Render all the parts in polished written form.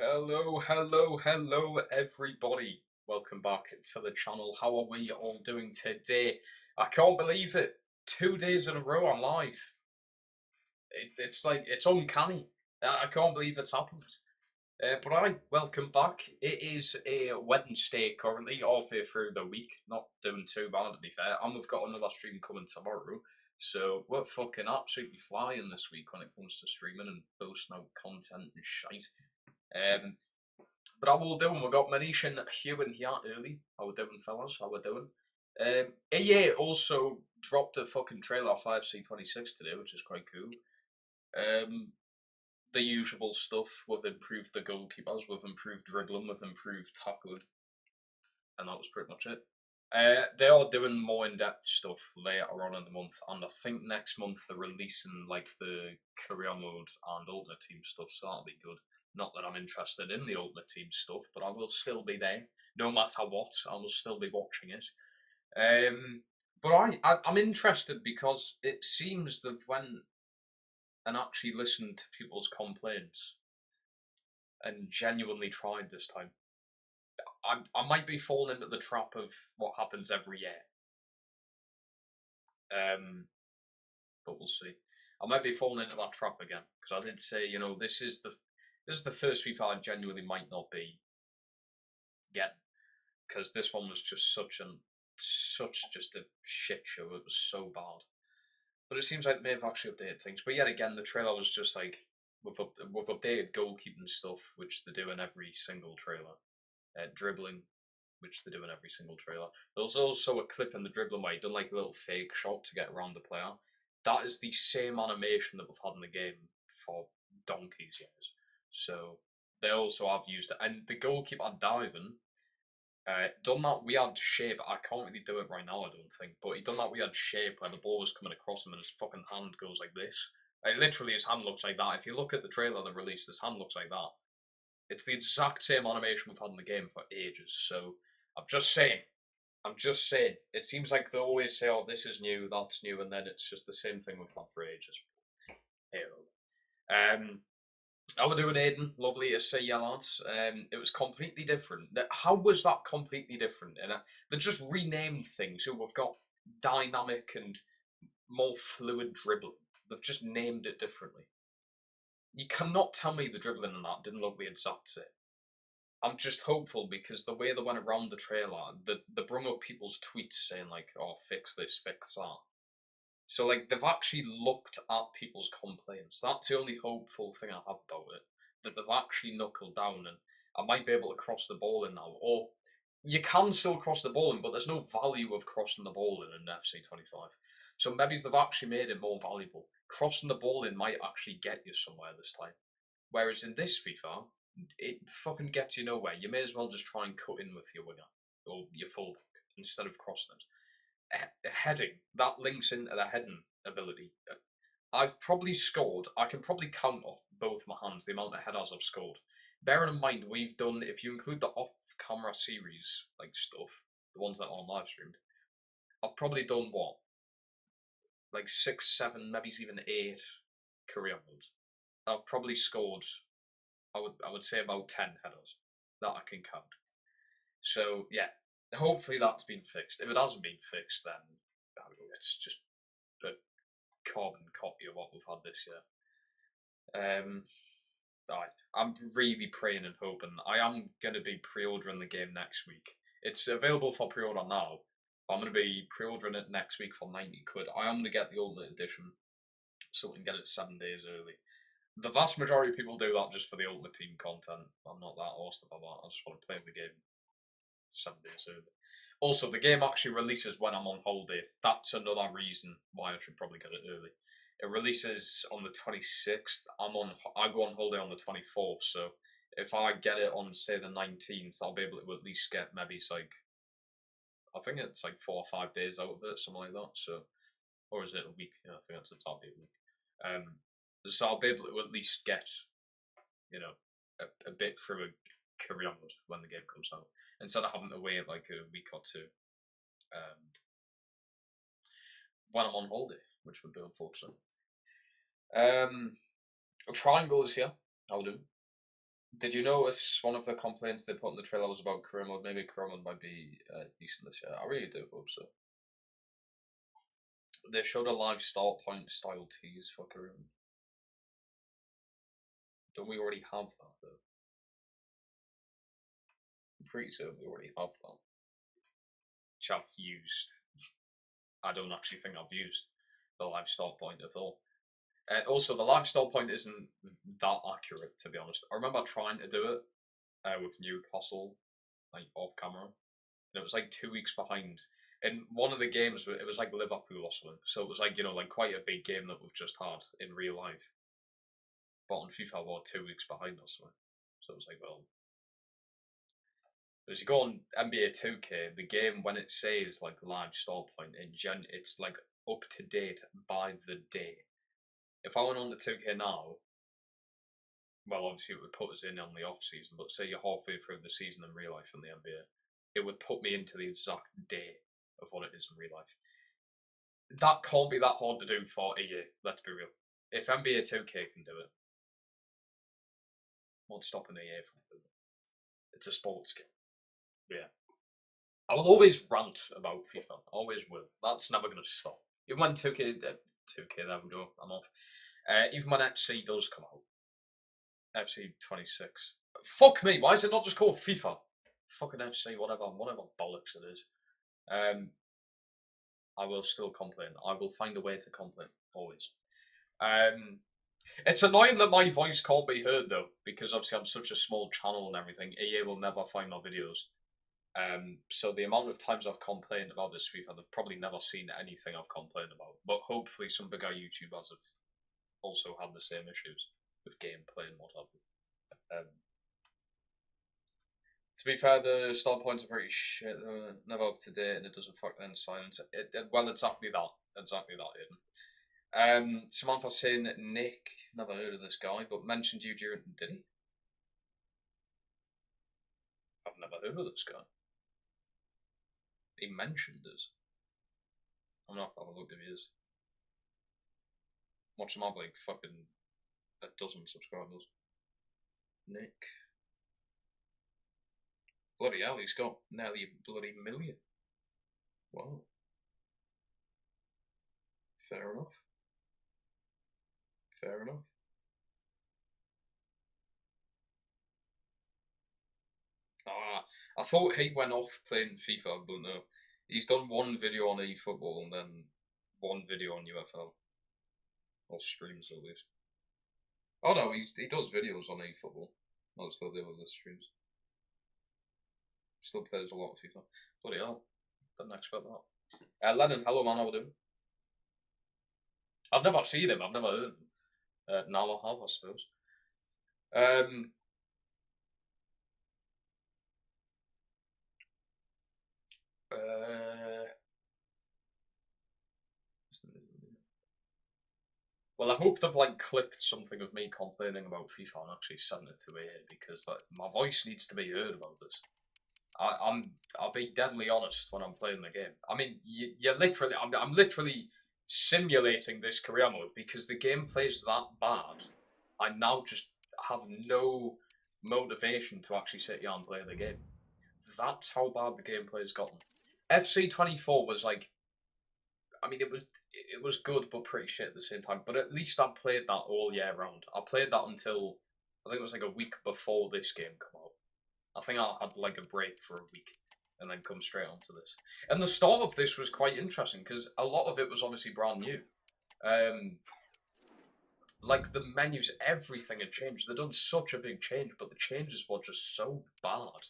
Hello, everybody. Welcome back to the channel. How are we all doing today? I can't believe it. 2 days in a row I'm live. It's uncanny. I can't believe it's happened. Welcome back. It is a Wednesday currently, halfway through the week. Not doing too bad, to be fair. And we've got another stream coming tomorrow. So we're fucking absolutely flying this week when it comes to streaming and posting out content and shite. Um, But how we doing? We got Manish and Hugh in here early. How we doing, fellas? How we doing? EA also dropped a fucking trailer for FC 26 today, which is quite cool. Um, the usual stuff. We've improved the goalkeepers, we've improved dribbling, we've improved tackling, and that was pretty much it. They are doing more in-depth stuff later on in the month, and I think next month they're releasing like the career mode and ultimate team stuff, so that'll be good. Not that I'm interested in the ultimate team stuff, but I will still be there, no matter what. I will still be watching it. But I'm interested because it seems they've went and actually listened to people's complaints and genuinely tried this time. I might be falling into the trap of what happens every year. But we'll see. I might be falling into that trap again because I did say, this is the first FIFA I genuinely might not be getting because this one was just such just a shit show. It was so bad. But it seems like they may have actually updated things. But yet again, the trailer was just like we've updated goalkeeping stuff, which they do in every single trailer. Dribbling, which they do in every single trailer. There's also a clip in the dribbling where he done like a little fake shot to get around the player. That is the same animation that we've had in the game for donkey's years. So they also have used it. And the goalkeeper diving, done that weird shape. I can't really do it right now, I don't think. But he done that weird shape where the ball was coming across him and his fucking hand goes like this. Like, literally, his hand looks like that. If you look at the trailer they released, his hand looks like that. It's the exact same animation we've had in the game for ages. So I'm just saying. I'm just saying. It seems like they always say, "Oh, this is new, that's new," and then it's just the same thing we've had for ages. Hey, how we doing, Aiden? Lovely to see you, lads. It was completely different. How was that completely different? And they just renamed things. So we've got dynamic and more fluid dribbling. They've just named it differently. You cannot tell me the dribbling in that didn't look the exact same. I'm just hopeful because the way they went around the trailer, they brought up people's tweets saying like, "Oh, fix this, fix that." So like they've actually looked at people's complaints. That's the only hopeful thing I have about it. That they've actually knuckled down and I might be able to cross the ball in now. Or you can still cross the ball in, but there's no value of crossing the ball in FC 25. So maybe they've actually made it more valuable. Crossing the ball in might actually get you somewhere this time. Whereas in this FIFA, it fucking gets you nowhere. You may as well just try and cut in with your winger or your fullback instead of crossing it. Heading, that links into the heading ability. I've probably scored, I can probably count off both my hands the amount of headers I've scored. Bearing in mind, we've done, if you include the off camera series like stuff, the ones that are on live streamed, I've probably done what? Like 6, 7, maybe even 8 career modes. I've probably scored, I would say about 10 headers that I can count. So yeah, hopefully that's been fixed. If it hasn't been fixed, then it's just a carbon copy of what we've had this year. I'm really praying and hoping. I am going to be pre-ordering the game next week. It's available for pre-order now. I'm going to be pre-ordering it next week for 90 quid. I am going to get the Ultimate Edition so we can get it 7 days early. The vast majority of people do that just for the Ultimate Team content. I'm not that arsed about that. I just want to play the game 7 days early. Also, the game actually releases when I'm on holiday. That's another reason why I should probably get it early. It releases on the 26th. I go on holiday on the 24th. So if I get it on say the 19th, I'll be able to at least get maybe I think it's like 4 or 5 days out of it, something like that. So, or is it a week? Yeah, I think that's a top week. So I'll be able to at least get a bit through a career mode when the game comes out instead of having to wait like a week or two when I'm on holiday, which would be unfortunate. A triangle is here. How do? Did you notice one of the complaints they put in the trailer was about career mode? Maybe career mode might be decent this year. I really do hope so. They showed a live start point style tease for career mode. Don't we already have that though? I'm pretty certain we already have that. Which I've used. I don't actually think I've used the live start point at all. Also, the live start point isn't that accurate, to be honest. I remember trying to do it with Newcastle, like off camera, and it was like 2 weeks behind. In one of the games, it was like Liverpool or something, so it was like like quite a big game that we've just had in real life. But on FIFA, we're 2 weeks behind or something, so it was like, well, as you go on NBA 2K, the game when it says like live start point it's like up to date by the day. If I went on the 2K now, well, obviously it would put us in on the off season, but say you're halfway through the season in real life in the NBA, it would put me into the exact day of what it is in real life. That can't be that hard to do for a year, let's be real. If NBA 2K can do it, what's stopping EA from doing it? It's a sports game. Yeah. I will always rant about FIFA. Always will. That's never going to stop. Even when 2K, 2K, there we go, I'm off. Even when FC does come out, FC 26. Fuck me, why is it not just called FIFA? Fucking FC, whatever bollocks it is. I will still complain. I will find a way to complain, always. It's annoying that my voice can't be heard though, because obviously I'm such a small channel and everything. EA will never find my videos. So the amount of times I've complained about this FIFA, they've probably never seen anything I've complained about. But hopefully some bigger YouTubers have also had the same issues with gameplay and what have you. To be fair, the start points are pretty shit. They're never up to date, and it doesn't factor in silence. Well, exactly that. Exactly that, Aiden. Samantha saying Nick, never heard of this guy, but mentioned you during. Did he? I've never heard of this guy. He mentioned us. I'm gonna have to have a look if he is. Watch him have like fucking a dozen subscribers. Nick. Bloody hell, he's got nearly a bloody million. Wow. Fair enough. Fair enough. I thought he went off playing FIFA, but no. He's done one video on eFootball and then one video on UFL. Or streams at least. Oh no, he does videos on eFootball. I'll still do with the streams. Still plays a lot of FIFA. Bloody hell. Didn't expect that. Lennon, hello man, how are you doing? I've never seen him, I've never heard him. Now I have, I suppose. Well, I hope they've like clipped something of me complaining about FIFA and actually sent it to EA because like, my voice needs to be heard about this. I'll be deadly honest when I'm playing the game. I mean, you're literally I'm literally simulating this career mode because the gameplay is that bad. I now just have no motivation to actually sit here and play the game. That's how bad the gameplay has gotten. FC 24 was like, I mean, it was good but pretty shit at the same time. But at least I played that all year round. I played that until I think it was like a week before this game came out. I think I had like a break for a week and then come straight onto this. And the start of this was quite interesting because a lot of it was obviously brand new. Like the menus, everything had changed. They'd done such a big change, but the changes were just so bad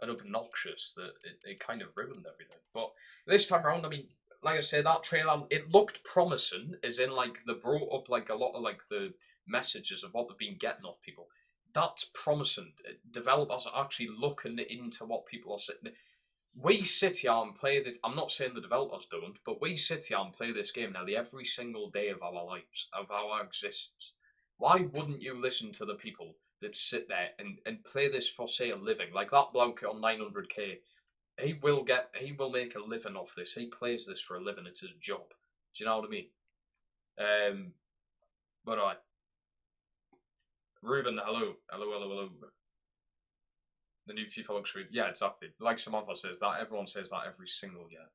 and obnoxious that it kind of ruined everything. But this time around, I mean, like I said, that trailer, it looked promising, as in, like, they brought up, like, a lot of, like, the messages of what they've been getting off people. That's promising. Developers are actually looking into what people are sitting. We sit here and play this. I'm not saying the developers don't, but we sit here and play this game nearly every single day of our lives, of our existence. Why wouldn't you listen to the people that sit there and play this for, say, a living? Like that bloke on 900k, he will make a living off this. He plays this for a living. It's his job. Do you know what I mean? But Ruben, hello. Hello, hello, hello. The new FIFA looks sweet. Yeah, exactly. Like Samantha says that, everyone says that every single year.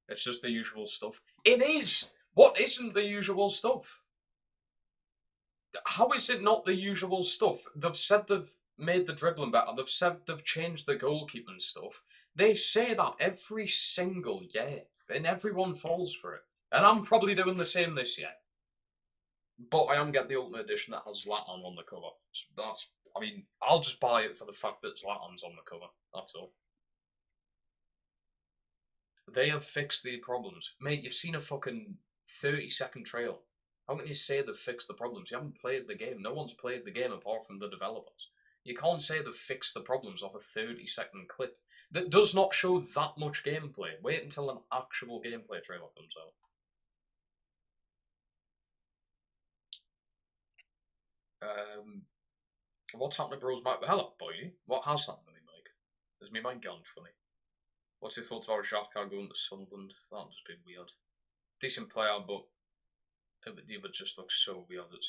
It's just the usual stuff. It is! What isn't the usual stuff? How is it not the usual stuff? They've said they've made the dribbling better. They've said they've changed the goalkeeping stuff. They say that every single year, and everyone falls for it. And I'm probably doing the same this year. But I am getting the Ultimate Edition that has Zlatan on the cover. So I mean, I'll just buy it for the fact that Zlatan's on the cover. That's all. They have fixed the problems. Mate, you've seen a fucking 30-second trail. How can you say they've fixed the problems? You haven't played the game. No one's played the game apart from the developers. You can't say they've fixed the problems off a 30-second clip that does not show that much gameplay. Wait until an actual gameplay trailer comes out. What's happening, bros? Mike? Hello, boy. What has happened to me, Mike? Has my mind gone funny? What's your thoughts about Xhaka going to Sunderland? That'd just be weird. Decent player, but he would just look so weird at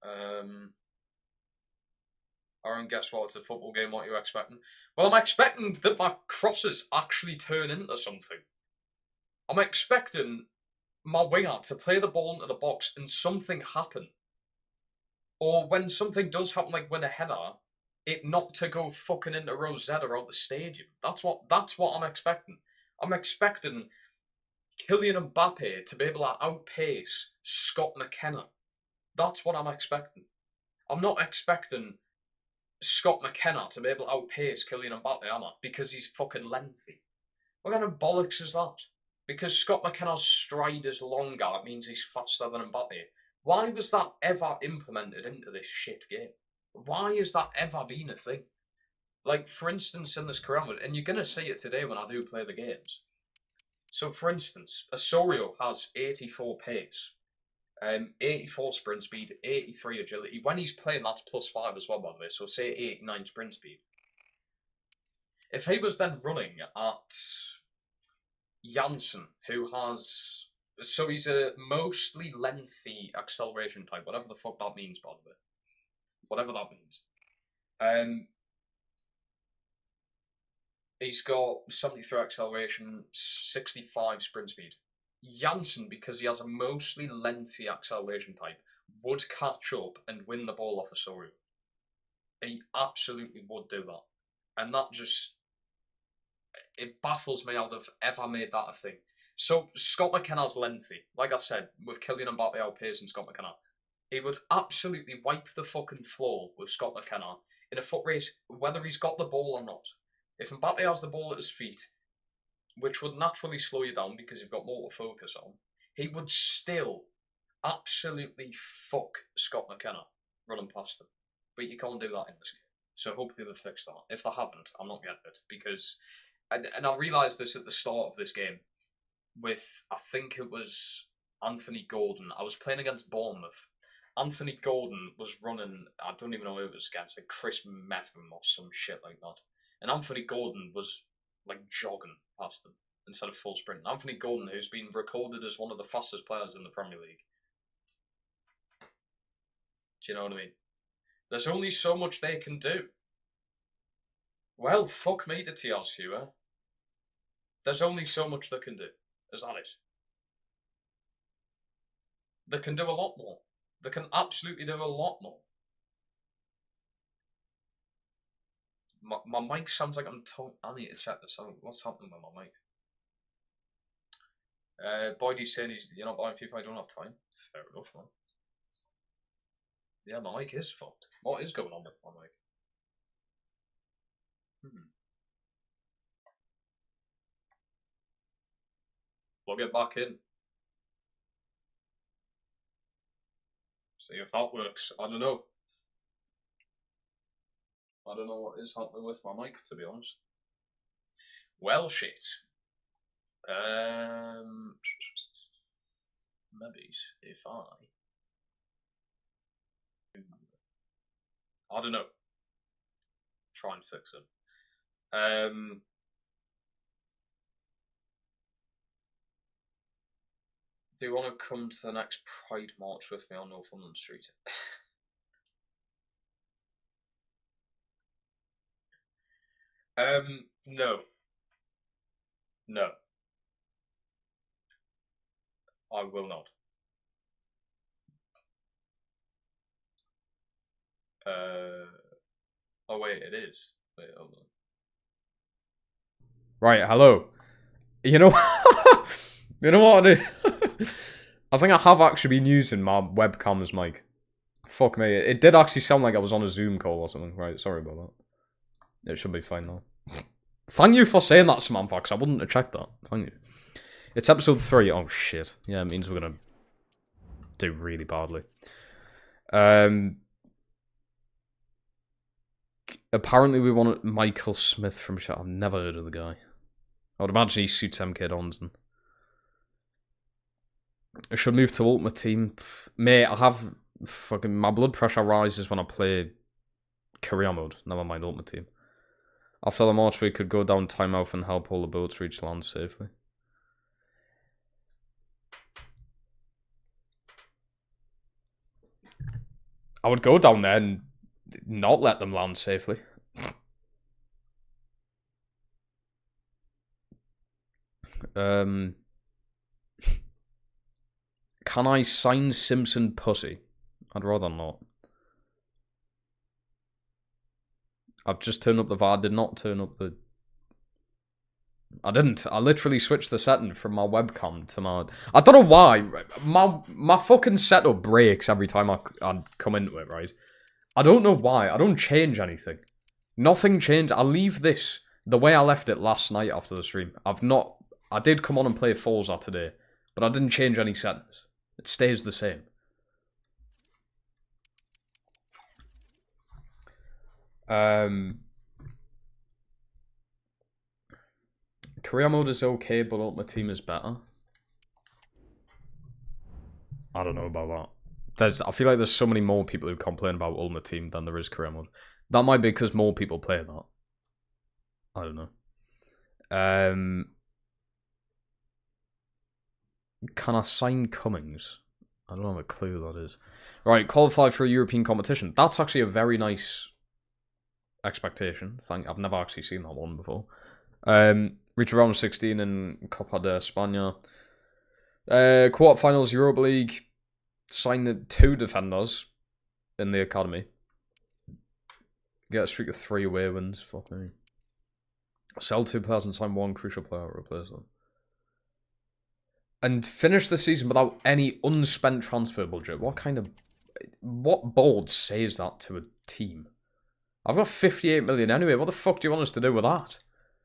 Sunderland. Aaron, guess what? It's a football game. What are you expecting? Well, I'm expecting that my crosses actually turn into something. I'm expecting my winger to play the ball into the box and something happen. Or when something does happen, like win a header, it not to go fucking into Rosetta out the stadium. That's what I'm expecting. I'm expecting Kylian Mbappe to be able to outpace Scott McKenna. That's what I'm expecting. I'm not expecting Scott McKenna to be able to outpace Kylian Mbappe, am I? Because he's fucking lengthy. What kind of bollocks is that? Because Scott McKenna's stride is longer, it means he's faster than Mbappe. Why was that ever implemented into this shit game? Why has that ever been a thing? Like, for instance, in this career, and you're going to see it today when I do play the games. So, for instance, Osorio has 84 pace, 84 sprint speed, 83 agility. When he's playing, that's +5 as well, by the way. So, say 89 sprint speed. If he was then running at Janssen, who has... So he's a mostly lengthy acceleration type, whatever the fuck that means, by the way. Whatever that means. He's got 73 acceleration, 65 sprint speed. Janssen, because he has a mostly lengthy acceleration type, would catch up and win the ball off Osorio. He absolutely would do that. And that just... It baffles me how they've ever made that a thing. So, Scott McKenna's lengthy. Like I said, with Kylian Mbappe outpacing Scott McKenna, he would absolutely wipe the fucking floor with Scott McKenna in a foot race, whether he's got the ball or not. If Mbappe has the ball at his feet, which would naturally slow you down because you've got more to focus on, he would still absolutely fuck Scott McKenna running past him. But you can't do that in this game. So hopefully they'll fix that. If they haven't, I'm not getting it. Because, and I realised this at the start of this game, with, I think it was Anthony Gordon. I was playing against Bournemouth. Anthony Gordon was running, I don't even know who it was against, like Chris Metham or some shit like that. And Anthony Gordon was like jogging past them instead of full sprint. Anthony Gordon, who's been recorded as one of the fastest players in the Premier League. Do you know what I mean? There's only so much they can do. Well, fuck me to TLC, eh? There's only so much they can do. Is that it? They can do a lot more. They can absolutely do a lot more. My mic sounds like I'm talking. I need to check this out. What's happening with my mic? Boydie's saying you're not buying FIFA, I don't have time. Fair enough, man. Yeah, my mic is fucked. What is going on with my mic? Plug it back in. See if that works. I don't know. I don't know what is happening with my mic, to be honest. Well, shit. Maybe if I don't know. Try and fix it. Do you want to come to the next Pride March with me on Northumberland Street? No. No. I will not. Oh wait, it is. Wait, hold on. Right, hello. You know, you know what I do? I think I have actually been using my webcam as mic. Fuck me, it did actually sound like I was on a Zoom call or something. Right, sorry about that. It should be fine now. Thank you for saying that, Samantha, because I wouldn't have checked that. Thank you. It's episode 3. Oh shit. Yeah, it means we're gonna do really badly. Apparently we want Michael Smith from chat. I've never heard of the guy. I would imagine he suits MK Dons then. I should move to Ultimate Team. Mate, I have fucking... My blood pressure rises when I play career mode. Never mind Ultimate Team. After the march, we could go down timeout and help all the boats reach land safely. I would go down there and not let them land safely. Can I sign Simpson pussy? I'd rather not. I've just turned up the VAR. I did not turn up the... I didn't. I literally switched the setting from my webcam to my... I don't know why. My fucking setup breaks every time I come into it, right? I don't know why. I don't change anything. Nothing changed. I leave this the way I left it last night after the stream. I did come on and play Forza today, but I didn't change any settings. It stays the same. Career mode is okay, but Ultimate Team is better. I don't know about that. I feel like there's so many more people who complain about Ultimate Team than there is career mode. That might be because more people play that. I don't know. Can I sign Cummings? I don't have a clue who that is. Right, qualify for a European competition. That's actually a very nice expectation. I've never actually seen that one before. Reach round 16 in Copa de España. Quarterfinals Europa League. Sign the 2 defenders in the academy. Get a streak of 3 away wins. Fuck me. Sell 2 players and sign 1 crucial player to replace them. And finish the season without any unspent transfer budget. What board says that to a team? I've got 58 million anyway. What the fuck do you want us to do with that?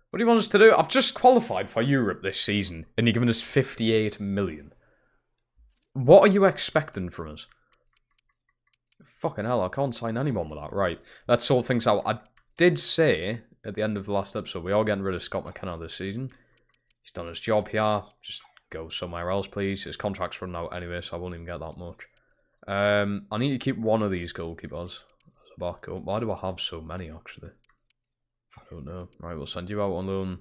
What do you want us to do? I've just qualified for Europe this season, and you're giving us 58 million. What are you expecting from us? Fucking hell, I can't sign anyone with that. Right, let's sort things out. I did say at the end of the last episode, we are getting rid of Scott McKenna this season. He's done his job here. Just go somewhere else, please. His contract's running out anyway, so I won't even get that much. I need to keep one of these goalkeepers as a backup. Why do I have so many, actually? I don't know. Right, we'll send you out on loan.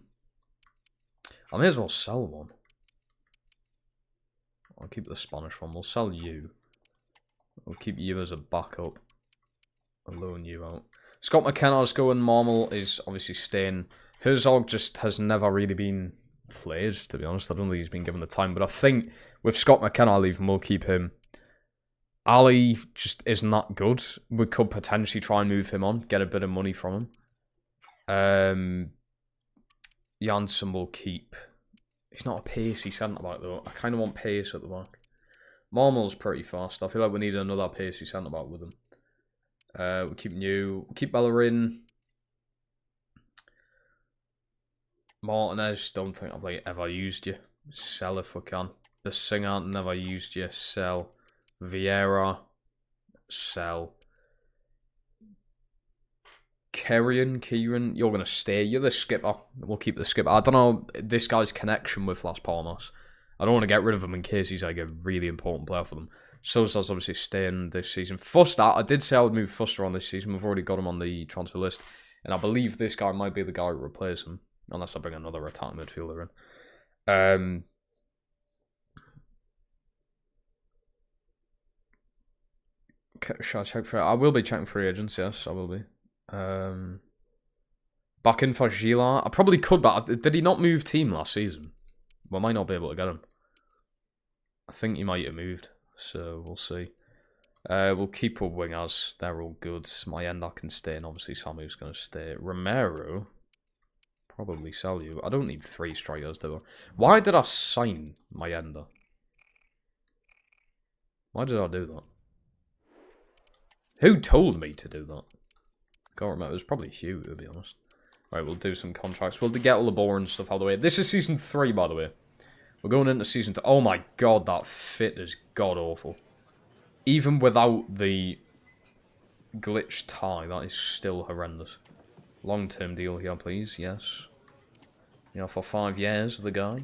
I may as well sell one. I'll keep the Spanish one. We'll sell you. We'll keep you as a backup. I'll loan you out. Scott McKenna's going. Marmel is obviously staying. Herzog just has never really been played, to be honest. I don't think he's been given the time. But I think with Scott McKenna leaving, we'll keep him. Ali just isn't that good. We could potentially try and move him on. Get a bit of money from him. Janssen will keep. He's not a pacey centre-back, though. I kind of want pace at the back. Marmel's pretty fast. I feel like we need another pacey centre-back with him. We're keeping you. Keep Bellerin. Martinez, don't think I've ever used you. Sell if we can. The Singer, never used you. Sell. Vieira. Sell. Kieran, you're going to stay. You're the skipper. We'll keep the skipper. I don't know this guy's connection with Las Palmas. I don't want to get rid of him in case he's like a really important player for them. Sosa's obviously staying this season. Fuster, I did say I would move Fuster on this season. We've already got him on the transfer list. And I believe this guy might be the guy to replace him. Unless I bring another attacking midfielder in. Shall I check for? I will be checking free agents. Yes, I will be. Back in for Gila. I probably could, but did he not move team last season? We might not be able to get him. I think he might have moved, so we'll see. We'll keep our wingers. They're all good. Mayenda can stay, and obviously Samu's going to stay. Romero, probably sell you. I don't need 3 strikers, do I? Why did I sign Mayenda? Why did I do that? Who told me to do that? Can't remember. It was probably Hugh, to be honest. Right, we'll do some contracts. We'll get all the boring stuff out of the way. This is season 3, by the way. We're going into season 2. Oh my god, that fit is god-awful. Even without the glitch tie, that is still horrendous. Long-term deal here, please. Yes. Yeah, for 5 years, the guy.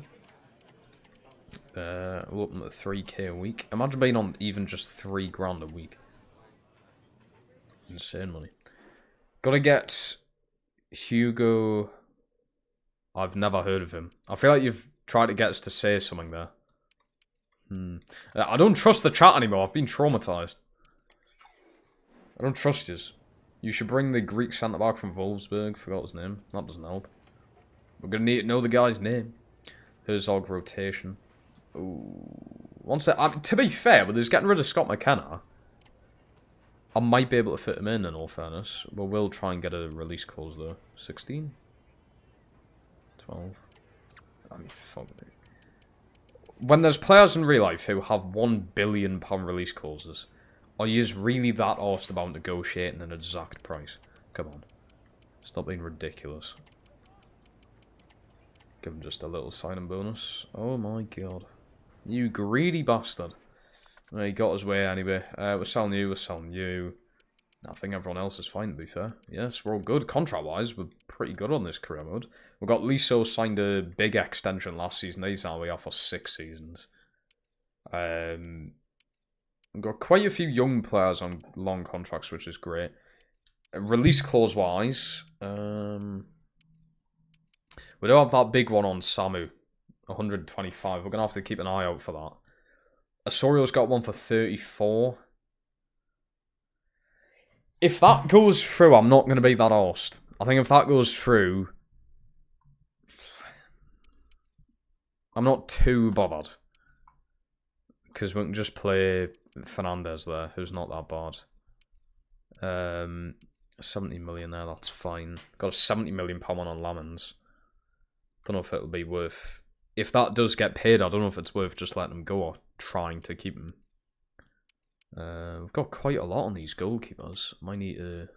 We're up at 3k a week. Imagine being on even just 3 grand a week. Insane money. Gotta get Hugo. I've never heard of him. I feel like you've tried to get us to say something there. I don't trust the chat anymore. I've been traumatized. I don't trust you. You should bring the Greek centre-back from Wolfsburg. Forgot his name. That doesn't help. We're going to need to know the guy's name. Herzog rotation. Ooh. To be fair, with us getting rid of Scott McKenna, I might be able to fit him in all fairness. But we'll try and get a release clause though. 16? 12? I mean, fuck me. When there's players in real life who have £1 billion release clauses, are you really that arsed about negotiating an exact price? Come on. Stop being ridiculous. Give him just a little signing bonus. Oh my god. You greedy bastard. Well, he got his way anyway. We're selling you, we're selling you. I think everyone else is fine, to be fair. Yes, we're all good. Contract-wise, we're pretty good on this career mode. We've got Liso signed a big extension last season. He's now way off for 6 seasons. We've got quite a few young players on long contracts, which is great. Release clause-wise, we do have that big one on Samu. 125. We're going to have to keep an eye out for that. Osorio's got one for 34. If that goes through, I'm not going to be that arsed. I think if that goes through, I'm not too bothered. Because we can just play Fernandez there, who's not that bad. 70 million there, that's fine. Got a 70 million pound one on Lamans. Don't know if it'll be worth... If that does get paid, I don't know if it's worth just letting him go or trying to keep him. We've got quite a lot on these goalkeepers. Might need to...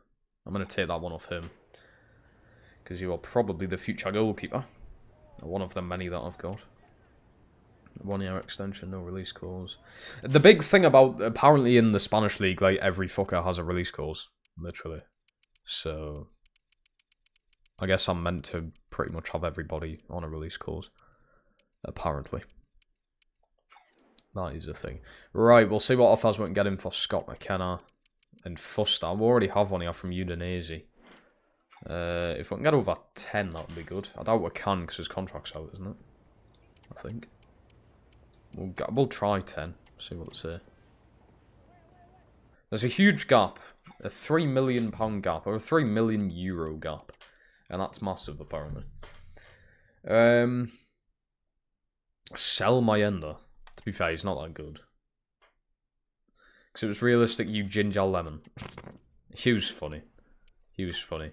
I'm going to take that one off him. Because you are probably the future goalkeeper. One of the many that I've got. 1 year extension, no release clause. The big thing about... Apparently in the Spanish league, like, every fucker has a release clause. Literally. So... I guess I'm meant to pretty much have everybody on a release clause. Apparently. That is the thing. Right, we'll see what offers we can get him for Scott McKenna and Fuster. We already have one here from Udinese. If we can get over 10, that would be good. I doubt we can because his contract's out, isn't it? I think. We'll try 10. See what they say. There's a huge gap. A £3 million gap. Or a €3 million gap. And that's massive, apparently. Sell Mayenda. To be fair, he's not that good. Because it was realistic, you ginger lemon. Hugh's funny. Hugh's funny.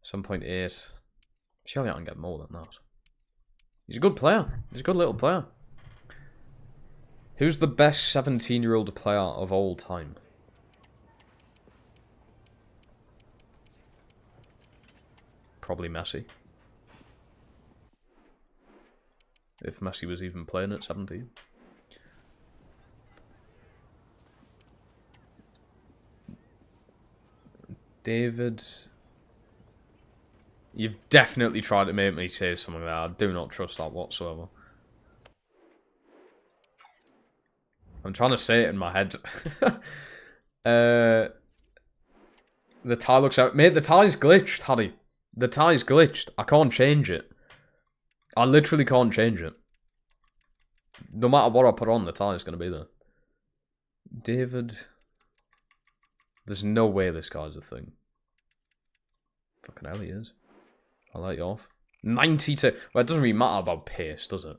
7.8. Surely I can get more than that. He's a good player. He's a good little player. Who's the best 17-year-old player of all time? Probably Messi. If Messi was even playing at 17. David. You've definitely tried to make me say something there. I do not trust that whatsoever. I'm trying to say it in my head. The tie looks out. Mate, the tie's glitched, Harry. The tie's glitched. I can't change it. I literally can't change it. No matter what I put on, the tie's going to be there. David. There's no way this guy's a thing. Fucking hell, he is. I'll let you off. 92. Well, it doesn't really matter about pace, does it?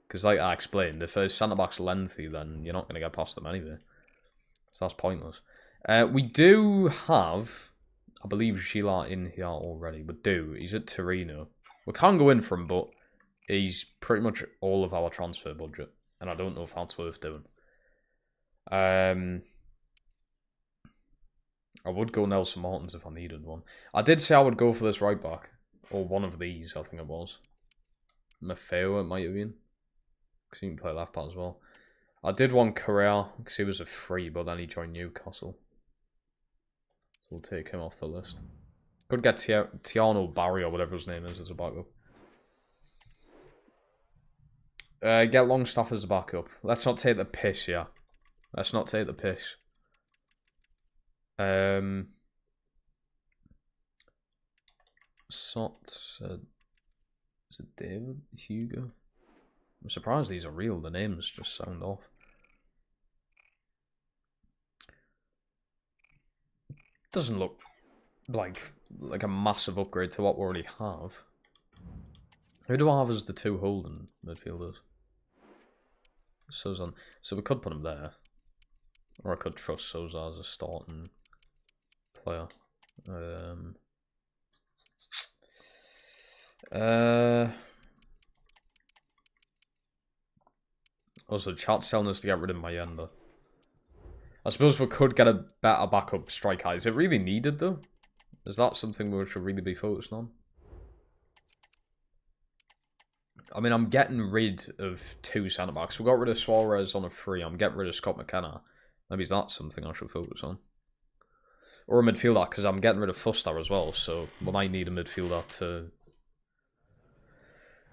Because, like I explained, if a centre back's lengthy, then you're not going to get past them anyway. So that's pointless. We do have, I believe, Gila in here already. We do. He's at Torino. We can go in for him, but he's pretty much all of our transfer budget. And I don't know if that's worth doing. I would go Nelson Martins if I needed one. I did say I would go for this right back. Or one of these, I think it was. Maffeo, it might have been. Because he can play left back as well. I did want Correa, because he was a free, but then he joined Newcastle. So we'll take him off the list. Could get Tiano Barry or whatever his name is as a backup. Get Longstaff as a backup. Let's not take the piss, yeah. Let's not take the piss. Is it David? Hugo? I'm surprised these are real. The names just sound off. Doesn't look like a massive upgrade to what we already have. Who do I have as the two holding midfielders? Sozan. So we could put him there. Or I could trust Sosa as a starting player. Also, chat's telling us to get rid of Mayenda. I suppose we could get a better backup striker. Is it really needed, though? Is that something we should really be focused on? I mean, I'm getting rid of 2 centre-backs. We got rid of Suarez on a free. I'm getting rid of Scott McKenna. Maybe that's something I should focus on. Or a midfielder, because I'm getting rid of Fuster as well. So we might need a midfielder to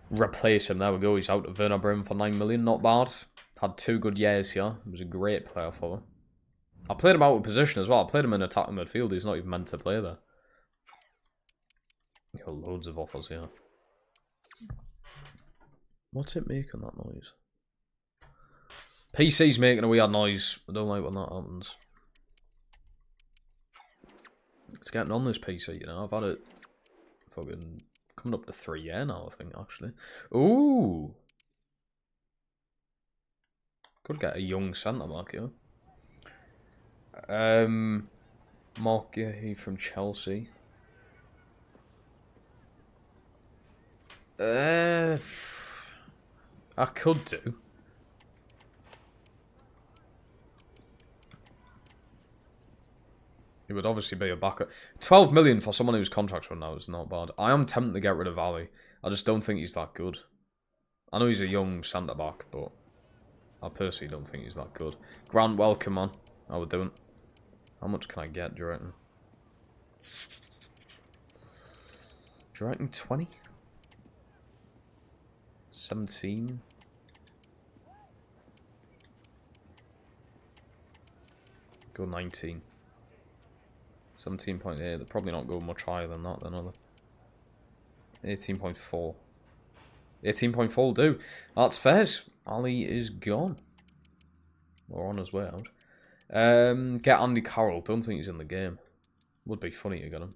replace him. There we go. He's out of Werner Bremen for 9 million. Not bad. Had 2 good years here. He was a great player for them. I played him out of position as well. I played him in attacking midfield. He's not even meant to play there. Got loads of offers here. What's it making that noise? PC's making a weird noise. I don't like when that happens. It's getting on this PC, you know. I've had it fucking coming up to 3 years now, I think, actually. Ooh! Could get a young centre-back here. Mark Gahey from Chelsea. I could do. It would obviously be a backup. 12 million for someone whose contract's run now is not bad. I am tempted to get rid of Ali. I just don't think he's that good. I know he's a young centre-back, but I personally don't think he's that good. Grant, welcome, man. How we doing? How much can I get, do you reckon? Do you reckon 20? 17? Go 19. 17.8. They're probably not going much higher than that, then, are they? 18.4. 18.4 will do. That's fair. Ali is gone. Or on his way out. Get Andy Carroll. Don't think he's in the game. Would be funny to get him.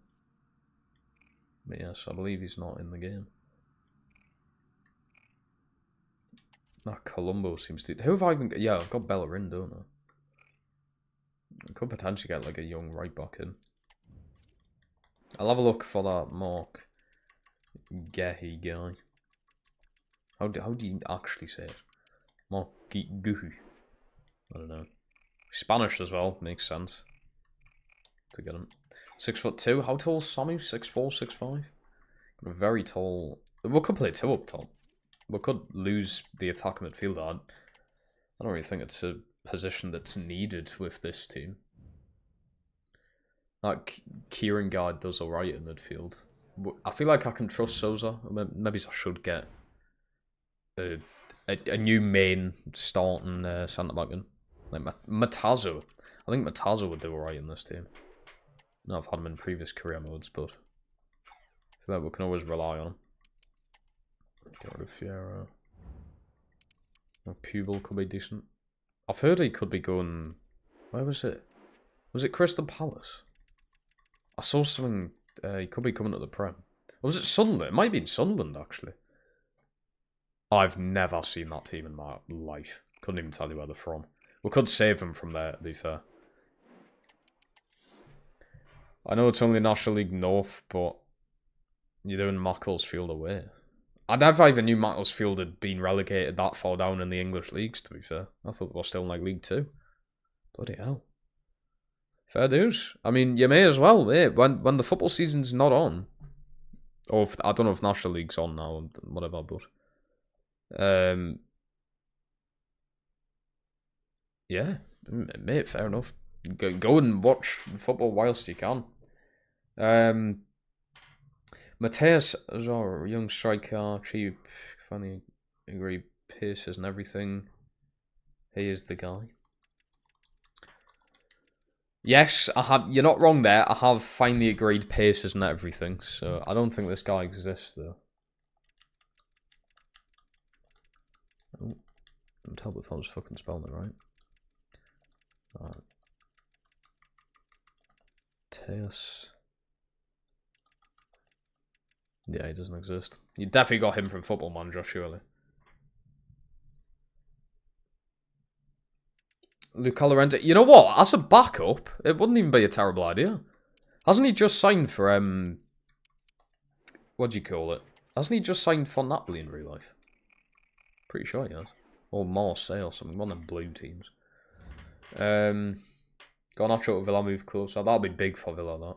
But yes, I believe he's not in the game. That Colombo seems to... Who have I even... Yeah, I've got Bellerin, don't I? I could potentially get like a young right back in. I'll have a look for that Mark Gehi guy. How do you actually say it? Mark Guhu. I don't know. Spanish as well, makes sense. To get him. 6'2". How tall is Samu? 6'4", 6'5"? Got a very tall... We could play 2 up top. We could lose the attack midfielder. I don't really think it's a position that's needed with this team. That Kieran guard does alright in midfield. I feel like I can trust Sosa. Maybe I should get a new main starting centre-back in. Like Matazo. I think Matazo would do alright in this team. No, I've had him in previous career modes, but I feel like we can always rely on him. Get rid of Fiero. Pubal could be decent. I've heard he could be going... Where was it? Was it Crystal Palace? I saw something. He could be coming to the Prem. Or was it Sunderland? It might have been Sunderland, actually. I've never seen that team in my life. Couldn't even tell you where they're from. We could save them from there, to be fair. I know it's only National League North, but you're doing Macclesfield away. I never even knew Macclesfield had been relegated that far down in the English leagues, to be fair. I thought they were still in like League 2. Bloody hell. Fair dues. I mean, you may as well, eh? When the football season's not on, or if, I don't know if National League's on now, whatever, but yeah, mate, fair enough. Go and watch football whilst you can. Mateus as well, young striker, cheap, funny, agree paces and everything. He is the guy. Yes, I have. You're not wrong there. I have finally agreed paces and everything, so I don't think this guy exists though. Oh, I'm terrible if I was fucking spelling it right. Mateus. Yeah, he doesn't exist. You definitely got him from Football Manager, surely. Luca Llorente. You know what? As a backup, it wouldn't even be a terrible idea. Hasn't he just signed for what do you call it? Hasn't he just signed for Napoli in real life? Pretty sure he has. Or Marseille or something. One of them blue teams. Garnacho to Villa move closer. That'll be big for Villa, that.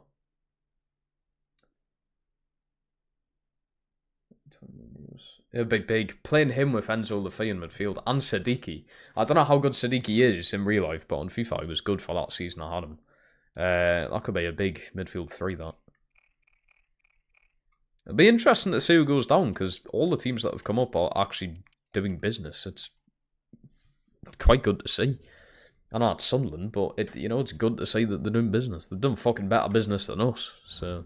It'll be big. Playing him with Enzo Lafay in midfield and Siddiqui. I don't know how good Siddiqui is in real life, but on FIFA he was good for that season I had him. That could be a big midfield three, that. It'll be interesting to see who goes down, because all the teams that have come up are actually doing business. It's quite good to see. I know it's Sunderland, but it's good to see that they're doing business. They've done fucking better business than us, so...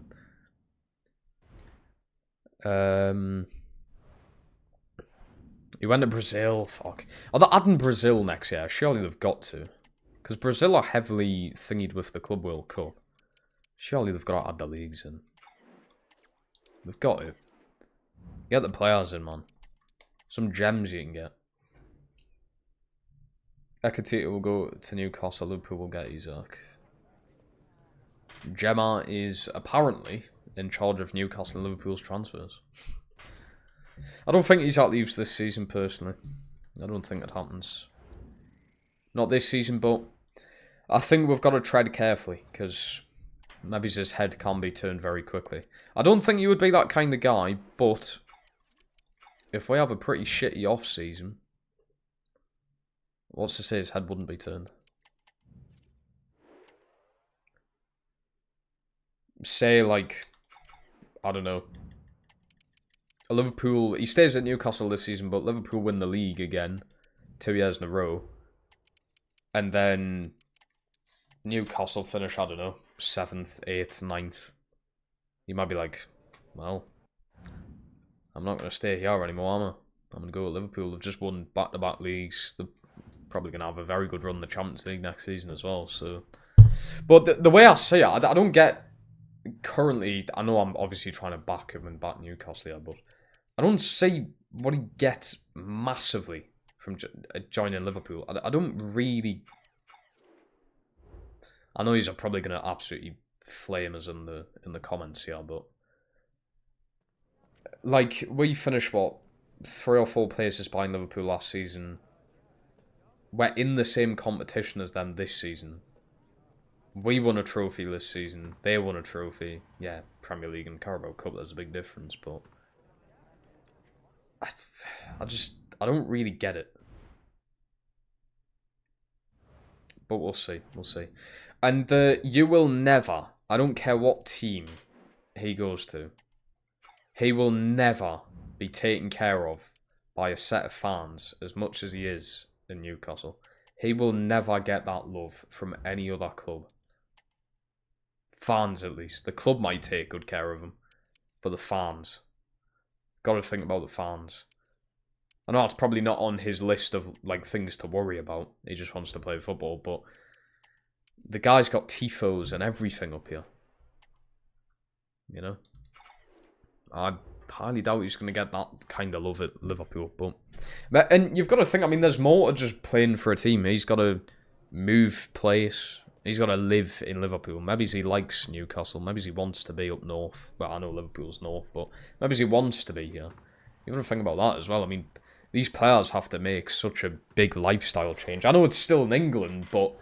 He went to Brazil, fuck. Are they adding Brazil next year? Surely they've got to. Because Brazil are heavily thingied with the Club World Cup. Surely they've got to add the leagues in. They've got to. Get the players in, man. Some gems you can get. Ekatita will go to Newcastle, Liverpool will get Isaac. Gemma is apparently in charge of Newcastle and Liverpool's transfers. I don't think Isaac leaves this season, personally. I don't think it happens. Not this season, but I think we've got to tread carefully, because maybe his head can be turned very quickly. I don't think you would be that kind of guy, but if we have a pretty shitty off-season, what's to say his head wouldn't be turned? Say, like, I don't know. Liverpool, he stays at Newcastle this season, but Liverpool win the league again 2 years in a row. And then Newcastle finish, I don't know, 7th, 8th, 9th. You might be like, well, I'm not going to stay here anymore, am I? I'm going to go to Liverpool. They've just won back-to-back leagues. They're probably going to have a very good run in the Champions League next season as well. So, but the way I see it, I don't get... Currently, I know I'm obviously trying to back him and back Newcastle here, but I don't see what he gets massively from joining Liverpool. I don't really... I know he's probably going to absolutely flame us in the comments here, but... Like, we finished, what, 3 or 4 places behind Liverpool last season. We're in the same competition as them this season. We won a trophy this season. They won a trophy. Yeah, Premier League and Carabao Cup, there's a big difference, but... I don't really get it. But we'll see. And you will never, I don't care what team he goes to, he will never be taken care of by a set of fans as much as he is in Newcastle. He will never get that love from any other club. Fans, at least. The club might take good care of him, but the fans. Got to think about the fans. I know it's probably not on his list of like things to worry about. He just wants to play football, but The guy's got tifos and everything up here. You know? I highly doubt he's going to get that kind of love at Liverpool. But and you've got to think, I mean, there's more to just playing for a team. He's got to move place. He's got to live in Liverpool. Maybe he likes Newcastle. Maybe he wants to be up north. Well, I know Liverpool's north, but maybe he wants to be here. You got to think about that as well. I mean, these players have to make such a big lifestyle change. I know it's still in England, but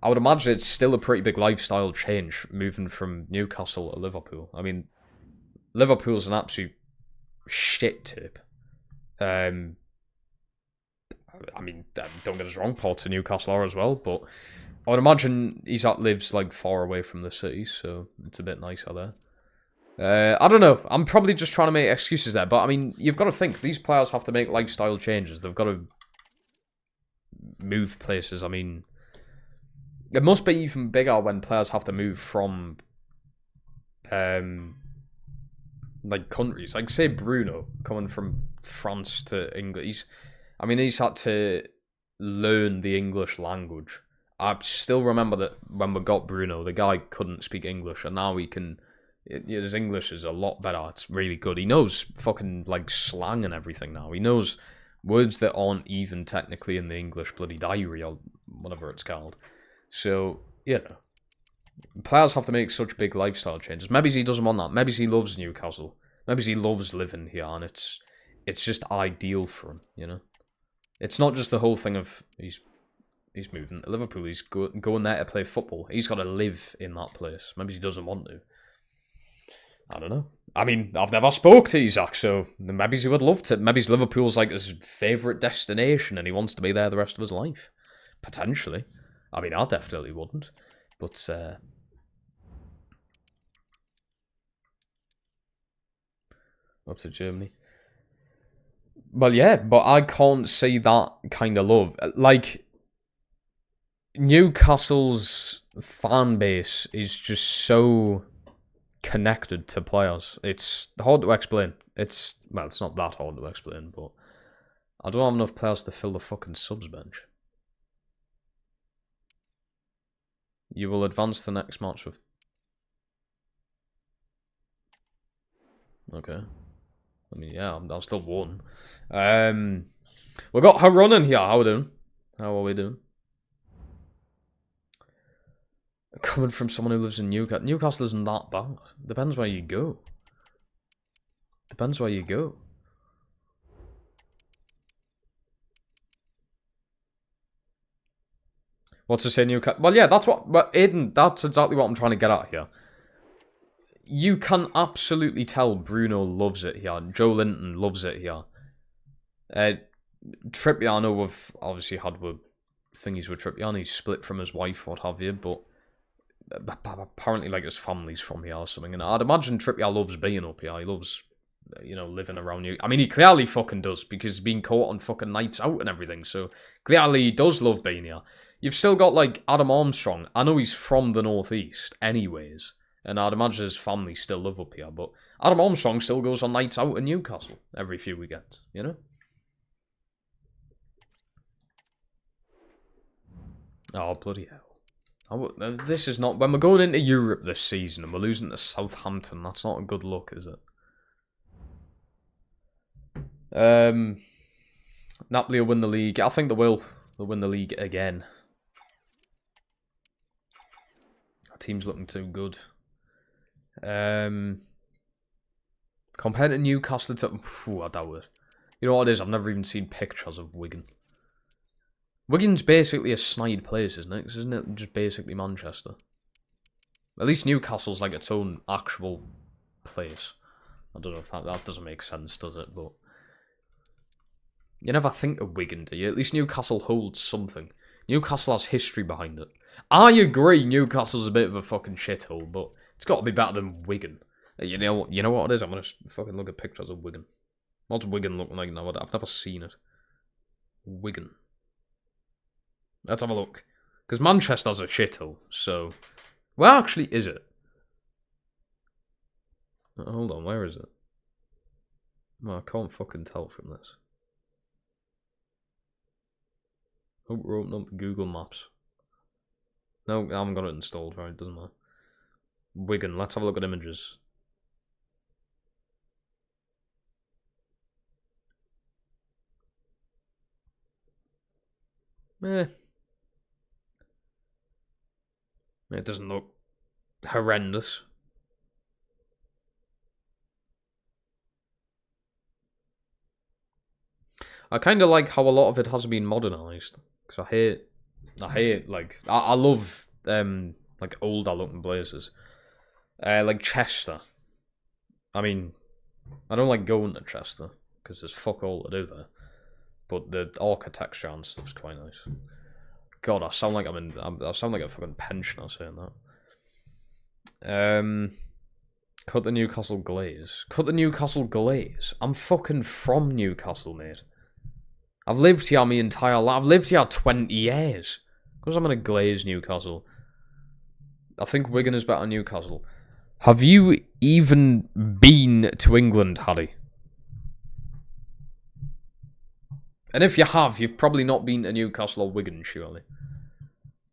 I would imagine it's still a pretty big lifestyle change moving from Newcastle to Liverpool. I mean, Liverpool's an absolute shit tip. I mean, don't get us wrong, Paul to Newcastle are as well, but I would imagine Isak lives like far away from the city, so it's a bit nicer there. I don't know. I'm probably just trying to make excuses there, but I mean, you've got to think these players have to make lifestyle changes. They've got to move places. I mean, it must be even bigger when players have to move from like countries. Like say Bruno coming from France to England. He's had to learn the English language. I still remember that when we got Bruno, the guy couldn't speak English, and now he can. His English is a lot better. It's really good. He knows fucking like slang and everything now. He knows words that aren't even technically in the English bloody diary or whatever it's called. So, you know, players have to make such big lifestyle changes. Maybe he doesn't want that. Maybe he loves Newcastle. Maybe he loves living here, and it's just ideal for him. You know, it's not just the whole thing of he's moving to Liverpool. He's going there to play football. He's got to live in that place. Maybe he doesn't want to. I don't know. I mean, I've never spoke to Isak, so maybe he would love to. Maybe Liverpool's like his favourite destination, and he wants to be there the rest of his life. Potentially. I mean, I definitely wouldn't. But up to Germany. Well, yeah, but I can't see that kind of love. Like, Newcastle's fan base is just so connected to players. It's hard to explain. It's not that hard to explain, but I don't have enough players to fill the fucking subs bench. You will advance the next match with... Okay. I mean, yeah, I'm still one. We got her running here. How are we doing? How are we doing? Coming from someone who lives in Newcastle. Newcastle isn't that bad. Depends where you go. Depends where you go. What's to say Newcastle? Well, yeah, that's what... But Aiden, that's exactly what I'm trying to get at here. You can absolutely tell Bruno loves it here. Joe Linton loves it here. Trippier, I know we've obviously had thingies with Trippier, and he's split from his wife, what have you, but apparently like his family's from here or something, and I'd imagine Trippier loves being up here. He loves, living around you. I mean, he clearly fucking does, because he's been caught on fucking nights out and everything, so clearly he does love being here. You've still got like Adam Armstrong. I know he's from the northeast anyways, and I'd imagine his family still live up here, but Adam Armstrong still goes on nights out in Newcastle every few weekends, you know? Oh, bloody hell. This is not... When we're going into Europe this season and we're losing to Southampton, that's not a good look, is it? Napoli will win the league. I think they will. They'll win the league again. Our team's looking too good. Compared to Newcastle, I doubt it. You know what it is? I've never even seen pictures of Wigan. Wigan's basically a snide place, isn't it? Isn't it just basically Manchester? At least Newcastle's like its own actual place. I don't know if that doesn't make sense, does it? But you never think of Wigan, do you? At least Newcastle holds something. Newcastle has history behind it. I agree Newcastle's a bit of a fucking shithole, but it's got to be better than Wigan. You know what it is? I'm going to fucking look at pictures of Wigan. What's Wigan look like now? I've never seen it. Wigan. Let's have a look. Because Manchester's a shithole, so... Where actually is it? Hold on, where is it? Well, I can't fucking tell from this. Hope we're opening up Google Maps. No, I haven't got it installed, right? Doesn't matter. Wigan, let's have a look at images. Eh. It doesn't look horrendous. I kind of like how a lot of it has been modernised. Because I hate, like, I love, like, older looking places. Like Chester. I mean, I don't like going to Chester, because there's fuck all to do there. But the architecture and stuff's quite nice. God, I sound like I sound like a fucking pensioner saying that. Cut the Newcastle glaze. Cut the Newcastle glaze. I'm fucking from Newcastle, mate. I've lived here my entire life. I've lived here 20 years. Because I'm gonna glaze Newcastle. I think Wigan is better than Newcastle. Have you even been to England, Harry? And if you have, you've probably not been to Newcastle or Wigan, surely.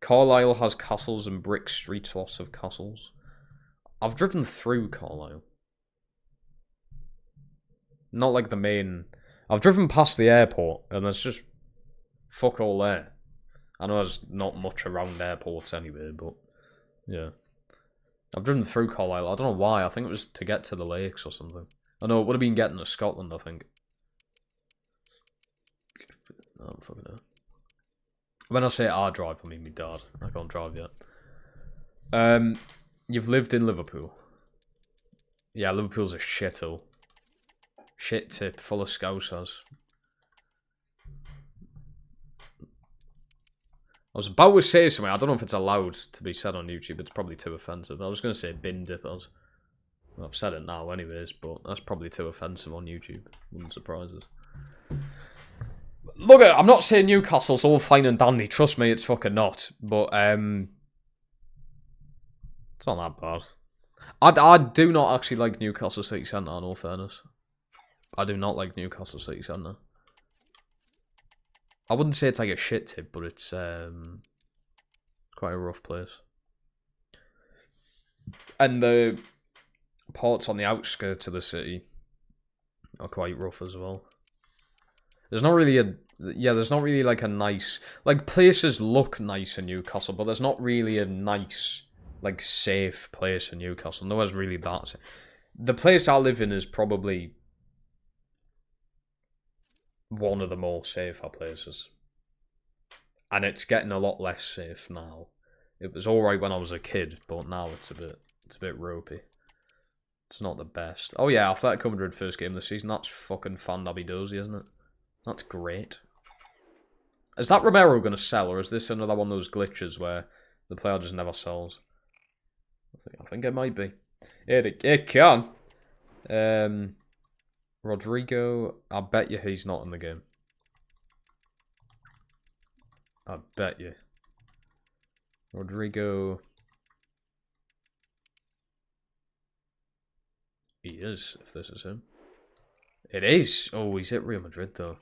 Carlisle has castles and brick streets, lots of castles. I've driven through Carlisle. Not like the main... I've driven past the airport, and there's just fuck all there. I know there's not much around airports anyway, but yeah. I've driven through Carlisle. I don't know why. I think it was to get to the lakes or something. I know it would have been getting to Scotland, I think. Oh, fucking hell. When I say I drive, I mean my dad. I can't drive yet. You've lived in Liverpool. Yeah, Liverpool's a shithole. Shit tip, full of scousers. I was about to say something. I don't know if it's allowed to be said on YouTube. It's probably too offensive. I was going to say bin dippers. Well, I've said it now anyways, but that's probably too offensive on YouTube. Wouldn't surprise us. Look, I'm not saying Newcastle's all fine and dandy. Trust me, it's fucking not. But, it's not that bad. I do not actually like Newcastle City Centre, in all fairness. I do not like Newcastle City Centre. I wouldn't say it's like a shit tip, but it's quite a rough place. And the parts on the outskirts of the city are quite rough as well. There's not really there's not really like a nice... Like, places look nice in Newcastle, but there's not really a nice, like, safe place in Newcastle. Nowhere's really that. The place I live in is probably one of the more safer places. And it's getting a lot less safe now. It was alright when I was a kid, but now it's a bit ropey. It's not the best. Oh yeah, Athletic 100 first game of the season. That's fucking fan-dabby-dozy, isn't it? That's great. Is that Romero going to sell, or is this another one of those glitches where the player just never sells? I think it might be. It can. Rodrigo, I bet you he's not in the game. I bet you. Rodrigo. He is, if this is him. It is. Oh, he's at Real Madrid, though.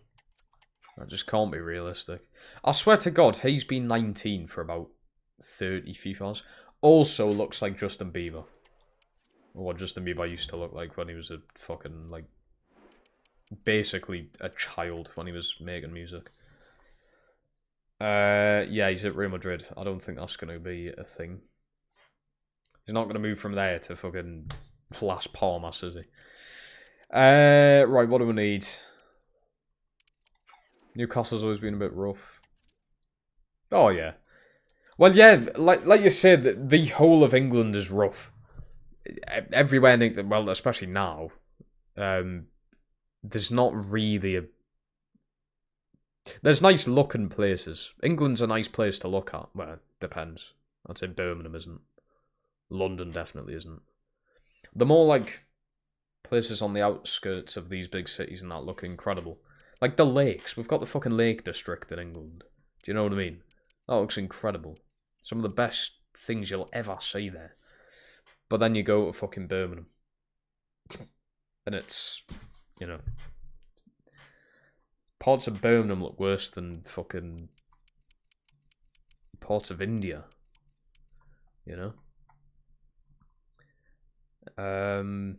That just can't be realistic. I swear to God, he's been 19 for about 30 FIFAs. Also looks like Justin Bieber. Or what Justin Bieber used to look like when he was a fucking, like, basically a child when he was making music. Yeah, he's at Real Madrid. I don't think that's going to be a thing. He's not going to move from there to fucking Las Palmas, is he? Right, what do we need? Newcastle's always been a bit rough. Oh, yeah. Well, yeah, like you said, the whole of England is rough. Everywhere in England, well, especially now, there's not really a... There's nice looking places. England's a nice place to look at. Well, it depends. I'd say Birmingham isn't. London definitely isn't. The more, like, places on the outskirts of these big cities and that look incredible. Like the lakes. We've got the fucking Lake District in England. Do you know what I mean? That looks incredible. Some of the best things you'll ever see there. But then you go to fucking Birmingham. And it's, you know... Parts of Birmingham look worse than fucking... parts of India. you know. The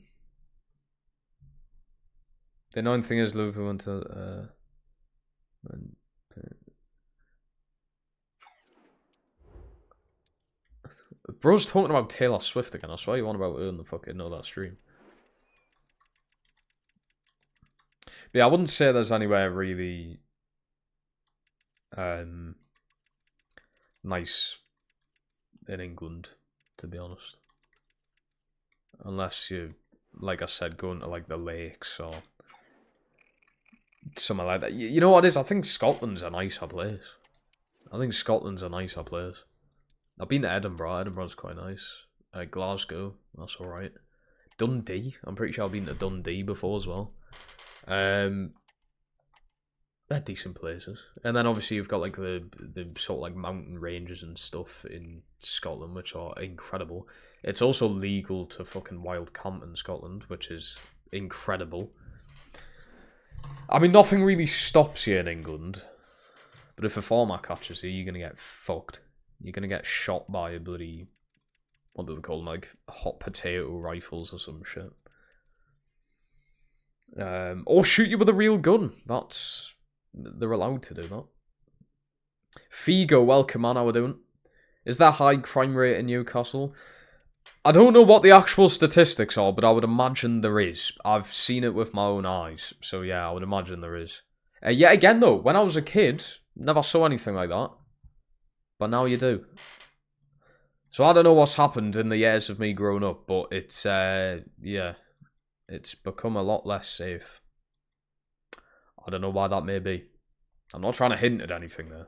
annoying thing is Liverpool went to bro's talking about Taylor Swift again. I swear you want about her in the fucking know that stream. But yeah, I wouldn't say there's anywhere really nice in England, to be honest. Unless you, like I said, going to like the lakes or something like that. You know what it is? I think Scotland's a nicer place. I think Scotland's a nicer place. I've been to Edinburgh. Edinburgh's quite nice. Glasgow, that's alright. Dundee, I'm pretty sure I've been to Dundee before as well. They're decent places. And then obviously you've got like the sort of like mountain ranges and stuff in Scotland, which are incredible. It's also legal to fucking wild camp in Scotland, which is incredible. I mean, nothing really stops you in England. But if a farmer catches you, you're going to get fucked. You're going to get shot by a bloody... What do they call them? Like hot potato rifles or some shit. Or shoot you with a real gun. They're allowed to do that. Figo, welcome man, how we doing? Is there high crime rate in Newcastle? I don't know what the actual statistics are, but I would imagine there is. I've seen it with my own eyes. So yeah, I would imagine there is. Yet again though, when I was a kid, never saw anything like that. But now you do. So I don't know what's happened in the years of me growing up, but it's, yeah, it's become a lot less safe. I don't know why that may be. I'm not trying to hint at anything there.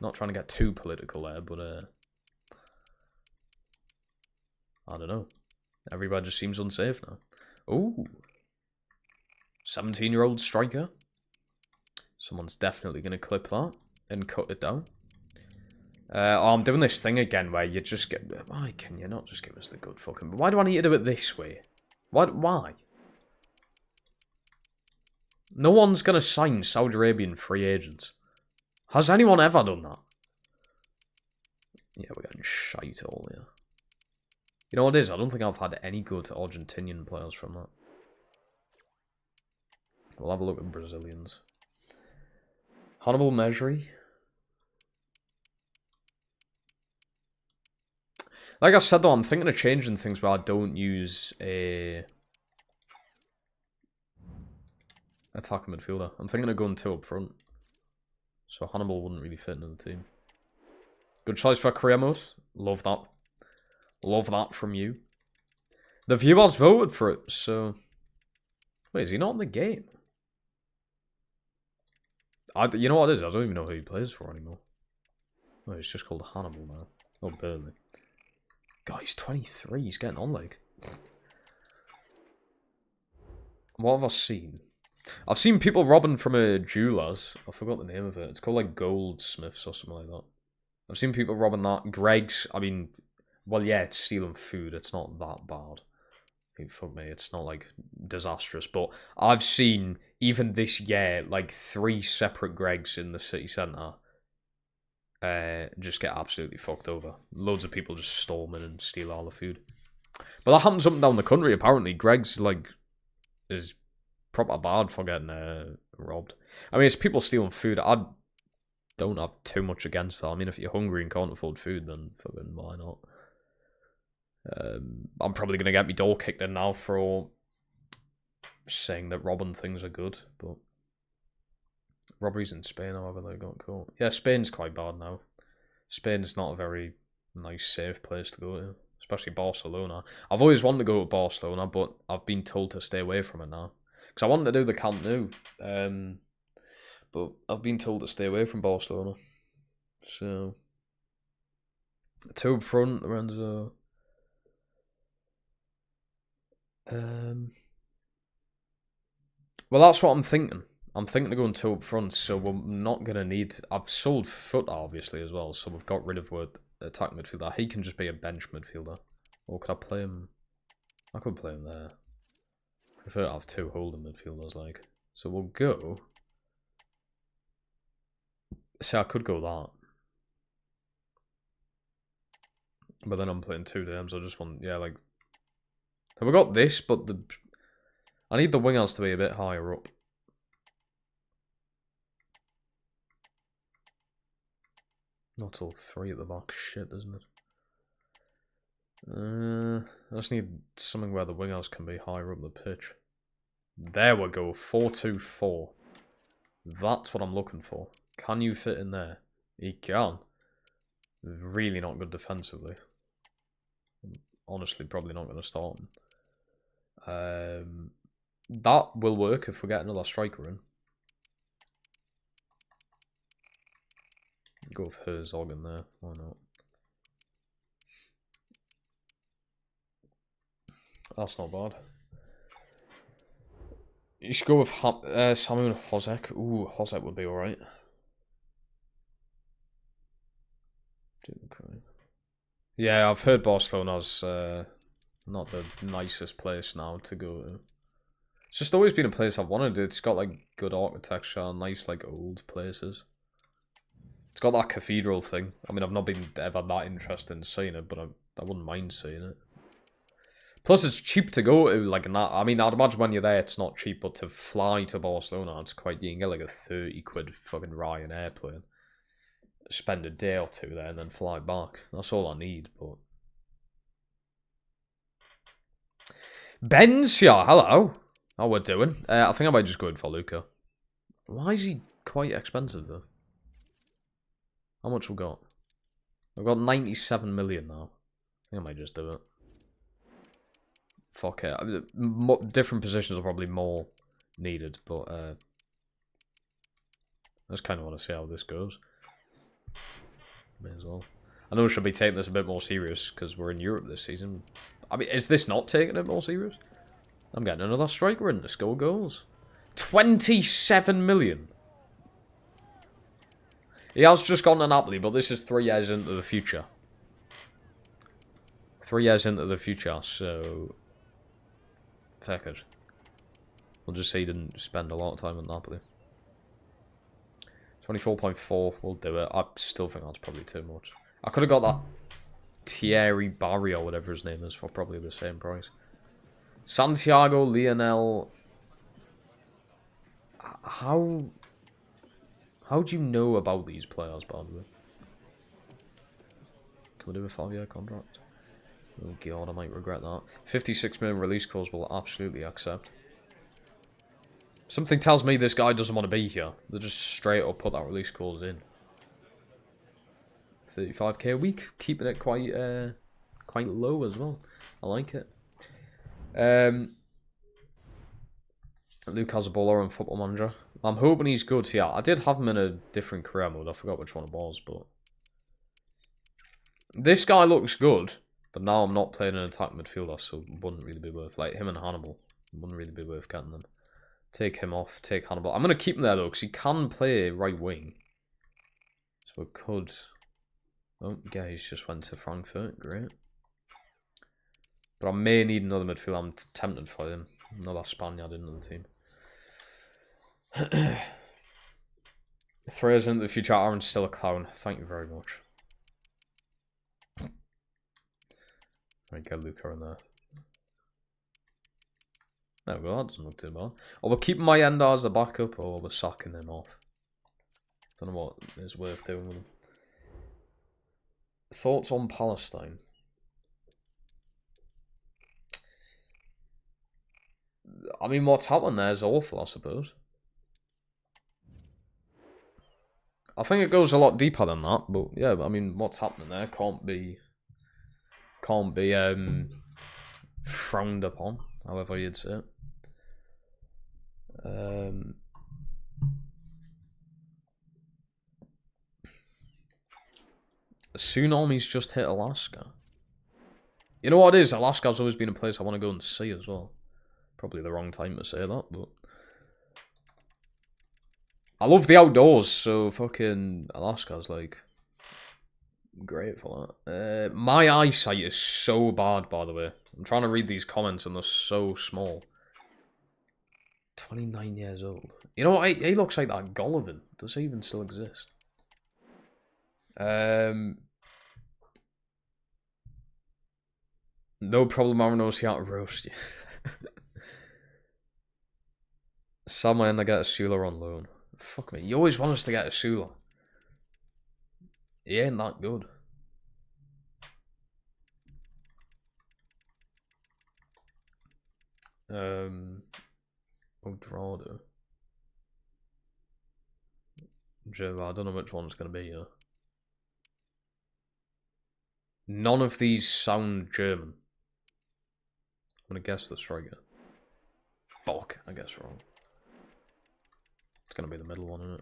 Not trying to get too political there, but, I don't know. Everybody just seems unsafe now. Ooh. 17-year-old striker. Someone's definitely going to clip that and cut it down. Oh, I'm doing this thing again where you just get... Why can you not just give us the good fucking... Why do I need to do it this way? Why? No one's going to sign Saudi Arabian free agents. Has anyone ever done that? Yeah, we're getting shite all here. You know what it is? I don't think I've had any good Argentinian players from that. We'll have a look at Brazilians. Hannibal Mejri. Like I said though, I'm thinking of changing things where I don't use a attacking midfielder. I'm thinking of going 2 up front. So Hannibal wouldn't really fit into the team. Good choice for career mode. Love that. Love that from you. The viewers voted for it, so... Wait, is he not in the game? You know what it is? I don't even know who he plays for anymore. Oh, he's just called Hannibal now. Oh, Burnley. God, he's 23. He's getting on, like. What have I seen? I've seen people robbing from a jeweler's. I forgot the name of it. It's called, like, Goldsmiths or something like that. I've seen people robbing that. Greg's, I mean... Well, yeah, it's stealing food. It's not that bad. I mean, fuck me, it's not, like, disastrous. But I've seen, even this year, like, 3 separate Greg's in the city centre just get absolutely fucked over. Loads of people just storm in and steal all the food. But that happens up and down the country, apparently. Greg's, like, is proper bad for getting robbed. I mean, it's people stealing food. I don't have too much against that. I mean, if you're hungry and can't afford food, then fucking why not? I'm probably going to get my door kicked in now for saying that robbing things are good, but robberies in Spain, however, they got caught. Yeah, Spain's quite bad now. Spain's not a very nice, safe place to go to, especially Barcelona. I've always wanted to go to Barcelona, but I've been told to stay away from it now. Because I wanted to do the Camp Nou, but I've been told to stay away from Barcelona. So, 2 up front, Lorenzo. Well, that's what I'm thinking. I'm thinking of going 2 up front, so we're not going to need... I've sold Foot, obviously, as well, so we've got rid of the attack midfielder. He can just be a bench midfielder. Or could I play him... I could play him there. I prefer to have 2 holding midfielders, like. So we'll go... See, I could go that. But then I'm playing 2 DMs. I just want, yeah, like... Have we got this, but the... I need the wingers to be a bit higher up. Not all 3 at the back. Shit, isn't it? I just need something where the wingers can be higher up the pitch. There we go. 4-2-4. That's what I'm looking for. Can you fit in there? He can. Really not good defensively. Honestly, probably not going to start him. That will work if we get another striker in. Go with Herzog in there. Why not? That's not bad. You should go with Samuel Hozek. Ooh, Hozek would be alright. Yeah, I've heard Barcelona's not the nicest place now to go to. It's just always been a place I've wanted. It's got like good architecture, nice like old places. It's got that cathedral thing. I mean, I've not been ever that interested in seeing it, but I wouldn't mind seeing it. Plus, it's cheap to go to, like, that. I mean, I'd imagine when you're there, it's not cheap, but to fly to Barcelona, it's quite, you can get like a 30 quid fucking Ryanair plane. Spend a day or 2 there and then fly back. That's all I need, but... Ben's here, hello. How we're doing? I think I might just go in for Luca. Why is he quite expensive, though? How much we got? We've got 97 million now. I think I might just do it. Fuck it. I mean, different positions are probably more needed, but I just kind of want to see how this goes. May as well. I know we should be taking this a bit more serious because we're in Europe this season. I mean, is this not taking it more serious? I'm getting another striker in to score goals. 27 million. He has just gone to Napoli, but this is 3 years into the future. 3 years into the future, so... Fuck it. We'll just say he didn't spend a lot of time at Napoli. 24.4, we'll do it. I still think that's probably too much. I could have got that Thierry Barry or whatever his name is for probably the same price. Santiago Lionel. How do you know about these players, by the way? Can we do a 5-year contract? Oh god, I might regret that. 56 million release clause will absolutely accept. Something tells me this guy doesn't want to be here. They just straight up put that release clause in. 35k a week, keeping it quite low as well. I like it. Luke has a baller on Football Manager. I'm hoping he's good. Yeah, I did have him in a different career mode. I forgot which one it was, but this guy looks good. But now I'm not playing an attack midfielder, so it wouldn't really be worth, like him and Hannibal. It wouldn't really be worth getting them. Take him off. Take Hannibal. I'm gonna keep him there though, because he can play right wing. So it could. Oh, yeah, he's just went to Frankfurt. Great. But I may need another midfielder. I'm tempted for him. Another Spaniard into the team. 3 years into the future, Aaron's still a clown. Thank you very much. Right, get Luca in there. There we go, that doesn't look too bad. Or we're keeping my Ender as a backup, or we're sacking him off. Don't know what is worth doing with him. Thoughts on Palestine? I mean, what's happened there is awful, I suppose. I think it goes a lot deeper than that, but yeah, I mean, what's happening there can't be frowned upon, however you'd say it. Tsunami's just hit Alaska. You know what it is? Alaska's always been a place I want to go and see as well. Probably the wrong time to say that, but I love the outdoors, so fucking Alaska's like great for that. My eyesight is so bad, by the way. I'm trying to read these comments and they're so small. 29 years old. You know what? He looks like that Golovin. Does he even still exist? No problem, I knows how to roast you. Sell my end, I get a Sula on loan. Fuck me, you always want us to get a Sula. He ain't that good. Odrado. Joe, I don't know which one it's going to be, yeah. None of these sound German. I'm going to guess the striker. Fuck, I guess wrong. It's going to be the middle one, isn't it?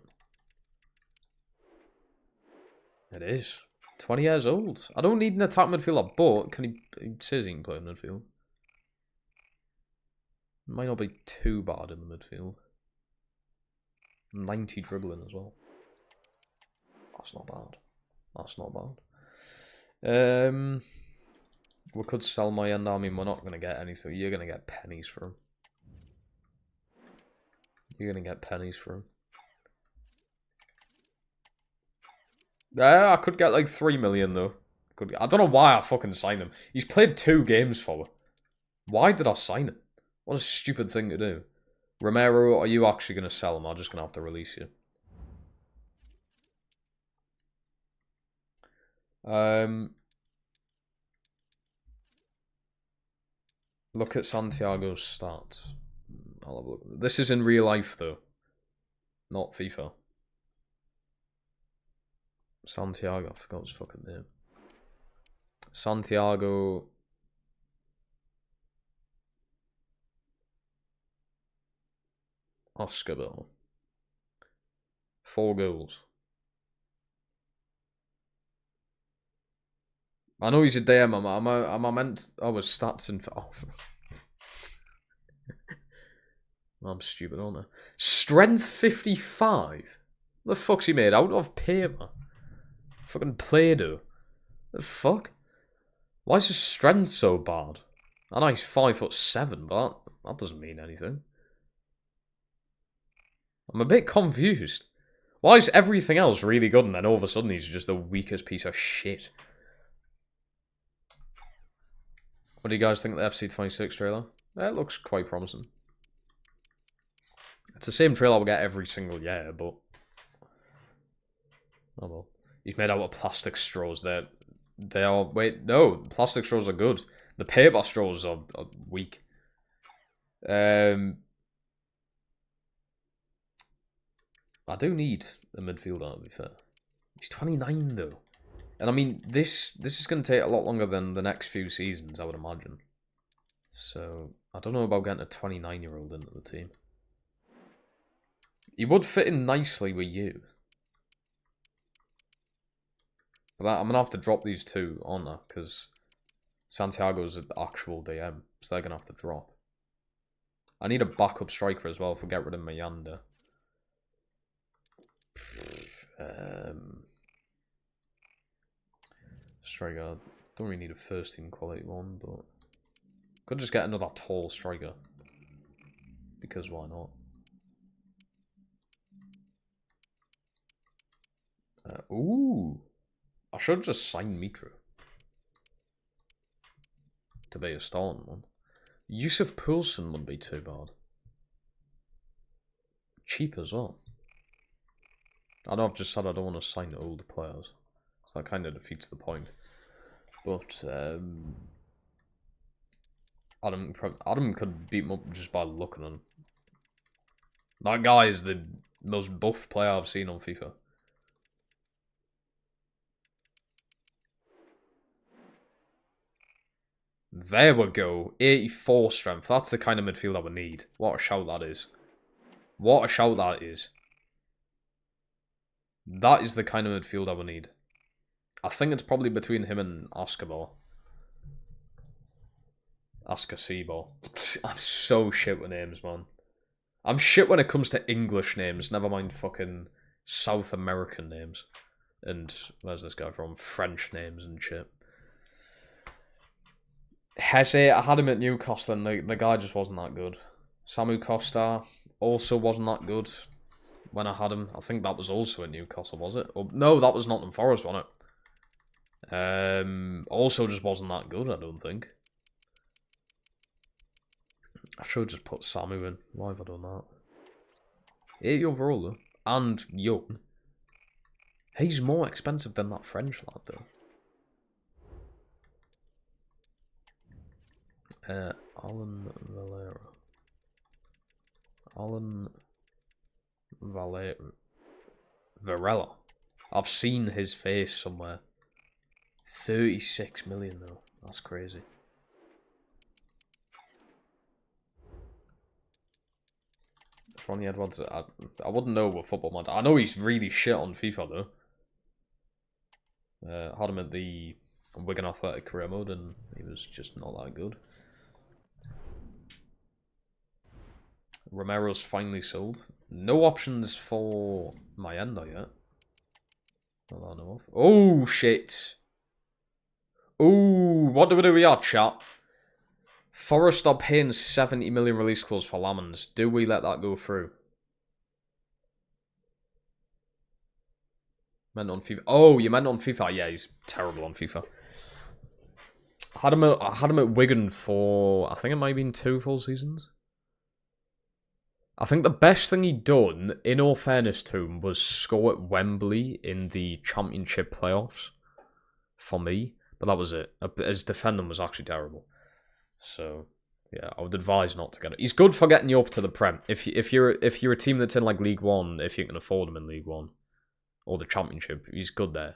It is. 20 years old. I don't need an attack midfielder, but he says he can play in midfield. Might not be too bad in the midfield. 90 dribbling as well. That's not bad. That's not bad. We could sell my end. I mean, we're not going to get anything. You're going to get pennies for him. You're going to get pennies for him. I could get like 3 million though. I don't know why I fucking signed him. He's played 2 games for me. Why did I sign him? What a stupid thing to do. Romero, are you actually going to sell him? I'm just going to have to release you. Look at Santiago's stats. I'll have a look. This is in real life though. Not FIFA. Santiago, I forgot his fucking name. Santiago. Oscar 4 goals. I know he's a DM. Am I meant? Oh, his stats and oh. I'm stupid, aren't I? Strength 55. What the fuck's he made out of? Paper. Fucking Play-Doh. The fuck? Why is his strength so bad? I know he's 5'7", but that doesn't mean anything. I'm a bit confused. Why is everything else really good and then all of a sudden he's just the weakest piece of shit? What do you guys think of the FC26 trailer? It looks quite promising. It's the same trailer we get every single year, but... oh well. He's made out of plastic straws. They are... wait, no. Plastic straws are good. The paper straws are weak. I do need a midfielder, to be fair. He's 29, though. And I mean, this is going to take a lot longer than the next few seasons, I would imagine. So, I don't know about getting a 29-year-old into the team. He would fit in nicely with you. But I'm going to have to drop these two on there, because Santiago's an actual DM, so they're going to have to drop. I need a backup striker as well if we get rid of Mayanda. Striker, don't really need a first team quality one, but could just get another tall striker, because why not? Ooh, I should just sign Mitra to be a starting one. Yusuf Poulsen wouldn't be too bad. Cheap as well. I know I've just said I don't want to sign older players, so that kind of defeats the point. But Adam could beat him up just by looking at him. That guy is the most buff player I've seen on FIFA. There we go. 84 strength. That's the kind of midfield I would need. What a shout that is. What a shout that is. That is the kind of midfield I would need. I think it's probably between him and Ascabor. Ascacibor. I'm so shit with names, man. I'm shit when it comes to English names. Never mind fucking South American names. And where's this guy from? French names and shit. Hesse, I had him at Newcastle and the guy just wasn't that good. Samu Costa also wasn't that good when I had him. I think that was also at Newcastle, was it? Oh, no, that was Nottingham Forest, wasn't it? Also just wasn't that good, I don't think. I should just put Samu in. Why have I done that? 80 overall though. And young. He's more expensive than that French lad though. Alan Valera. Alan Varela. I've seen his face somewhere. 36 million though. That's crazy. Ronnie Edwards, I wouldn't know what football mod. I know he's really shit on FIFA though. Had him at the Wigan Athletic career mode and he was just not that good. Romero's finally sold. No options for Mayenda yet. Not that I know of. Oh shit. Oh, what do we do with our chat? Forest are paying 70 million release clause for Lamans. Do we let that go through? Meant on FIFA. Oh, you meant on FIFA? Yeah, he's terrible on FIFA. I had him at Wigan for, I think it might have been 2 full seasons. I think the best thing he'd done, in all fairness to him, was score at Wembley in the Championship playoffs. For me. But that was it. His defending was actually terrible. So, yeah, I would advise not to get it. He's good for getting you up to the Prem. If you're a team that's in like League One, if you can afford him in League One or the Championship, he's good there.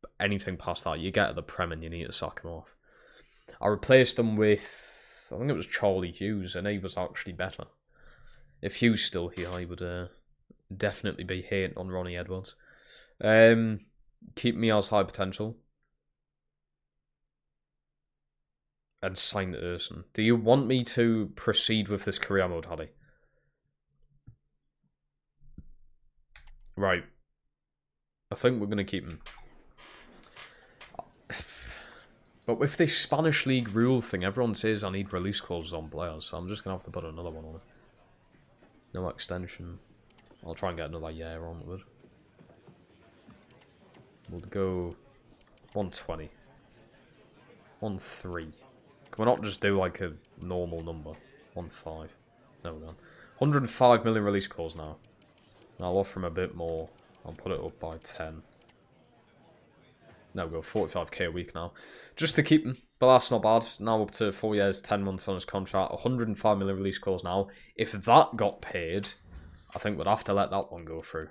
But anything past that, you get to the Prem and you need to sack him off. I replaced him with, I think it was Charlie Hughes, and he was actually better. If Hughes still here, I would definitely be hating on Ronnie Edwards. Keep me as high potential. And sign to Urson. Do you want me to proceed with this career mode, Haddy? Right. I think we're going to keep him. But with this Spanish League rule thing, everyone says I need release clauses on players, so I'm just going to have to put another one on it. No extension. I'll try and get another year on with it. We'll go 120. 13. Can we not just do like a normal number? 15. No, we don't. 105 million release clause now. I'll offer him a bit more. I'll put it up by 10. No, we'll go 45k a week now. Just to keep him. But that's not bad. Now up to 4 years, 10 months on his contract. 105 million release clause now. If that got paid, I think we'd have to let that one go through.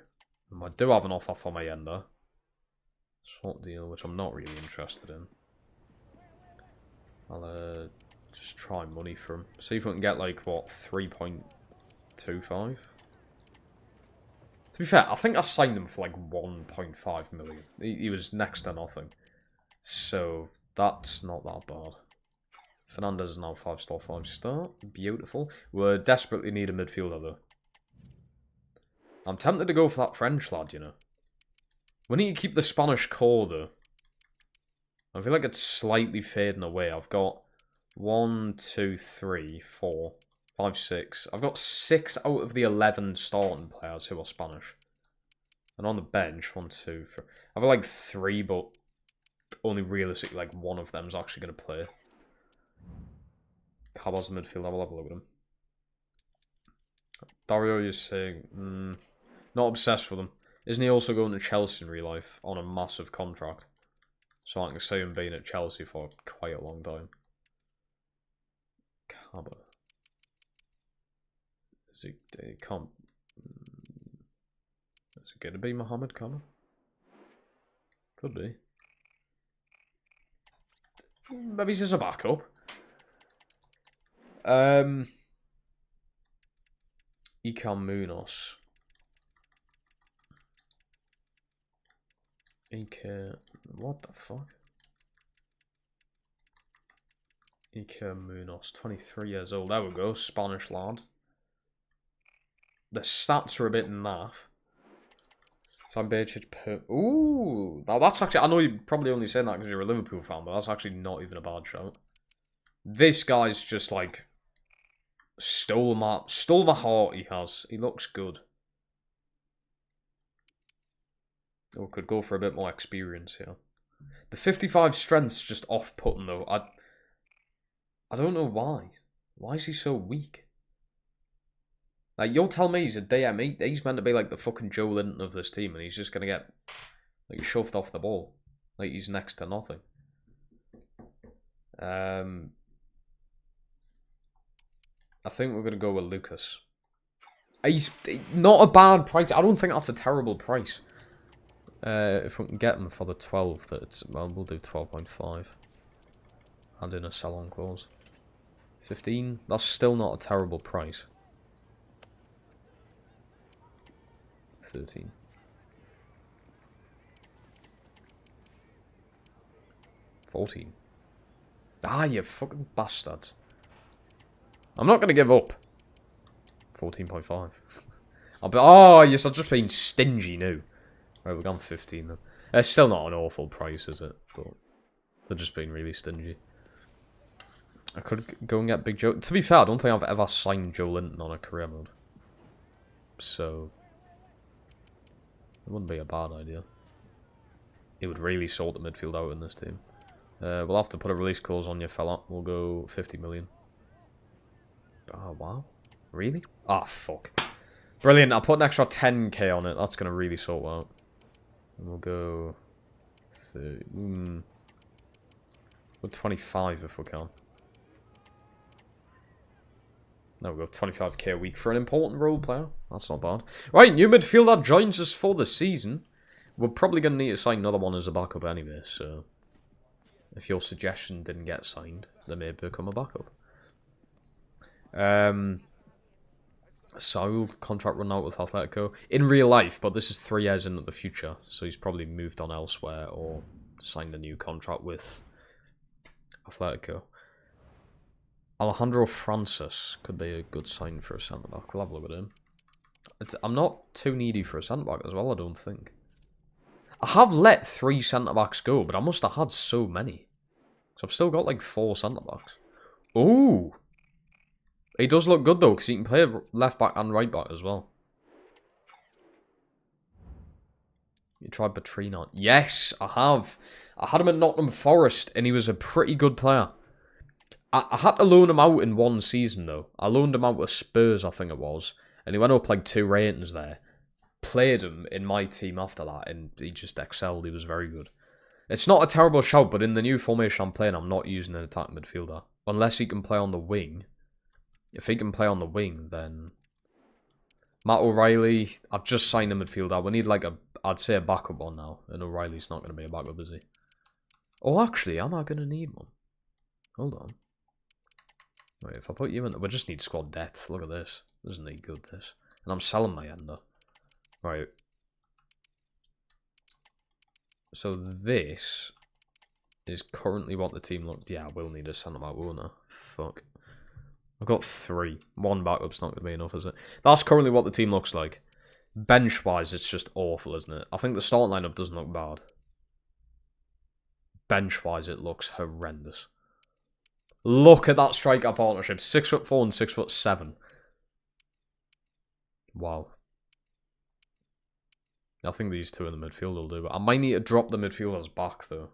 And I do have an offer for Mayenda. Swap deal, which I'm not really interested in. I'll just try money for him. See if we can get like, what, 3.25? To be fair, I think I signed him for like 1.5 million. He was next to nothing. So, that's not that bad. Fernandez is now 5-star, 5-star. Beautiful. We desperately need a midfielder though. I'm tempted to go for that French lad, you know. We need to keep the Spanish core though. I feel like it's slightly fading away. I've got 1, 2, 3, 4, 5, 6. I've got 6 out of the 11 starting players who are Spanish. And on the bench, 1, 2, 3. I've got like 3, but only realistically like 1 of them is actually going to play. Cabal's the midfield. I will have a look at him. Dario is saying, not obsessed with him. Isn't he also going to Chelsea in real life on a massive contract? So I can see him being at Chelsea for quite a long time. Kaba. Is it can't. Is it going to be Mohamed Kaba? Could be. Maybe he's just a backup. Ikan Munoz. What the fuck? Iker Munoz, 23 years old. There we go, Spanish lad. The stats are a bit naff. Ooh, now that's actually, I know you're probably only saying that because you're a Liverpool fan, but that's actually not even a bad shout. This guy's just like stole my heart. He has. He looks good. Or could go for a bit more experience here. The 55 strength's just off-putting though. I don't know why. Why is he so weak? Like, you'll tell me he's a DM. He's meant to be like the fucking Joe Linton of this team, and he's just gonna get like shoved off the ball. Like he's next to nothing. I think we're gonna go with Lucas. He's not a bad price. I don't think that's a terrible price. If we can get him for the 12, well, we'll do 12.5. Add in a sell-on clause. 15. That's still not a terrible price. 13. 14. Ah, you fucking bastards. I'm not gonna give up. 14.5. Oh, yes, I've just been stingy now. Right, we've gone 15 then. It's still not an awful price, is it? But they're just being really stingy. I could go and get Big Joe. To be fair, I don't think I've ever signed Joe Linton on a career mode. So, it wouldn't be a bad idea. He would really sort the midfield out in this team. We'll have to put a release clause on you, fella. We'll go 50 million. Oh, wow. Really? Ah, oh, fuck. Brilliant. I'll put an extra 10k on it. That's going to really sort out. And we'll go... 30, we'll 25 if we can. There we go. 25k a week for an important role player. That's not bad. Right, new midfielder joins us for the season. We're probably going to need to sign another one as a backup anyway, so... If your suggestion didn't get signed, they may become a backup. Saul contract run out with Atletico in real life, but this is 3 years into the future, so he's probably moved on elsewhere or signed a new contract with Atletico. Alejandro Francis could be a good sign for a centre back. We'll have a look at him. I'm not too needy for a centre back as well, I don't think. I have let 3 centre backs go, but I must have had so many. So I've still got like 4 centre backs. Ooh! He does look good though, because he can play left back and right back as well. You tried Batrina. Yes, I have. I had him at Nottingham Forest, and he was a pretty good player. I had to loan him out in one season though. I loaned him out with Spurs, I think it was, and he went up like 2 ratings there. Played him in my team after that, and he just excelled. He was very good. It's not a terrible shout, but in the new formation I'm playing, I'm not using an attack midfielder. Unless he can play on the wing. If he can play on the wing, then... Matt O'Reilly, I've just signed a midfielder. We need like I'd say a backup one now. And O'Reilly's not going to be a backup, is he? Oh, actually, am I going to need one? Hold on. Wait, if I put you in... We just need squad depth. Look at this. Doesn't need good, this. And I'm selling my ender. Right. So this is currently what the team looked. Yeah, I will need a centre back, won't I? Fuck. I've got 3. 1 backup's not going to be enough, is it? That's currently what the team looks like. Bench-wise, it's just awful, isn't it? I think the starting lineup doesn't look bad. Bench-wise, it looks horrendous. Look at that striker partnership. 6'4" and 6'7". Wow. I think these 2 in the midfield will do. I might need to drop the midfielders back, though.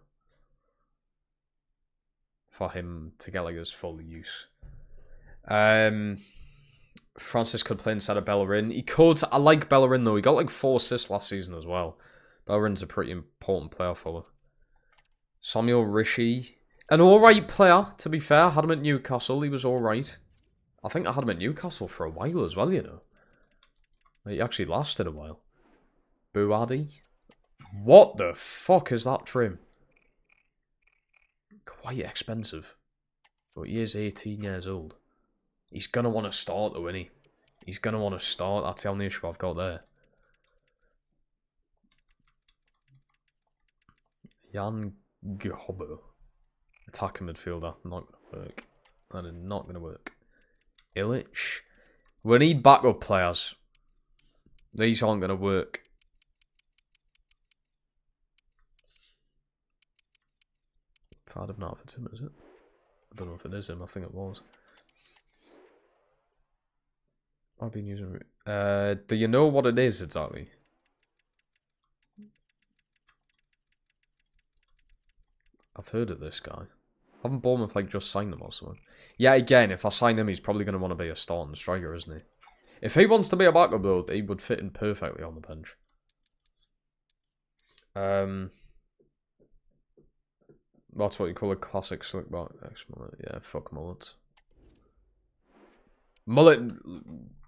For him to get like his full use. Francis could play instead of Bellerin. He could. I like Bellerin, though. He got like 4 assists last season as well. Bellerin's a pretty important player for him. Samuel Rishi. An alright player, to be fair. I had him at Newcastle. He was alright. I think I had him at Newcastle for a while as well, you know. He actually lasted a while. Buadi. What the fuck is that trim? Quite expensive. But he is 18 years old. He's going to want to start though, isn't he? He's going to want to start. That's the only issue I've got there. Jan Ghobo. Attacking midfielder. Not going to work. That is not going to work. Illich. We need backup players. These aren't going to work. Fad of not if it's him, is it? I don't know if it is him. I think it was. I've been using... do you know what it is exactly? I've heard of this guy. Haven't Bournemouth like just signed him or something? Yeah, again, if I sign him, he's probably going to want to be a starting striker, isn't he? If he wants to be a backup, though, he would fit in perfectly on the bench. That's what you call a classic slick back. Mullet. Yeah, fuck mullets. Mullet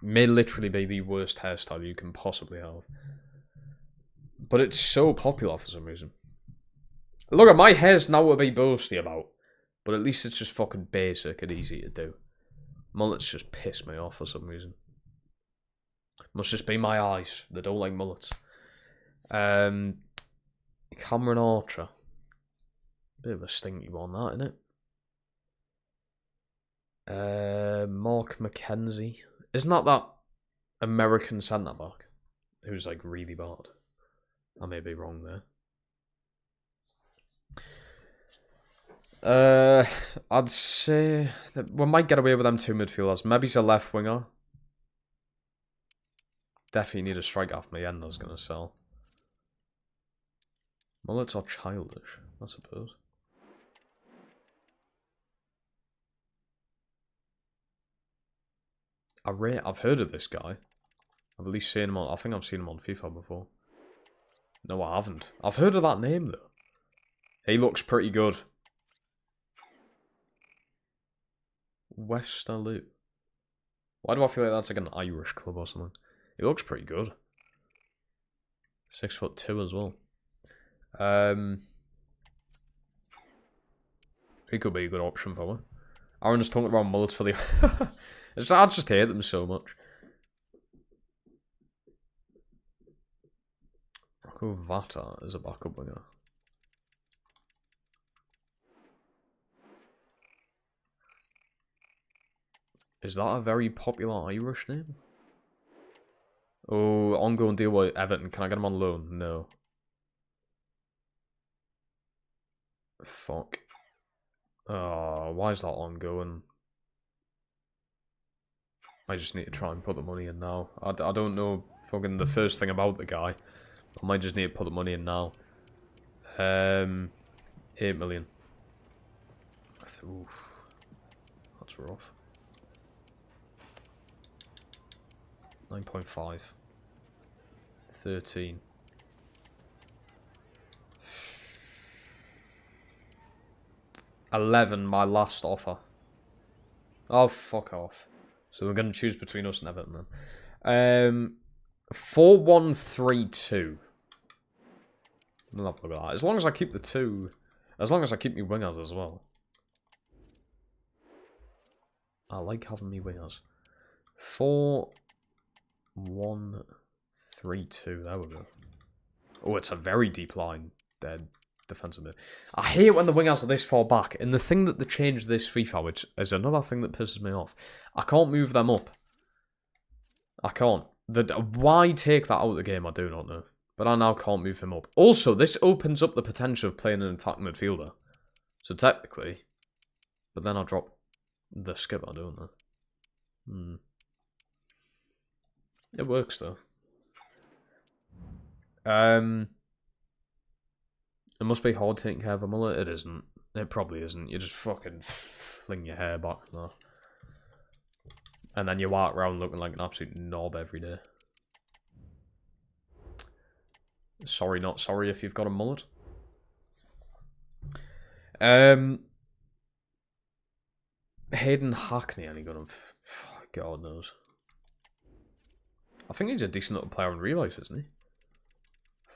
may literally be the worst hairstyle you can possibly have. But it's so popular for some reason. Look at my hair's now to be boasty about. But at least it's just fucking basic and easy to do. Mullets just piss me off for some reason. Must just be my eyes. They don't like mullets. Cameron Archer. Bit of a stinky one, that, isn't it? Mark McKenzie. Isn't that American centre back who's like really bad? I may be wrong there. I'd say that we might get away with them two midfielders. Maybe he's a left winger. Definitely need a striker off my end. I was gonna sell. Mullets are childish, I suppose. I've heard of this guy. I've at least seen him on. I think I've seen him on FIFA before. No, I haven't. I've heard of that name though. He looks pretty good. Westerlo. Why do I feel like that's like an Irish club or something? He looks pretty good. 6'2" as well. He could be a good option for me. Aaron just talking about mullets for the. I just hate them so much. Rocco Vata is a backup winger. Is that a very popular Irish name? Oh, ongoing deal with Everton. Can I get him on loan? No. Fuck. Oh, why is that ongoing? I just need to try and put the money in now. I don't know fucking the first thing about the guy. I might just need to put the money in now. 8 million. Oof. That's rough. 9.5. 13. $11, my last offer. Oh, fuck off. So we're going to choose between us and Everton then. 4-1-3-2. We'll have a look at that. As long as I keep the two. As long as I keep me wingers as well. I like having me wingers. 4-1-3-2. There we go. Oh, it's a very deep line. Dead. Defensive mid. I hate when the wingers are this far back. And the thing that they changed this FIFA, which is another thing that pisses me off, I can't move them up. I can't. Why take that out of the game, I do not know. But I now can't move him up. Also, this opens up the potential of playing an attack midfielder. So technically, but then I drop the skipper, don't I? It works though. It must be hard taking care of a mullet. It isn't. It probably isn't. You just fucking fling your hair back from there. And then you walk around looking like an absolute knob every day. Sorry, not sorry if you've got a mullet. Hayden Hackney, any good of? God knows. I think he's a decent little player in real life, isn't he?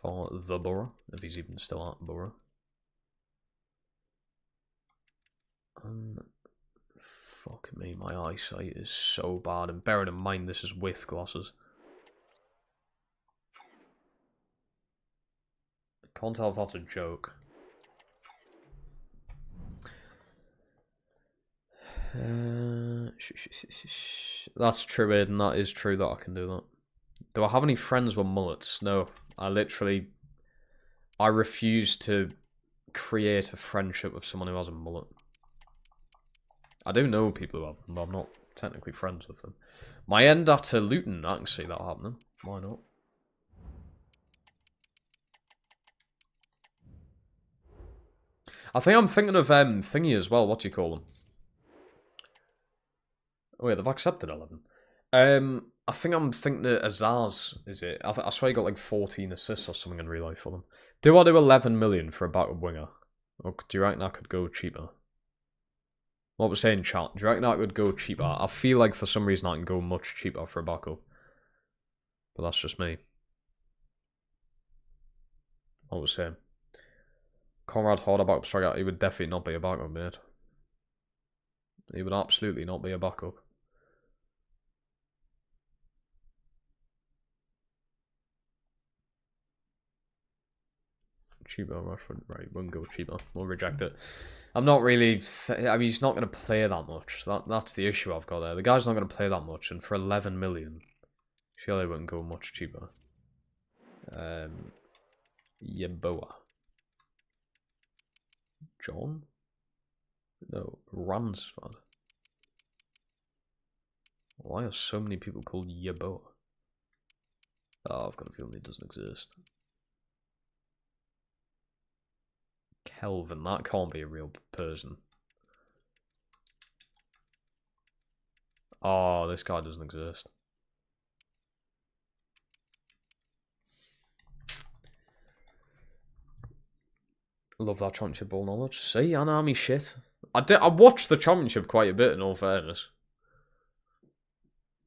For the Borough, if he's even still at Borough. Fuck me, my eyesight is so bad, and bearing in mind this is with glasses. I can't tell if that's a joke. That's true, Aiden. That is true that I can do that. Do I have any friends with mullets? No. I refuse to create a friendship with someone who has a mullet. I do know people who have them, but I'm not technically friends with them. My end to Luton, I can see that happening. Why not? I think I'm thinking of thingy as well. What do you call them? Oh, wait, they've accepted 11. I think I'm thinking of Azaz, is it? I swear he got like 14 assists or something in real life for them. Do I do 11 million for a backup winger? Or do you reckon I could go cheaper? What was saying, chat? Do you reckon I could go cheaper? I feel like for some reason I can go much cheaper for a backup. But that's just me. What was saying? Conrad Hard, a backup striker, he would definitely not be a backup, mate. He would absolutely not be a backup. Cheaper, Rashford. Right, won't go cheaper. We'll reject it. I'm not really... I mean, he's not going to play that much. That's the issue I've got there. The guy's not going to play that much, and for 11 million, surely I wouldn't go much cheaper. Yeboah. John? No, Ransford. Why are so many people called Yeboah? Oh, I've got a feeling it doesn't exist. Kelvin, that can't be a real person. Oh, this guy doesn't exist. Love that championship ball knowledge. See, I know me shit. I watched the championship quite a bit, in all fairness.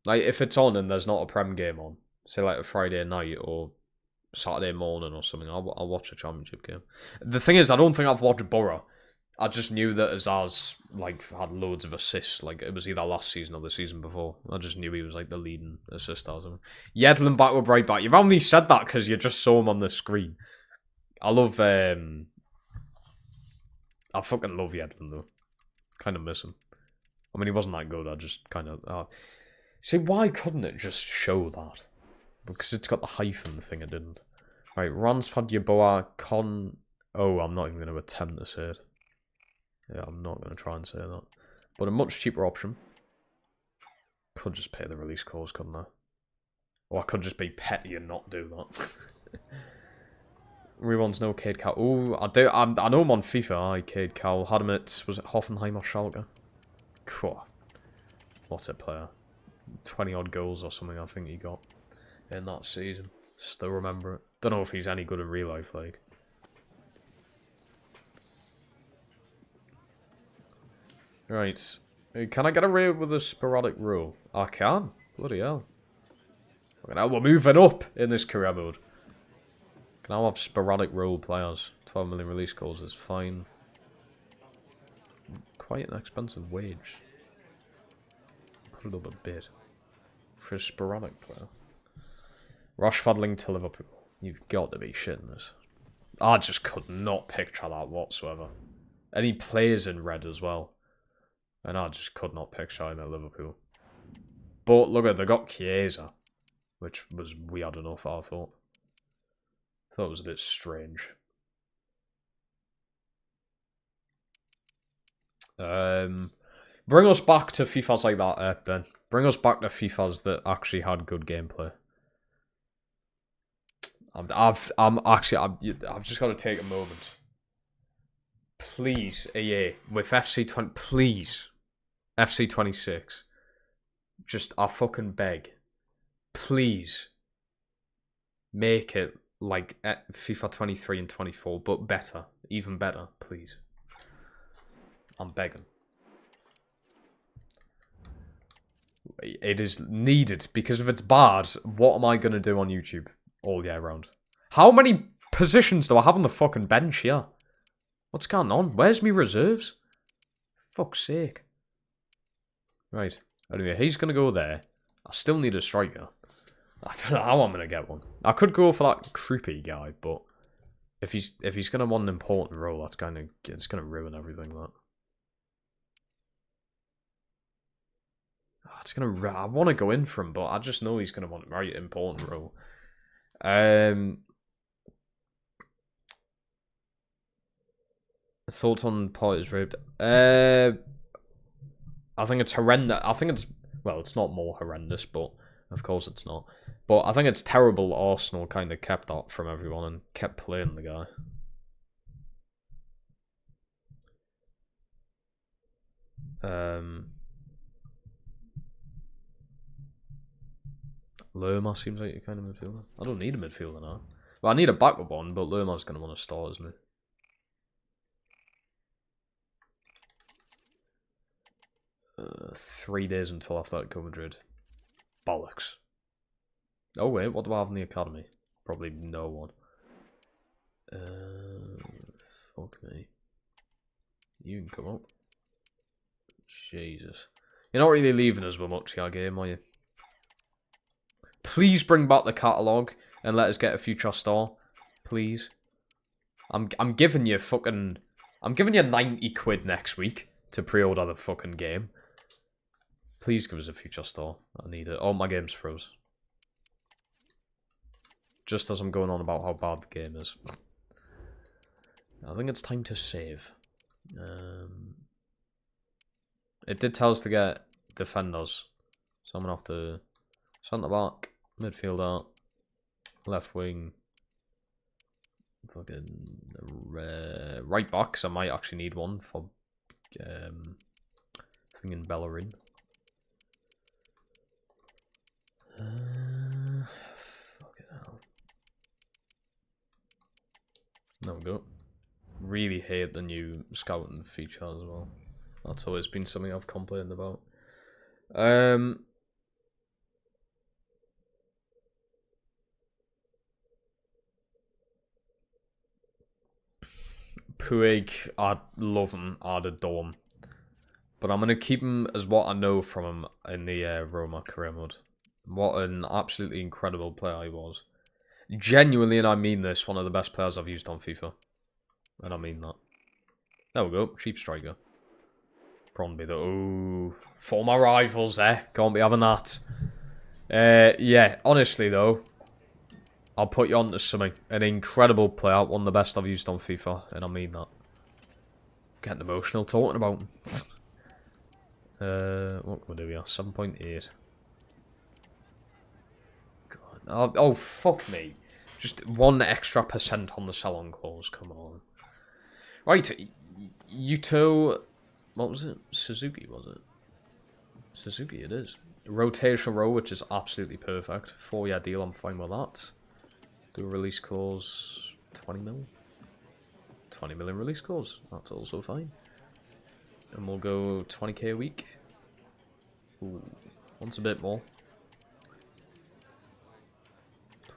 Like, if it's on and there's not a Prem game on, say like a Friday night or Saturday morning or something, I'll watch a championship game. The thing is, I don't think I've watched Borough. I just knew that Azaz like had loads of assists. Like, it was either last season or the season before. I just knew he was like the leading assist or something. Yedlin back up right back. You've only said that because you just saw him on the screen. I love I fucking love Yedlin though. Kind of miss him. I mean, he wasn't that good. I just kind of... See, why couldn't it just show that? Because it's got the hyphen thing, it didn't. Right, Ransford, Yeboah, Con... Oh, I'm not even going to attempt to say it. Yeah, I'm not going to try and say that. But a much cheaper option. Could just pay the release clause, couldn't I? Or I could just be petty and not do that. Everyone's no Cade Cal. Oh, I know him on FIFA. Aye, Cade Cal. Had him at, was it Hoffenheim or Schalke? Cool. What's a player? 20 odd goals or something I think he got in that season. Still remember it. Don't know if he's any good in real life, like. Right. Can I get away with a sporadic rule? I can. Bloody hell. Now we're moving up in this career mode. Can I have sporadic role players? 12 million release calls is fine. Quite an expensive wage. Put it up a bit. For a sporadic player. Rashford linked to Liverpool. You've got to be shitting this. I just could not picture that whatsoever. And he plays in red as well. And I just could not picture him at Liverpool. But look at, they got Chiesa. Which was weird enough, I thought. I thought it was a bit strange. Bring us back to FIFAs like that, Ben. Bring us back to FIFAs that actually had good gameplay. I've just got to take a moment. Please, EA, with FC20, please, FC26. Just, I fucking beg. Please, make it like FIFA 23 and 24, but better. Even better, please. I'm begging. It is needed, because if it's bad, what am I going to do on YouTube all year round? How many positions do I have on the fucking bench here? What's going on? Where's me reserves? Fuck's sake. Right. Anyway, he's going to go there. I still need a striker. I don't know how I'm going to get one. I could go for that creepy guy, but if he's going to want an important role, it's going to ruin everything, that. I want to go in for him, but I just know he's going to want a very important role. Thoughts on Potter's raped? I think it's horrendous. Well, it's not more horrendous, but of course it's not. But I think it's terrible Arsenal kind of kept that from everyone and kept playing the guy. Lerma seems like a kind of midfielder. I don't need a midfielder now. Well, I need a backup one, but Lerma's going to want to start, isn't he? 3 days until Atletico Madrid. Bollocks. Oh wait, what do I have in the academy? Probably no one. Fuck me. You can come up. Jesus. You're not really leaving us with much of our game, are you? Please bring back the catalogue and let us get a future star. Please. I'm giving you fucking... I'm giving you 90 quid next week to pre-order the fucking game. Please give us a future star. I need it. Oh, my game's froze. Just as I'm going on about how bad the game is. I think it's time to save. It did tell us to get defenders. So I'm going to have to... Centre back, midfielder, left wing, fucking right back, so I might actually need one for thinking Bellerin. Fucking hell. There we go. Really hate the new scouting feature as well. That's always been something I've complained about. Puig, I love him, I'd adore him. But I'm going to keep him as what I know from him in the Roma career mode. What an absolutely incredible player he was. Genuinely, and I mean this, one of the best players I've used on FIFA. And I mean that. There we go, cheap striker. Probably the... Oh, former rivals, can't be having that. Yeah, honestly though, I'll put you on to something. An incredible player, one of the best I've used on FIFA, and I mean that. Getting emotional talking about him. What can we do here? 7.8. God. Oh, fuck me. Just 1 extra % on the sell-on clause, come on. Right, Yuto... What was it? Suzuki, was it? Suzuki, it is. Rotation row, which is absolutely perfect. 4-year deal, I'm fine with that. Do a release clause, 20 mil. 20 million release clause, that's also fine. And we'll go 20k a week. Ooh, wants a bit more.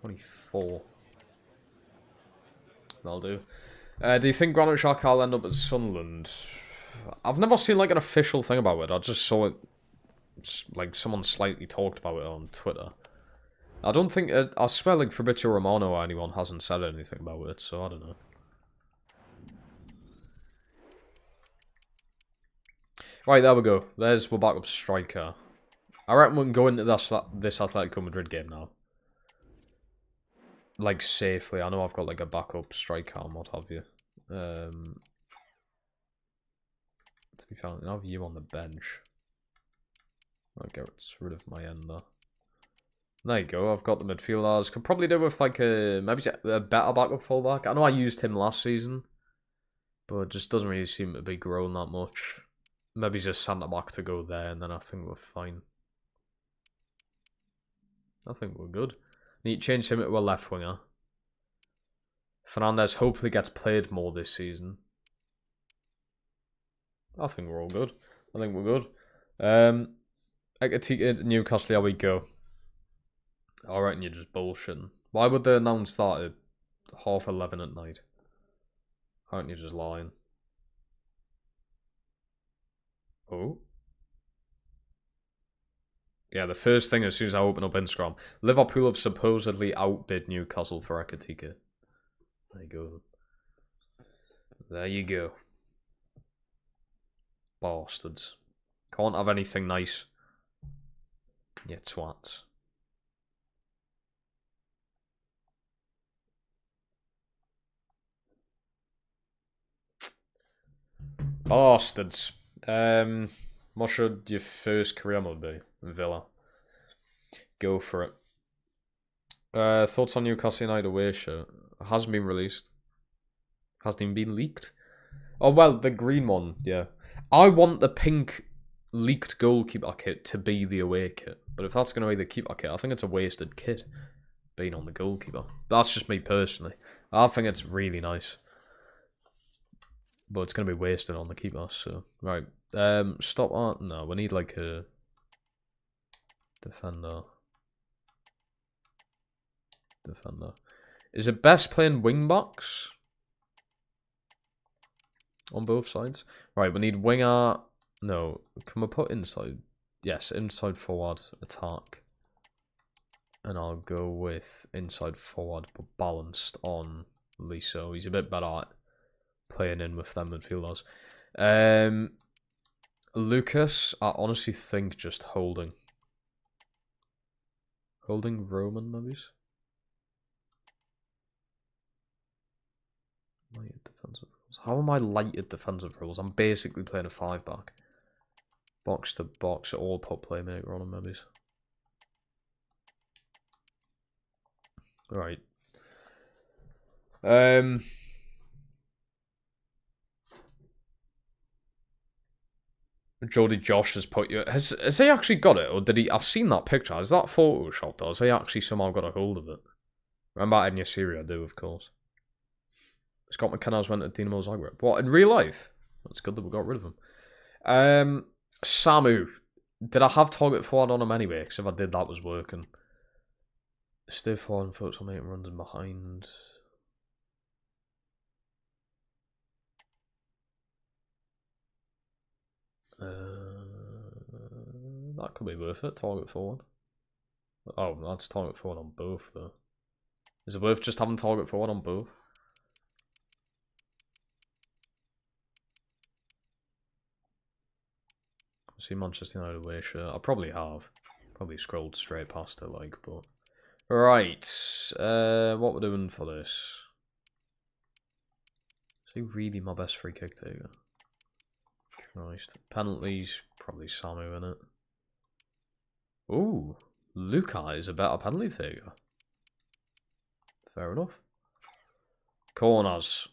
24. That'll do. Do you think Granit Xhaka will end up at Sunderland? I've never seen like an official thing about it. I just saw it, like someone slightly talked about it on Twitter. I don't think, I swear like Fabrizio Romano or anyone hasn't said anything about it, so I don't know. Right, there we go. We're back up striker. I reckon we can go into this Atletico Madrid game now. Like, safely. I know I've got like a backup striker and what have you. To be fair, I'll have you on the bench. I'll get rid of my end there. There you go, I've got the midfielders. Could probably do with like maybe a better backup fullback. I know I used him last season, but it just doesn't really seem to be growing that much. Maybe just centre back to go there, and then I think we're fine. I think we're good. Need to change him to a left winger. Fernandez hopefully gets played more this season. I think we're all good. I think we're good. Ekatike, Newcastle, here we go. I reckon you're just bullshitting. Why would they announce that at 11:30 at night? Aren't you just lying? Oh. Yeah, the first thing as soon as I open up Instagram, Liverpool have supposedly outbid Newcastle for Ekatike. There you go. There you go. Bastards. Can't have anything nice. You twats. Bastards. What should your first career mode be? Villa. Go for it. Thoughts on Newcastle United away shirt? Hasn't been released. Hasn't even been leaked. Oh well, the green one, yeah. I want the pink leaked goalkeeper kit to be the away kit. But if that's going to be the keeper kit, I think it's a wasted kit being on the goalkeeper. That's just me personally. I think it's really nice. But it's going to be wasted on the keeper, so... Right. Stop art. No, we need like a... Defender. Is it best playing wing backs? On both sides? Right, we need winger... No, can we put inside? Yes, inside forward, attack. And I'll go with inside forward, but balanced on Liso. He's a bit better at playing in with them midfielders. Lucas, I honestly think just holding. Holding Roman, maybe? Lighted defensive rules. How am I lighted defensive rules? I'm basically playing a 5-back. Box to box, all put playmaker on him, maybe. Right. Jody Josh has put you. Has he actually got it, or did he? I've seen that picture. Is that photoshopped, or has he actually somehow got a hold of it? Remember in your Syria, I do, of course. Scott McKenna's went to Dinamo Zagreb. What, in real life? That's good that we got rid of him. Samu. Did I have target forward on him anyway? Because if I did, that was working. Stay forward and focus on making runs and behind. That could be worth it. Target forward. Oh, that's target forward on both, though. Is it worth just having target forward on both? See Manchester United away shirt. I probably have. Probably scrolled straight past it, like, but... Right. What we're doing for this? Is he really my best free kick taker? Christ. Penalties, probably Samu in it. Ooh. Luca is a better penalty taker. Fair enough. Corners.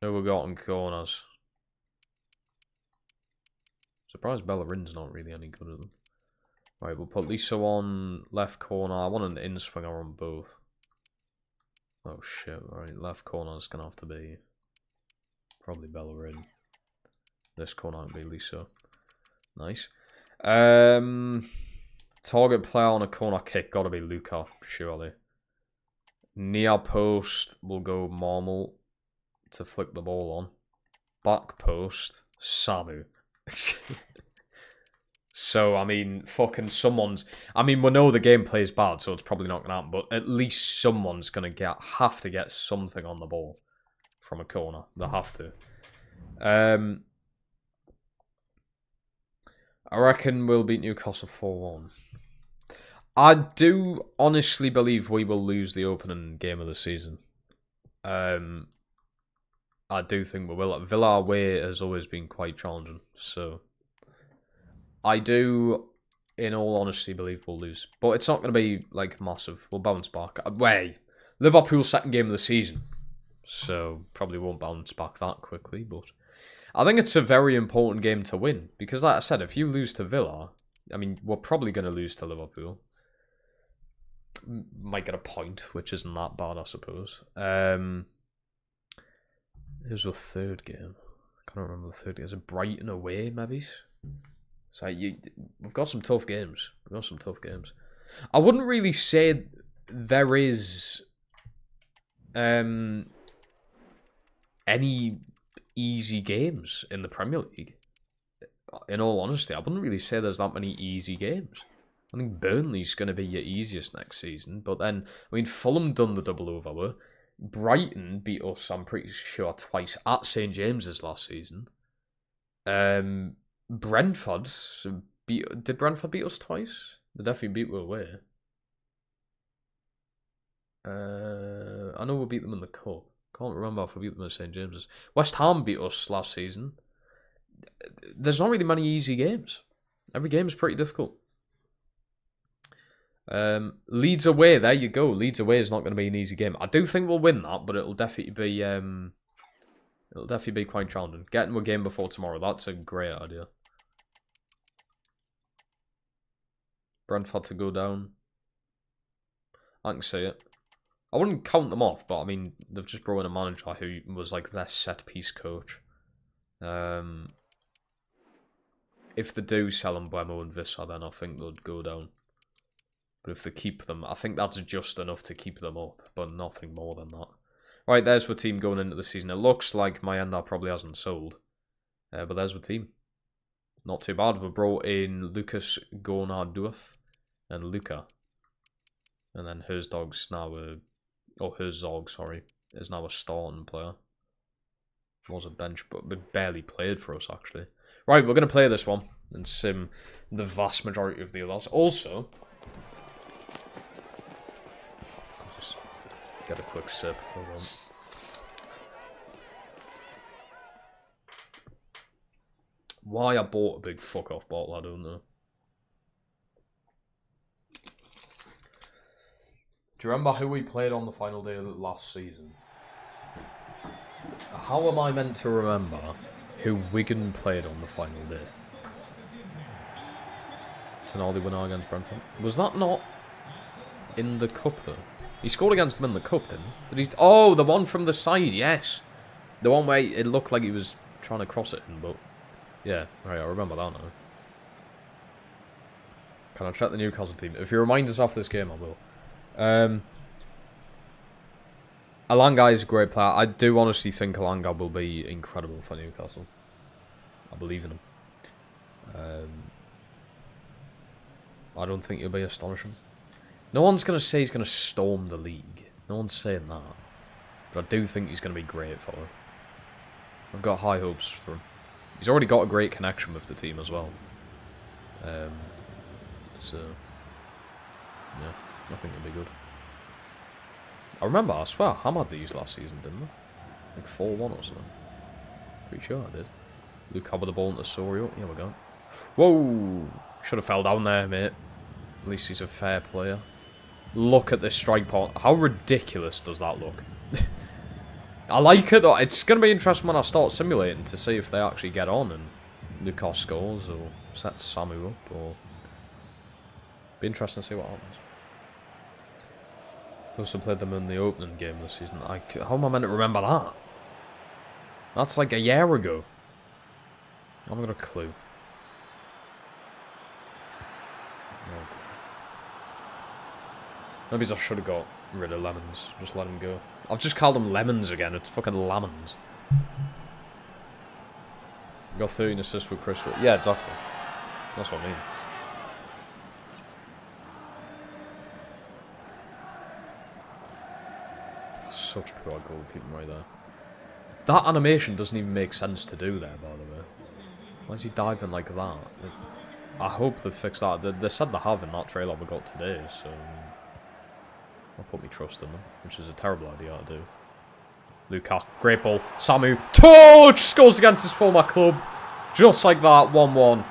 Who we got in corners? Surprised Bellerin's not really any good at them. Right, we'll put Lisa on left corner. I want an in-swinger on both. Oh shit, right. Left corner's gonna have to be probably Bellerin. This corner would be Lisa. Nice. Target player on a corner kick, gotta be Luca, surely. Near post, we'll go Marmal to flick the ball on. Back post, Samu. So, I mean, fucking someone's... I mean, we know the gameplay is bad, so it's probably not going to happen, but at least someone's going to have to get something on the ball from a corner. They have to. I reckon we'll beat Newcastle 4-1. I do honestly believe we will lose the opening game of the season. I do think we will. Villa away has always been quite challenging, so... I do, in all honesty, believe we'll lose. But it's not going to be, like, massive. We'll bounce back. Wait, Liverpool's second game of the season. So, probably won't bounce back that quickly. But I think it's a very important game to win. Because, like I said, if you lose to Villa, I mean, we're probably going to lose to Liverpool. Might get a point, which isn't that bad, I suppose. Here's the third game. I can't remember the third game. Is it Brighton away, maybe? So we've got some tough games. I wouldn't really say there is any easy games in the Premier League. In all honesty, I wouldn't really say there's that many easy games. I think Burnley's going to be your easiest next season. But then, I mean, Fulham done the double over. Brighton beat us, I'm pretty sure, twice at St. James's last season. Brentford did Brentford beat us twice? They definitely beat us away. I know we beat them in the cup. Can't remember if we beat them at St James's. West Ham beat us last season. There's not really many easy games. Every game is pretty difficult. Leeds away, there you go. Leeds away is not going to be an easy game. I do think we'll win that, but it'll definitely be quite challenging. Getting a game before tomorrow, that's a great idea. Brentford to go down. I can see it. I wouldn't count them off, but I mean, they've just brought in a manager who was like their set-piece coach. If they do sell Mbeumo and Vissa, then I think they'd go down. But if they keep them, I think that's just enough to keep them up, but nothing more than that. Right, there's the team going into the season. It looks like Mayenda probably hasn't sold. But there's the team. Not too bad. We brought in Lucas Gonarduth and Luca. And then Herzog's now Herzog, sorry, is now a starting player. Was a bench, but barely played for us, actually. Right, we're going to play this one and sim the vast majority of the others. Also, just get a quick sip. Hold on. Why I bought a big fuck off bottle, I don't know. Do you remember who we played on the final day of the last season? How am I meant to remember who Wigan played on the final day? Tonali win against Brentford. Was that not in the cup though? He scored against them in the cup, didn't he? Did he? Oh, the one from the side, yes. The one where it looked like he was trying to cross it in, but yeah, right, I remember that now. Can I check the Newcastle team? If you remind us off this game, I will. Alanga is a great player. I do honestly think Alanga will be incredible for Newcastle. I believe in him. I don't think he'll be astonishing. No one's going to say he's going to storm the league. No one's saying that. But I do think he's going to be great for him. I've got high hopes for him. He's already got a great connection with the team as well. So, yeah, I think it'll be good. I swear, I hammered these last season, didn't I? Like 4-1 or something. Pretty sure I did. Luke with the ball into Sorio. Here we go. Whoa! Should have fell down there, mate. At least he's a fair player. Look at this strike point. How ridiculous does that look? I like it though. It's going to be interesting when I start simulating to see if they actually get on and Lucas scores or sets Samu up or... Be interesting to see what happens. I also played them in the opening game this season. How am I meant to remember that? That's like a year ago. I haven't got a clue. Oh, maybe I should have got rid of Lemons. Just let him go. I've just called them Lemons again. It's fucking Lemons. Got 13 assists with Chris. Yeah, exactly. That's what I mean. Such poor goalkeeping right there. That animation doesn't even make sense to do there, by the way. Why is he diving like that? I hope they fix that. They said they have in that trailer we got today, so... I'll put my trust in them, which is a terrible idea to do. Luca, great ball. Samu, touch! Scores against his former club. Just like that, 1-1.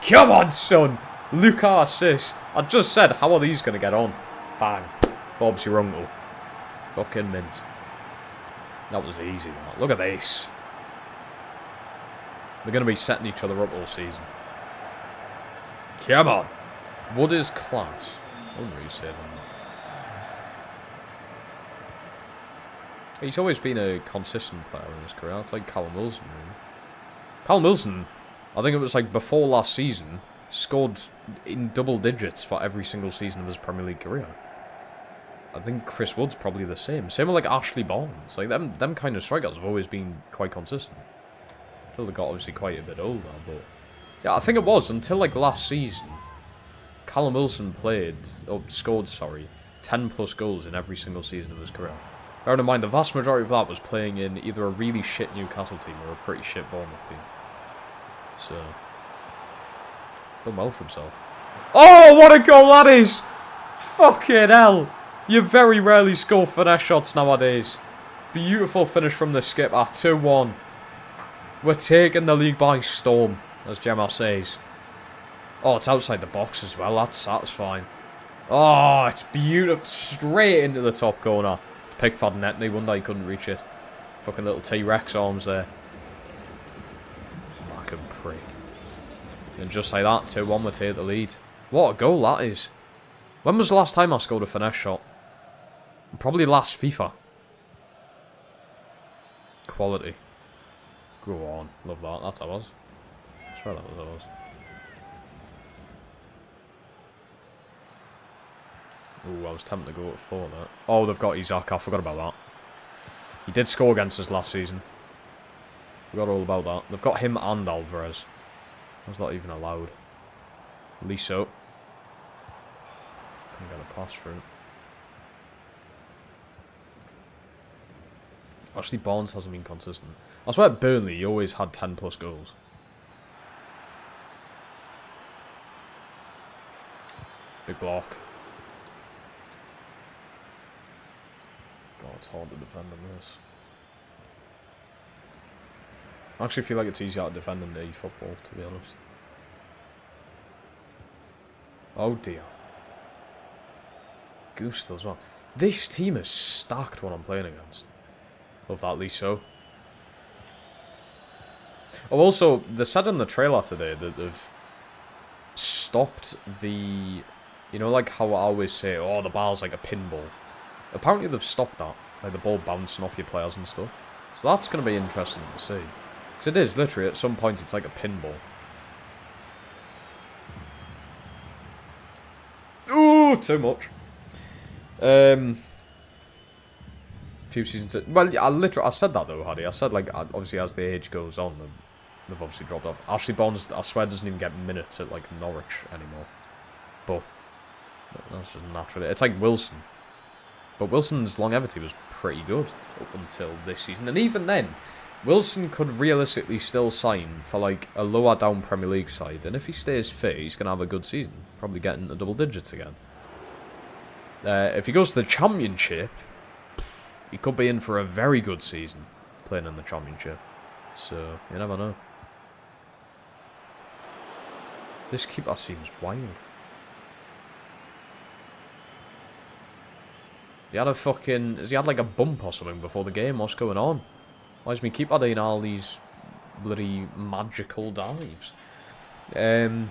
Come on, son! Luca assist. I just said, how are these going to get on? Bang. Bob's your uncle. Fucking mint. That was easy, that. Look at this. They're going to be setting each other up all season. Come on. Wood is class. I wouldn't really say that. He's always been a consistent player in his career. It's like Callum Wilson, really. Callum Wilson, I think it was like before last season, scored in double digits for every single season of his Premier League career. I think Chris Wood's probably the same. Same with like Ashley Barnes. Like them kind of strikers have always been quite consistent. Until they got obviously quite a bit older, but yeah, I think it was until like last season. Callum Wilson scored 10 plus goals in every single season of his career. Bearing in mind, the vast majority of that was playing in either a really shit Newcastle team or a pretty shit Bournemouth team. So, done well for himself. Oh, what a goal that is! Fucking hell! You very rarely score finesse shots nowadays. Beautiful finish from the skipper, 2-1. We're taking the league by storm, as Gemma says. Oh, it's outside the box as well, that's satisfying. Oh, it's beautiful, straight into the top corner. Pickford net, no wonder he couldn't reach it. Fucking little T-Rex arms there. Fucking prick. And just like that, 2-1, we take the lead. What a goal that is. When was the last time I scored a finesse shot? Probably last FIFA. Quality. Go on. Love that. That's ours. I swear that was ours. Ooh, I was tempted to go for that. Oh, they've got Isaac. I forgot about that. He did score against us last season. Forgot all about that. They've got him and Alvarez. How's that even allowed? Liso. Couldn't get a pass through. Actually, Barnes hasn't been consistent. I swear at Burnley, he always had 10 plus goals. Big block. God, it's hard to defend on this. I actually feel like it's easier to defend than eFootball, to be honest. Oh dear. Gusto as well. This team is stacked when I'm playing against. Love that, Liso. Oh, also, they said in the trailer today that they've stopped the... You know, like how I always say, oh, the bar's like a pinball. Apparently they've stopped that. Like the ball bouncing off your players and stuff. So that's going to be interesting to see. Because it is, literally, at some point it's like a pinball. Ooh, too much. Few seasons. Well, I said that though, Hardy. I said, like, obviously as the age goes on, they've obviously dropped off. Ashley Barnes, I swear, doesn't even get minutes at, like, Norwich anymore. But that's just naturally. It's like Wilson. But Wilson's longevity was pretty good up until this season. And even then, Wilson could realistically still sign for like a lower down Premier League side. And if he stays fit, he's going to have a good season. Probably getting into double digits again. If he goes to the Championship, he could be in for a very good season playing in the Championship. So, you never know. This keeper seems wild. He had a fucking... Has he had like a bump or something before the game? What's going on? Why is me keeper doing all these bloody magical dives? See you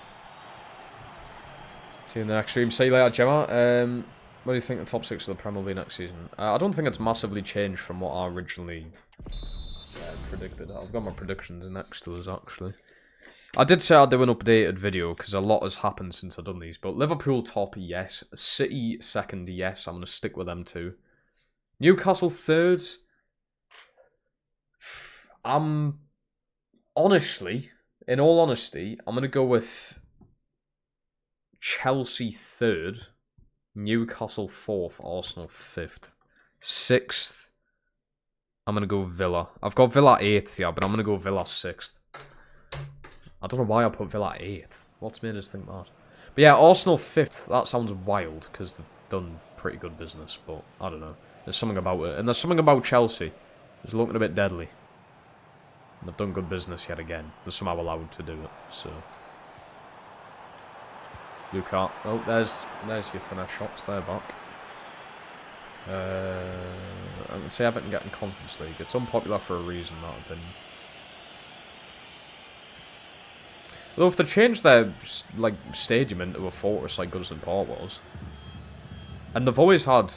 in the next stream. See you later, Gemma. What do you think the top 6 of the Prem will be next season? I don't think it's massively changed from what I originally predicted. I've got my predictions next to us, actually. I did say I'd do an updated video because a lot has happened since I've done these. But Liverpool top, yes. City second, yes. I'm going to stick with them too. Newcastle third. Honestly, in all honesty, I'm going to go with Chelsea third. Newcastle fourth. Arsenal fifth. Sixth. I'm going to go Villa. I've got Villa 8th, yeah, but I'm going to go Villa 6th. I don't know why I put Villa 8th. What's made us think that? But yeah, Arsenal 5th. That sounds wild because they've done pretty good business, but I don't know. There's something about it. And there's something about Chelsea. It's looking a bit deadly. And they've done good business yet again. They're somehow allowed to do it, so... Luka. Oh, there's your finesse shots. They're back. I would say Everton getting Conference League. It's unpopular for a reason, that opinion. Though if they changed their like stadium into a fortress like Goodison Park was, and they've always had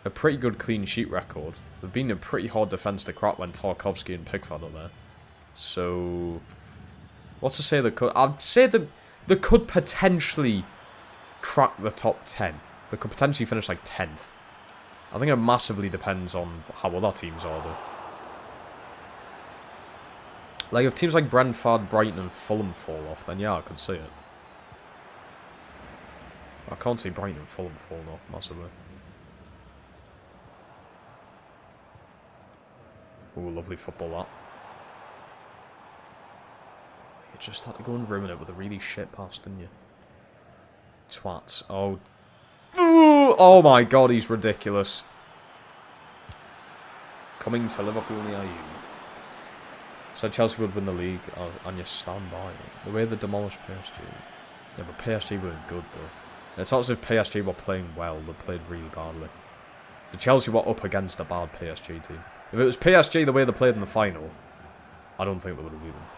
a pretty good clean sheet record. They've been a pretty hard defence to crack when Tarkovsky and Pickford are there. So, what's to say they could? I'd say that they could potentially crack the top 10. They could potentially finish like 10th. I think it massively depends on how other teams are though. Like, if teams like Brentford, Brighton and Fulham fall off, then yeah, I could see it. I can't see Brighton and Fulham falling off massively. Ooh, lovely football that. You just had to go and ruin it with a really shit pass, didn't you? Twats. Oh. Ooh, oh my god, he's ridiculous. Coming to Liverpool near you. Said Chelsea would win the league, and you stand by it. The way they demolished PSG. Yeah, but PSG weren't good though. It's not as if PSG were playing well, they played really badly. So Chelsea were up against a bad PSG team. If it was PSG the way they played in the final, I don't think they would have beaten them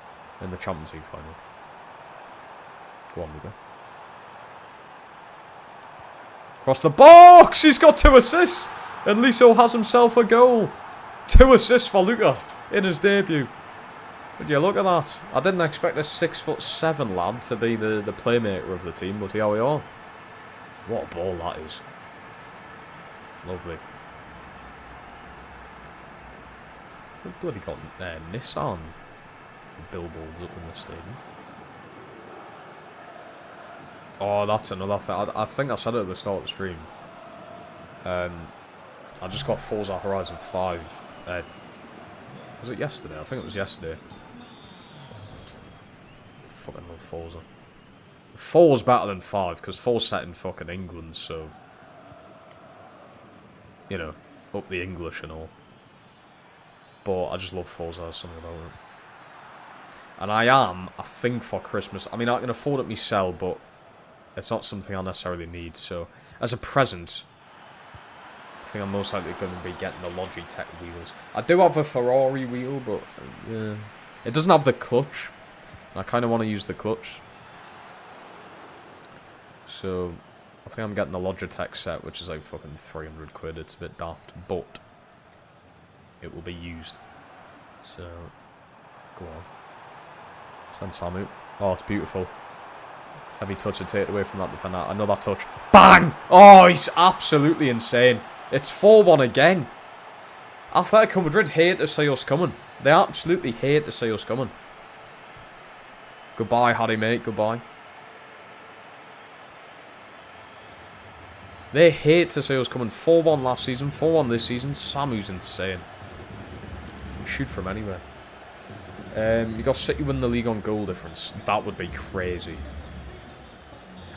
in the Champions League final. Go on, Luca. Across the box! He's got 2 assists! And Liso has himself a goal. 2 assists for Luca in his debut. Would you look at that? I didn't expect a 6'7" lad to be the playmaker of the team, but here we are. What a ball that is. Lovely. We've bloody got Nissan billboards up in the stadium. Oh, that's another thing. I think I said it at the start of the stream. I just got Forza Horizon 5. Was it yesterday? I think it was yesterday. Fucking love Forza. 4's better than 5, because 4's set in fucking England, so... You know, up the English and all. But I just love Forza, there's something about it. And I think for Christmas... I mean, I can afford it myself, but... It's not something I necessarily need, so... As a present... I think I'm most likely going to be getting the Logitech wheels. I do have a Ferrari wheel, but... Yeah... It doesn't have the clutch. I kind of want to use the clutch. So, I think I'm getting the Logitech set, which is like fucking 300 quid. It's a bit daft, but it will be used. So, go on. Send Samu. Oh, it's beautiful. Heavy touch to take it away from that defender. Another touch. Bang! Oh, he's absolutely insane. It's 4-1 again. Atletico Madrid hate to see us coming. They absolutely hate to see us coming. Goodbye, Harry, mate. Goodbye. They hate to see us coming. 4-1 last season, 4-1 this season. Samu's insane. Shoot from anywhere. You got City win the league on goal difference. That would be crazy.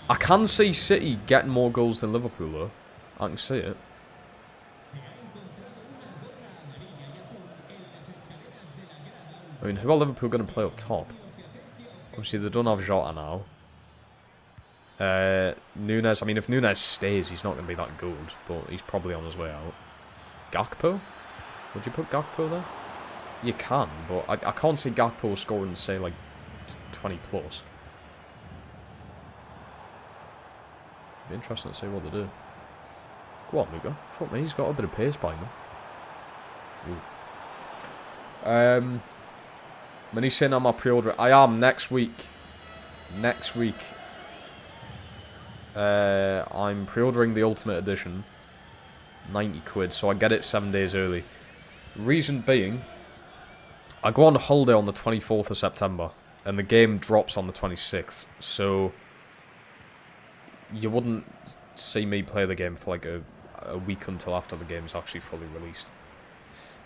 I can see City getting more goals than Liverpool, though. I can see it. I mean, who are Liverpool going to play up top? Obviously, they don't have Jota now. Nunes, I mean, if Nunes stays, he's not going to be that good, but he's probably on his way out. Gakpo? Would you put Gakpo there? You can, but I can't see Gakpo scoring, say, like, 20 plus. Be interesting to see what they do. Go on, Luca. Fuck me, he's got a bit of pace by now. When he's saying I'm my pre-order, I am next week. Next week. I'm pre-ordering the Ultimate Edition. 90 quid, so I get it 7 days early. Reason being, I go on holiday on the 24th of September, and the game drops on the 26th, so you wouldn't see me play the game for like a week until after the game's actually fully released.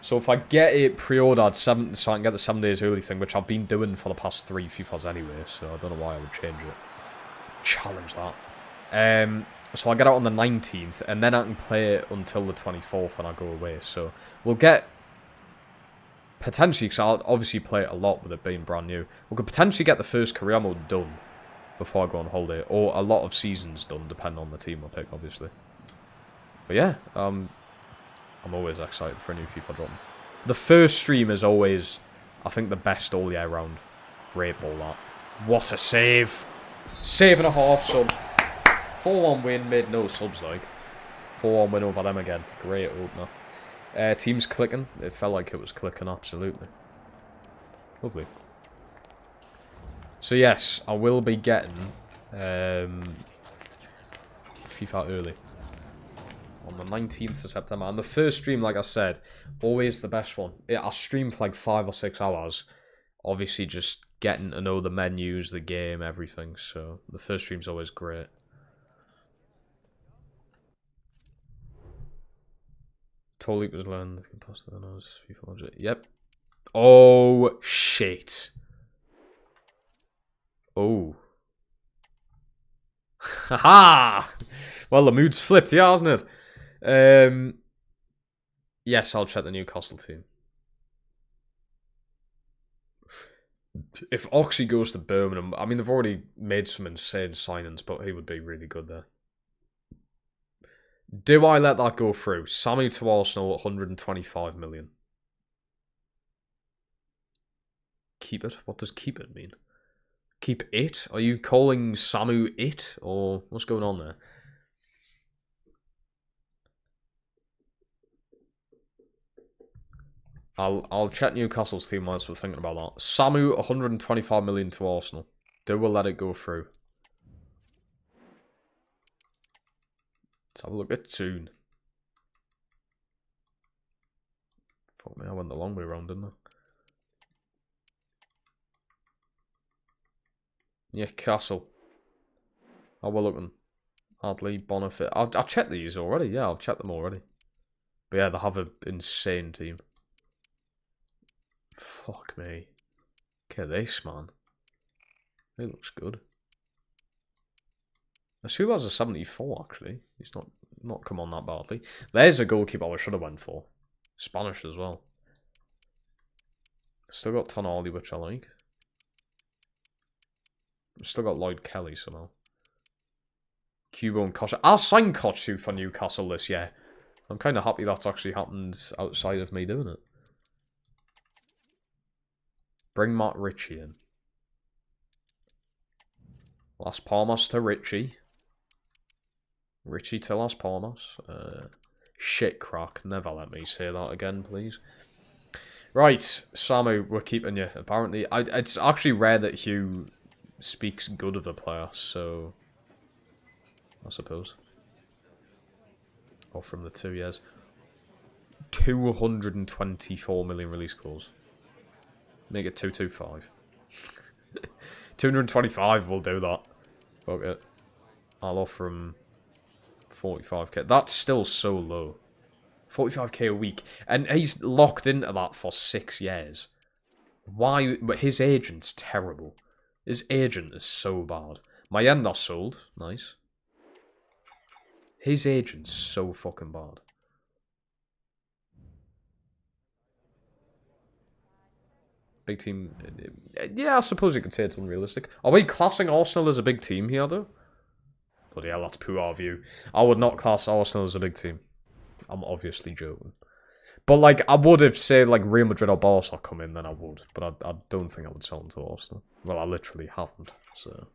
So if I get it pre-ordered so I can get the 7 days early thing, which I've been doing for the past 3 FIFAs anyway, so I don't know why I would change it. Challenge that. So I get out on the 19th, and then I can play it until the 24th when I go away. So we'll get, potentially, because I'll obviously play it a lot with it being brand new, we could potentially get the first career mode done before I go on holiday, or a lot of seasons done, depending on the team I pick, obviously. But yeah, I'm always excited for a new FIFA drop. The first stream is always, I think, the best all year round. Great ball, that. What a save! Save and a half, sub. 4-1 win, made no subs, like. 4-1 win over them again. Great opener. Team's clicking. It felt like it was clicking, absolutely. Lovely. So yes, I will be getting FIFA early. On the 19th of September. And the first stream, like I said, always the best one. I stream for like 5 or 6 hours. Obviously just getting to know the menus, the game, everything. So the first stream's always great. Totally was learned. Yep. Oh, shit. Oh. Haha! Well, the mood's flipped, yeah, hasn't it? Yes, I'll check the Newcastle team. If Oxy goes to Birmingham, I mean, they've already made some insane signings, but he would be really good there. Do I let that go through? Sammy to Arsenal at 125 million. Keep it? What does keep it mean? Keep it? Are you calling Samu it? Or what's going on there? I'll check Newcastle's team whilst we're thinking about that. Samu, 125 million to Arsenal. Do we let it go through? Let's have a look at Toon. Fuck me, I went the long way around, didn't I? Yeah, Castle. How we looking? Hadley, Bonifit. I'll check these already. Yeah, I'll check them already. But yeah, they have an insane team. Fuck me. Look at this, man. He looks good. Asula's a 74, actually. He's not come on that badly. There's a goalkeeper I should have went for. Spanish as well. Still got Tonali, which I like. Still got Lloyd Kelly somehow. Cubo and Koch. I'll sign Koch for Newcastle this year. I'm kind of happy that's actually happened outside of me doing it. Bring Matt Ritchie in. Las Palmas to Ritchie. Ritchie to Las Palmas. Shit crack. Never let me say that again, please. Right, Samu, we're keeping you. Apparently, it's actually rare that Hugh speaks good of a player, so I suppose. Or from the 2 years. 224 million release calls. Make it 225. 225 will do that. Fuck it. I'll offer him 45k. That's still so low. 45k a week. And he's locked into that for 6 years. Why? But his agent's terrible. His agent is so bad. Mayenda's sold. Nice. His agent's so fucking bad. Big team. Yeah, I suppose you could say it's unrealistic. Are we classing Arsenal as a big team here, though? Bloody hell, that's poor view. I would not class Arsenal as a big team. I'm obviously joking. But, like, I would if, say, like, Real Madrid or Barca come in, then I would. But I don't think I would sell them to Arsenal. Well, I literally haven't, so...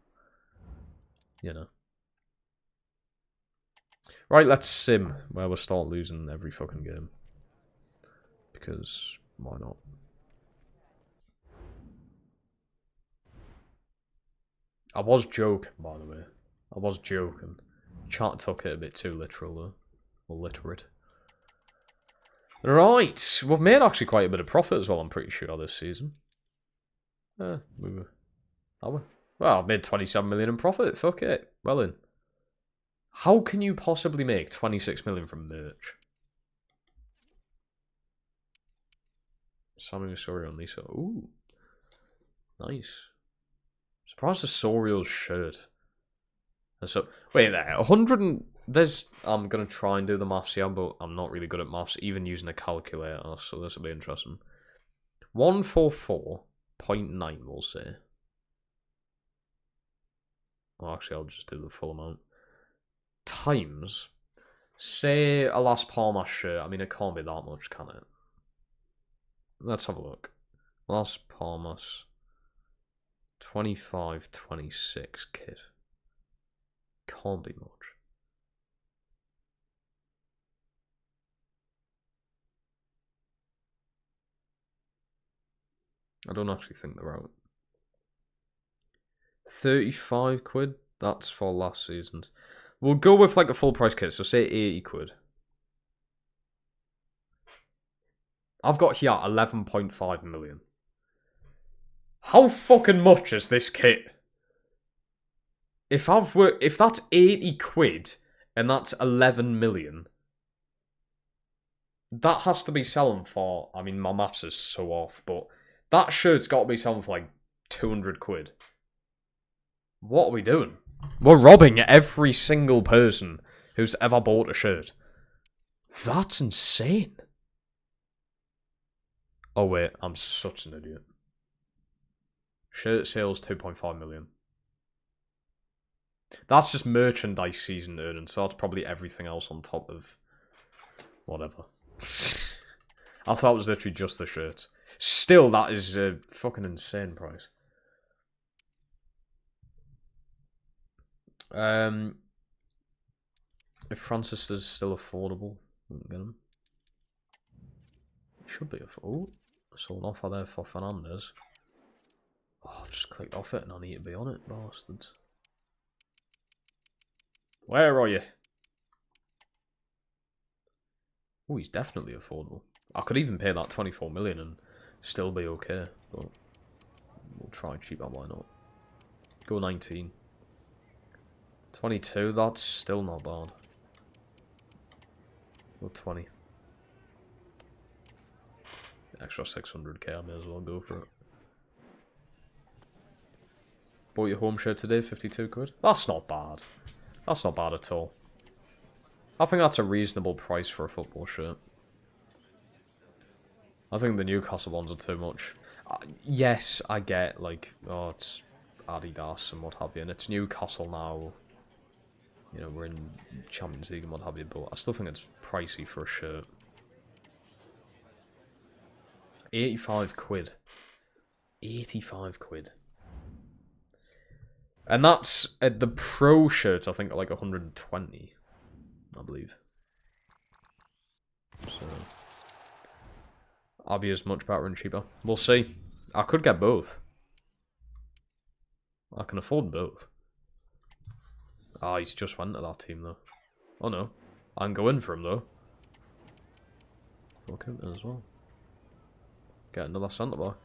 You know. Right, let's sim, where we'll start losing every fucking game. Because, why not? I was joking, by the way. I was joking. Chat took it a bit too literal, though. Or literate. Right, we've made actually quite a bit of profit as well, I'm pretty sure, this season. Well, I've made 27 million in profit, fuck it. Well in. How can you possibly make 26 million from merch? Samu Sorio and Lisa. Ooh. Nice. Surprised the Sorio's shirt. And so, wait there, 100 and... There's... I'm going to try and do the maths here, but I'm not really good at maths, even using a calculator, so this will be interesting. 144.9, we'll say. Well, actually, I'll just do the full amount. Times, say, a Las Palmas shirt. I mean, it can't be that much, can it? Let's have a look. Las Palmas 25-26 kit. Can't be much. I don't actually think they're out. 35 quid? That's for last season's. We'll go with like a full price kit, so say 80 quid. I've got here 11.5 million. How fucking much is this kit? If that's 80 quid and that's 11 million, that has to be selling for, I mean, my maths is so off, but that shirt's got to be selling for like 200 quid. What are we doing? We're robbing every single person who's ever bought a shirt. That's insane. Oh wait, I'm such an idiot. Shirt sales 2.5 million. That's just merchandise season earnings, so that's probably everything else on top of whatever. I thought it was literally just the shirts. Still, that is a fucking insane price. If Francis is still affordable, get him. Should be a... Oh, so an offer there for Fernandez. Oh, I've just clicked off it and I need to be on it, bastards. Where are you? Oh, he's definitely affordable. I could even pay that 24 million and still be okay, but we'll try cheaper, why not? Go 19. 22, that's still not bad. Go 20. Extra 600k, I may as well go for it. Bought your home shirt today, 52 quid. That's not bad. That's not bad at all. I think that's a reasonable price for a football shirt. I think the Newcastle ones are too much. Yes, I get, like, oh, it's Adidas and what have you, and it's Newcastle now. You know, we're in Champions League and what have you, but I still think it's pricey for a shirt. 85 quid. 85 quid. And that's the pro shirts, I think, are like 120, I believe. So Abby is much better and cheaper. We'll see. I could get both. I can afford both. Ah, he's just went to that team though. Oh no. I can go in for him though. Okay, as well. Get another centre back.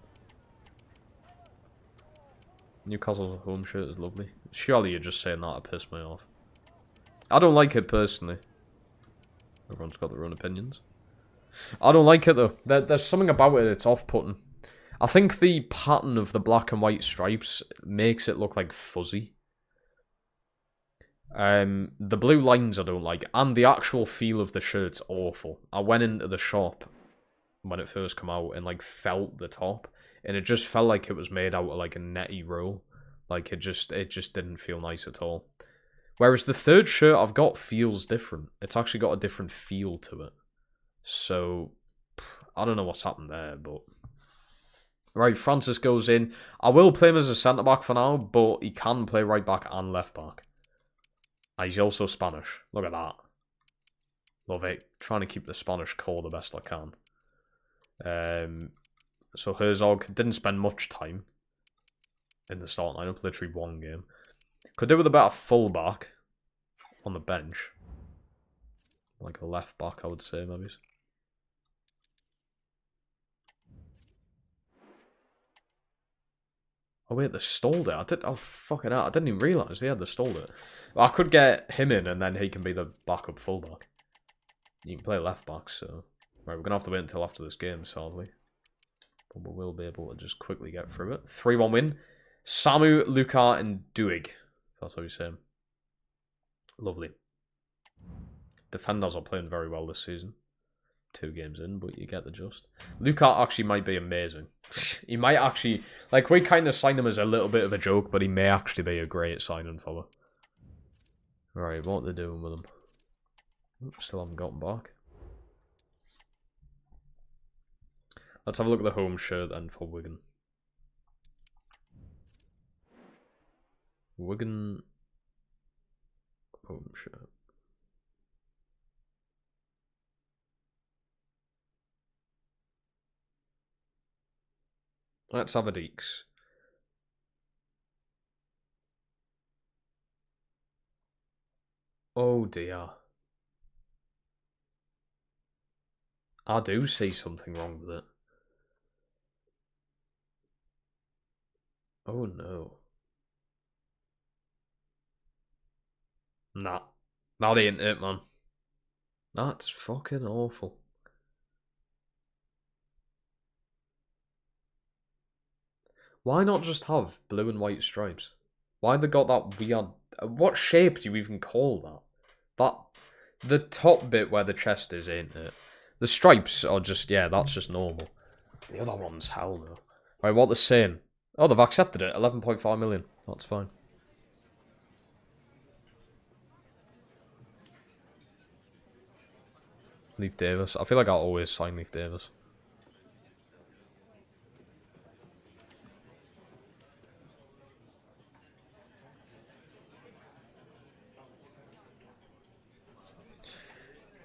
Newcastle's home shirt is lovely. Surely you're just saying that to piss me off. I don't like it personally. Everyone's got their own opinions. I don't like it though. There's something about it that's off-putting. I think the pattern of the black and white stripes makes it look like fuzzy. The blue lines I don't like, and the actual feel of the shirt's awful. I went into the shop when it first came out and like felt the top, and it just felt like it was made out of like a netty roll. Like it just didn't feel nice at all. Whereas the third shirt I've got feels different. It's actually got a different feel to it. So I don't know what's happened there, but right, Francis goes in. I will play him as a centre back for now, but he can play right back and left back. And he's also Spanish. Look at that. Love it. Trying to keep the Spanish core the best I can. So Herzog didn't spend much time in the start lineup, literally one game. Could do with a better fullback on the bench. Like a left back, I would say, maybe. Oh wait, they stalled it. Oh fucking hell, I didn't even realise they had stalled it. Well, I could get him in and then he can be the backup fullback. You can play left back, so... Right, we're going to have to wait until after this game, sadly. But we will be able to just quickly get through it. 3-1 win. Samu, Luka, and Duig. That's how you say him. Lovely. Defenders are playing very well this season. 2 games in, but you get the gist. Luka actually might be amazing. He might actually... Like, we kind of signed him as a little bit of a joke, but he may actually be a great signing for us. Right, what are they doing with him? Oops, still haven't gotten back. Let's have a look at the home shirt then for Wigan. Wigan home shirt. Let's have a Deeks. Oh dear. I do see something wrong with it. Oh no. Nah. That ain't it, man. That's fucking awful. Why not just have blue and white stripes? Why they got that weird... What shape do you even call that? The top bit where the chest is, ain't it? The stripes are just... Yeah, that's just normal. The other one's hell no. Right, what they're saying... Oh, they've accepted it. 11.5 million. That's fine. Leaf Davis. I feel like I'll always sign Leaf Davis.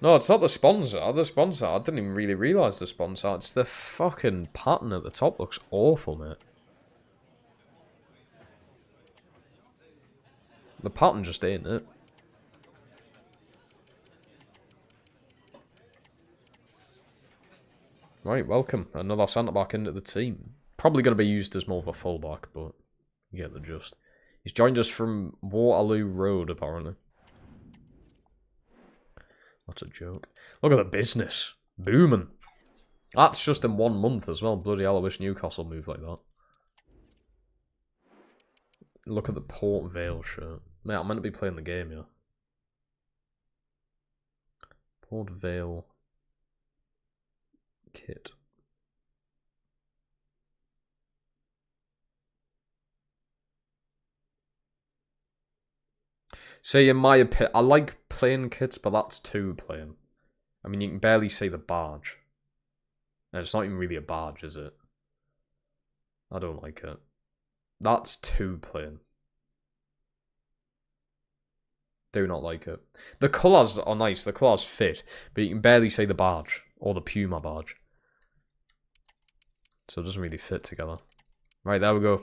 No, it's not the sponsor. The sponsor, I didn't even really realise the sponsor. It's the fucking pattern at the top looks awful, mate. The pattern just ain't it. Right, welcome. Another centre-back into the team. Probably going to be used as more of a full-back, but you get the gist. He's joined us from Waterloo Road, apparently. That's a joke. Look at the business. Booming. That's just in 1 month as well. Bloody hell, I wish Newcastle moved like that. Look at the Port Vale shirt. Mate, I'm meant to be playing the game, yeah. Port Vale kit. So in my opinion, I like playing kits, but that's too plain. I mean, you can barely see the badge. And it's not even really a badge, is it? I don't like it. That's too plain. Do not like it. The colours are nice, the colours fit, but you can barely see the badge, or the Puma badge. So it doesn't really fit together. Right, there we go.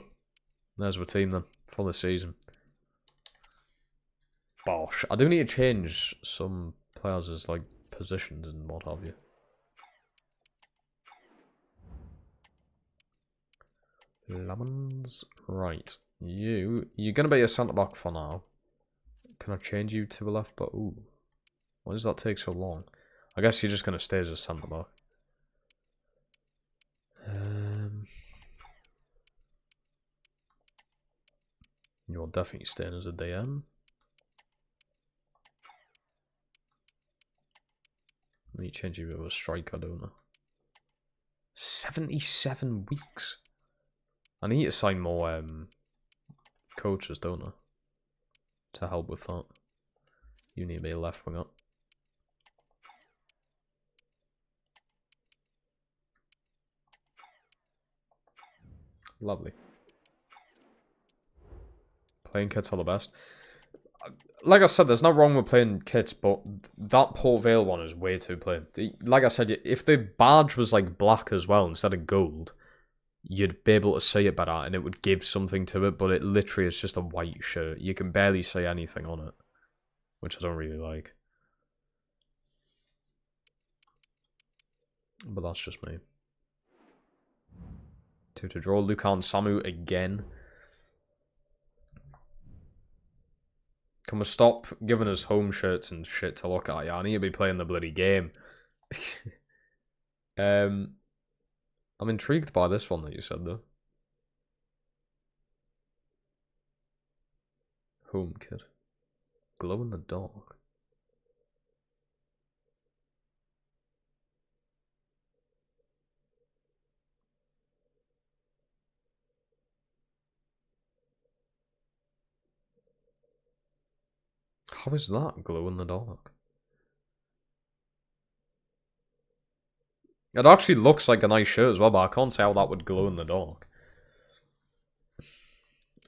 There's our team then, for the season. Bosh. I do need to change some players' like positions and what have you. Lemons. Right. You're gonna be a centre back for now. Can I change you to a left back? Ooh. Why does that take so long? I guess you're just gonna stay as a centre back. You're definitely staying as a DM. Let me change you to a striker, don't I? 77 weeks. I need to sign more coaches, don't I? To help with that. You need to be a left winger. Lovely. Playing kits are the best. Like I said, there's no wrong with playing kits, but that Port Vale one is way too plain. Like I said, if the badge was like black as well instead of gold, you'd be able to see it better and it would give something to it, but it literally is just a white shirt. You can barely see anything on it, which I don't really like. But that's just me. 2 to draw. Lukan Samu again. Can we stop giving us home shirts and shit to look at? Yeah, I need to be playing the bloody game. I'm intrigued by this one that you said, though. Home kit. Glow in the dark. How is that glow in the dark? It actually looks like a nice shirt as well, but I can't see how that would glow in the dark.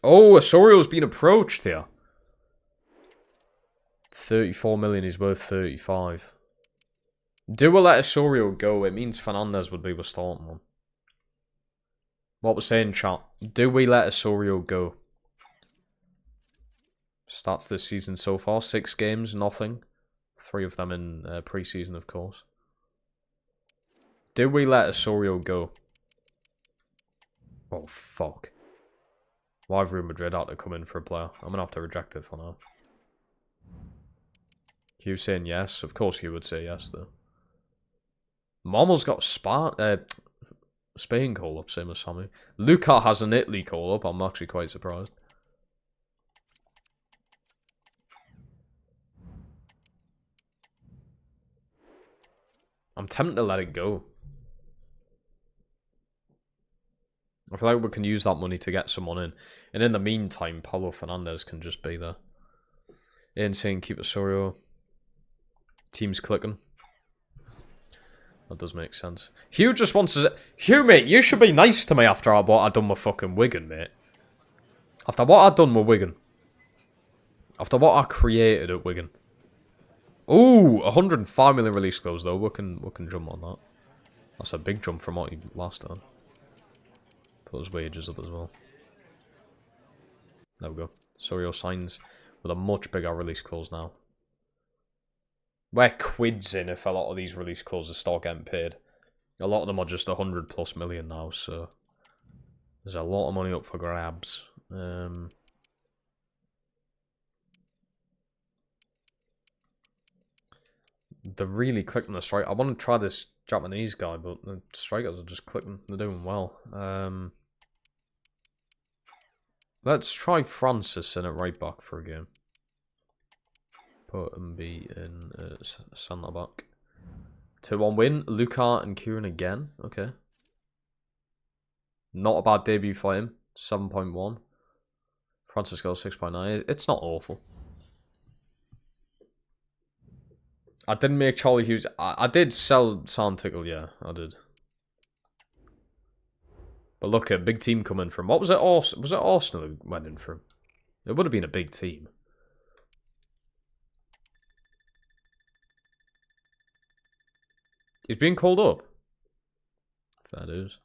Oh, Osorio's been approached here. 34 million, he's worth 35. Do we let Osorio go? It means Fernandez would be the starting one. What we're saying, chat. Do we let Osorio go? Stats this season so far. 6 games, nothing. 3 of them in pre-season, of course. Do we let Osorio go? Oh, fuck. Why have Real Madrid had to come in for a player? I'm going to have to reject it for now. Hugh saying yes. Of course Hugh would say yes, though. Marmel's got Spain call-up, same as Sammy. Luca has an Italy call-up. I'm actually quite surprised. I'm tempted to let it go. I feel like we can use that money to get someone in. And in the meantime, Paulo Fernandez can just be there. Insane, keep Osorio. Team's clicking. That does make sense. Hugh just wants to... Hugh, mate, you should be nice to me after what I done with fucking Wigan, mate. After what I done with Wigan. After what I created at Wigan. Ooh, 105 million release clause though. We can jump on that. That's a big jump from what he last done. Put his wages up as well. There we go. Sorio signs with a much bigger release clause now. We're quids in if a lot of these release clauses start getting paid. A lot of them are just 100 plus million now, so there's a lot of money up for grabs. They're really clicking the strike. I want to try this Japanese guy, but the strikers are just clicking. They're doing well. Let's try Francis in at right back for a game. Put MB in centre back. 2-1 win. Luka and Kieran again. Okay. Not a bad debut for him. 7.1. Francis got 6.9. It's not awful. I didn't make Charlie Hughes. I did sell Sam Tickle, yeah, I did. But look, a big team coming from. What was it? Was it Arsenal who went in from? It would have been a big team. He's being called up. Fair dues.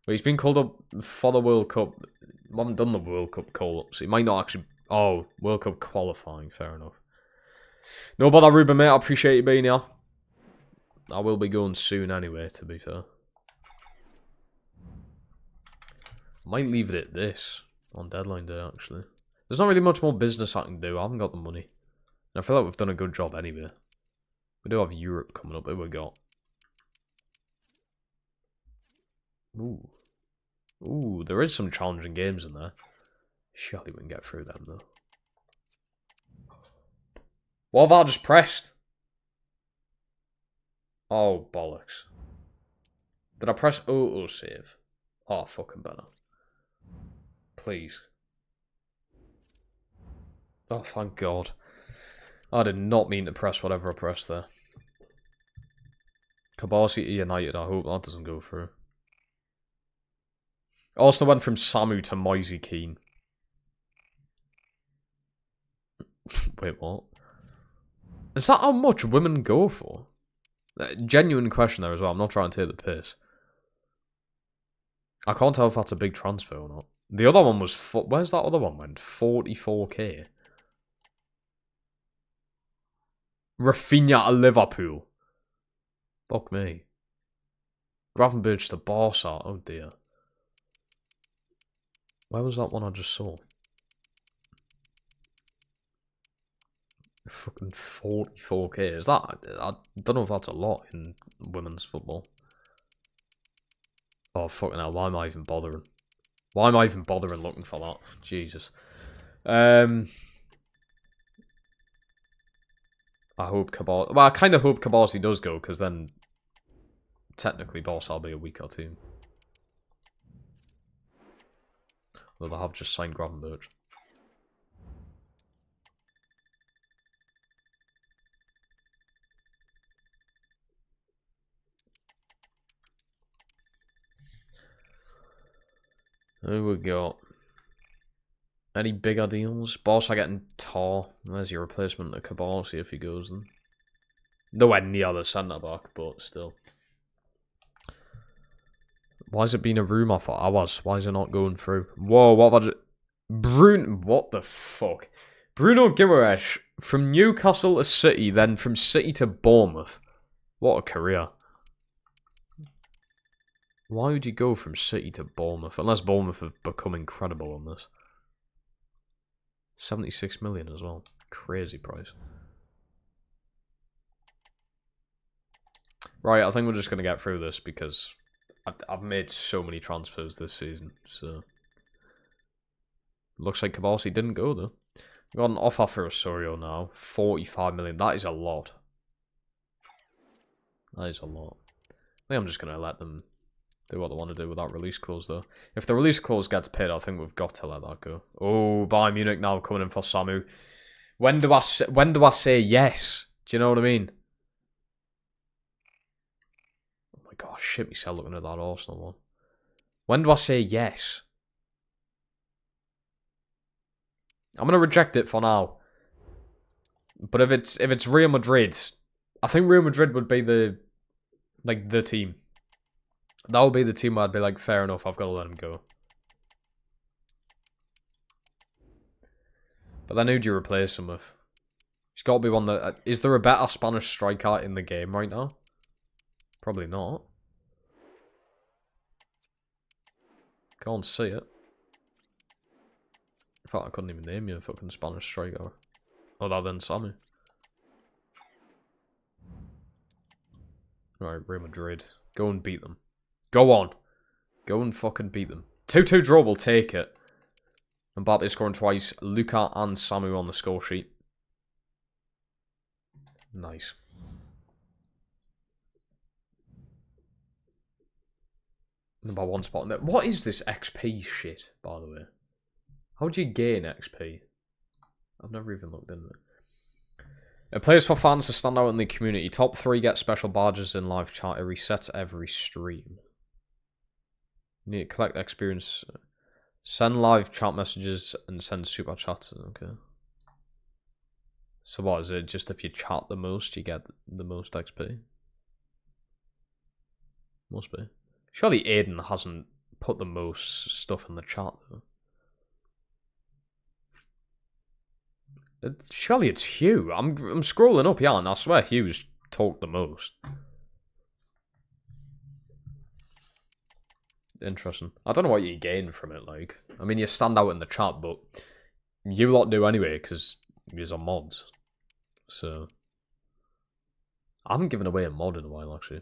But he's been called up for the World Cup. We haven't done the World Cup call-ups. He might not actually... Oh, World Cup qualifying. Fair enough. No bother, Ruben, mate. I appreciate you being here. I will be going soon anyway, to be fair. I might leave it at this on deadline day, actually. There's not really much more business I can do. I haven't got the money. And I feel like we've done a good job anyway. We do have Europe coming up. Who we got? Ooh. Ooh, there is some challenging games in there. Surely we can get through them, though. What have I just pressed? Oh, bollocks. Did I press auto-save? Oh, fucking better. Please. Oh, thank God. I did not mean to press whatever I pressed there. Kabasi to United, I hope that doesn't go through. Also went from Samu to Moise Keane. Wait, what? Is that how much women go for? Genuine question there as well. I'm not trying to take the piss. I can't tell if that's a big transfer or not. The other one was... Where's that other one went? 44k. Rafinha to Liverpool. Fuck me. Gravenberch to Barca. Oh dear. Where was that one I just saw? Fucking 44k. Is that... I don't know if that's a lot in women's football. Oh, fucking hell. Why am I even bothering? Why am I even bothering looking for that? Jesus. I hope Kabasi... Well, I kind of hope Kabasi does go, because then technically Barca will be a weaker team. Although they have just signed Gravenberch. Who we got? Any bigger deals? Barca getting Tar. There's your replacement to Kabasi if he goes then. Nowhere near the centre back, but still. Why has it been a rumour for hours? Why is it not going through? Whoa, what was it? What the fuck? Bruno Guimaraes from Newcastle to City, then from City to Bournemouth. What a career. Why would you go from City to Bournemouth? Unless Bournemouth have become incredible on this. 76 million as well. Crazy price. Right, I think we're just going to get through this because I've made so many transfers this season. So looks like Kabasi didn't go though. Got an offer for Osorio now. 45 million. That is a lot. That is a lot. I think I'm just going to let them do what they want to do with that release clause, though. If the release clause gets paid, I think we've got to let that go. Oh, Bayern Munich now coming in for Samu. When do I say yes? Do you know what I mean? Oh my gosh, shit myself looking at that Arsenal one. When do I say yes? I'm going to reject it for now. But if it's Real Madrid, I think Real Madrid would be the team. That would be the team where I'd be like, fair enough, I've got to let him go. But then who do you replace him with? He's got to be one that... Is there a better Spanish striker in the game right now? Probably not. Can't see it. In fact, I couldn't even name you a fucking Spanish striker. Other than Sammy. Right, Real Madrid. Go and beat them. Go on. Go and fucking beat them. 2-2 draw, we'll take it. Mbappe scoring twice. Luka and Samu on the score sheet. Nice. Number 1 spot. What is this XP shit, by the way? How do you gain XP? I've never even looked into it. It plays for fans to stand out in the community. Top 3 get special badges in live chat. It resets every stream. You need to collect experience. Send live chat messages and send super chats. Okay. So what is it? Just if you chat the most, you get the most XP? Must be. Surely Aiden hasn't put the most stuff in the chat though. Surely it's Hugh. I'm scrolling up, yeah, and I swear Hugh's talked the most. Interesting. I don't know what you gain from it, like. I mean, you stand out in the chat, but you lot do anyway, because you're mods. So, I haven't given away a mod in a while, actually.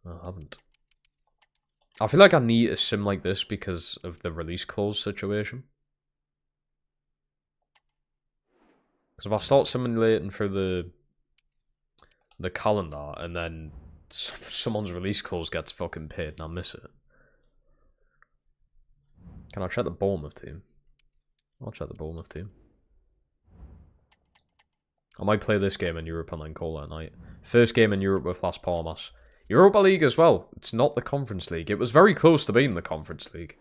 I haven't. I feel like I need a sim like this because of the release clause situation. Because if I start simulating through the calendar and then someone's release clause gets fucking paid and I miss it. Can I check the Bournemouth team? I'll check the Bournemouth team. I might play this game in Europe and then call it a night. First game in Europe with Las Palmas. Europa League as well. It's not the Conference League. It was very close to being the Conference League.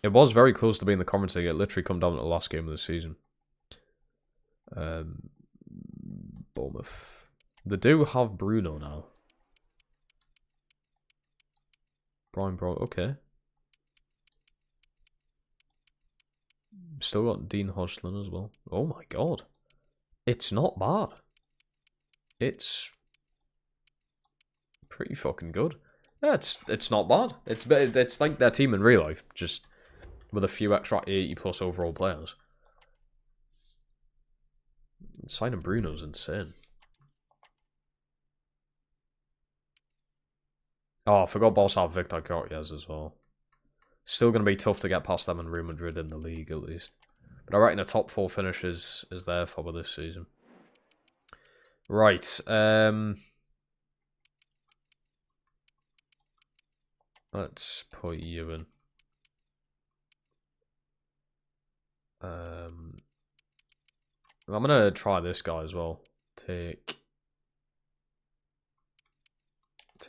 It was very close to being the Conference League. It literally come down to the last game of the season. Bournemouth. They do have Bruno now. Brian Bro. Okay. Still got Dean Hodgson as well. Oh my god. It's not bad. It's pretty fucking good. Yeah, it's not bad. It's like their team in real life, just with a few extra 80+ overall players. Signing Bruno's insane. Oh, I forgot Barca have Victor Cortez as well. Still going to be tough to get past them in Real Madrid in the league, at least. But I reckon a top 4 finish is there for this season. Right. Let's put you in. I'm going to try this guy as well. Take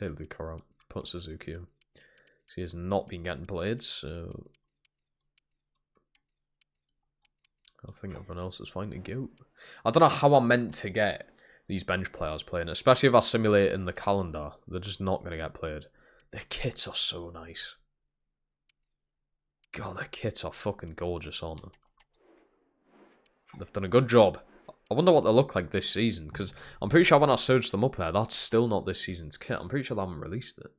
Luca out. Put Suzuki in. He has not been getting played, so I think everyone else is fine to go. I don't know how I'm meant to get these bench players playing, especially if I simulate in the calendar. They're just not going to get played. Their kits are so nice. God, their kits are fucking gorgeous, aren't they? They've done a good job. I wonder what they look like this season, because I'm pretty sure when I searched them up there, that's still not this season's kit. I'm pretty sure they haven't released it.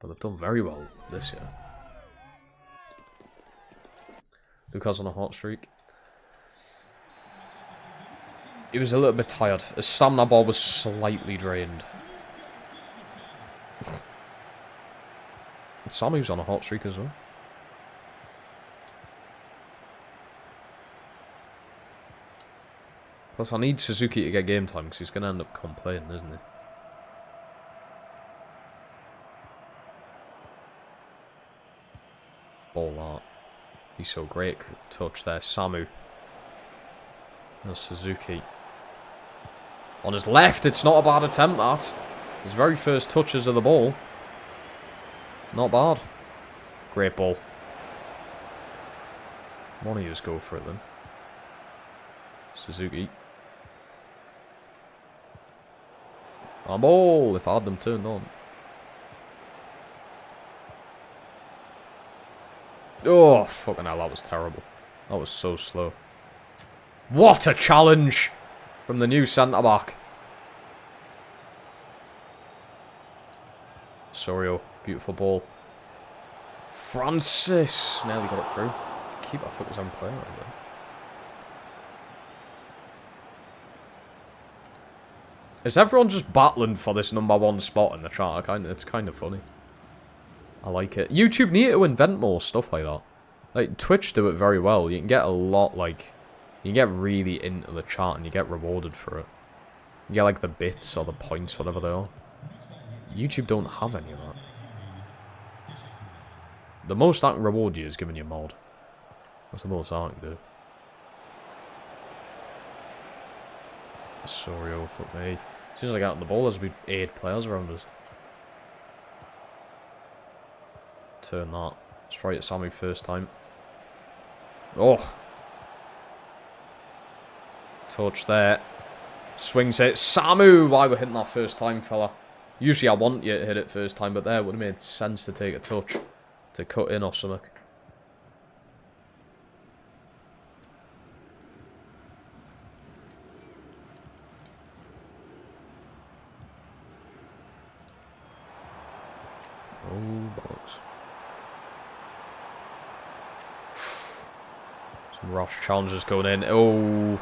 But they've done very well this year. Luka's on a hot streak. He was a little bit tired. His stamina bar was slightly drained. Samu's on a hot streak as well. Plus, I need Suzuki to get game time because he's going to end up complaining, isn't he? Ball art. He's so great. Good touch there. Samu. There's Suzuki. On his left, it's not a bad attempt, that. His very first touches of the ball. Not bad. Great ball. Why don't you just go for it then? Suzuki. A ball if I had them turned on. Oh, fucking hell, that was terrible. That was so slow. What a challenge from the new centre-back. Sorio, beautiful ball. Francis nearly got it through. Keeper took his own player right there. Is everyone just battling for this #1 spot in the chart? It's kind of funny. I like it. YouTube need to invent more stuff like that. Like, Twitch do it very well. You can get a lot, like... You can get really into the chat and you get rewarded for it. You get, like, the bits or the points, whatever they are. YouTube don't have any of that. The most I can reward you is giving you a mod. That's the most I can do. Sorio, fuck me. As soon as I get on the ball, there's be 8 players around us. Turn that. Straight at Sammy first time. Oh! Touch there. Swings it. Samu! Why we're hitting that first time, fella? Usually I want you to hit it first time, but there it would have made sense to take a touch. To cut in or something. Oh, bollocks. Some rash challenges going in. Oh.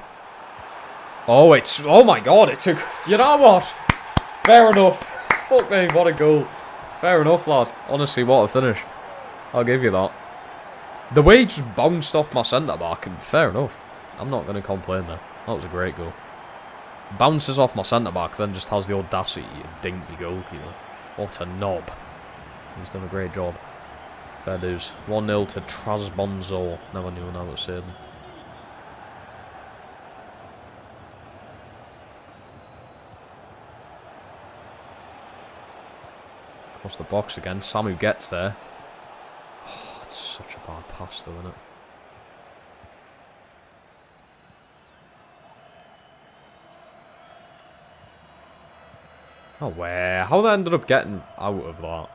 Oh, it's... Oh my god, it took... You know what? Fair enough. Fuck me, what a goal. Fair enough, lad. Honestly, what a finish. I'll give you that. The way he just bounced off my centre-back, and fair enough. I'm not going to complain there. That was a great goal. Bounces off my centre-back, then just has the audacity to dink the goalkeeper. What a knob. He's done a great job. Fair dues. 1-0 to Trasbonzor. Never knew how to say them. Across the box again. Samu gets there. Oh, it's such a bad pass though, isn't it? Oh, where? How they ended up getting out of that?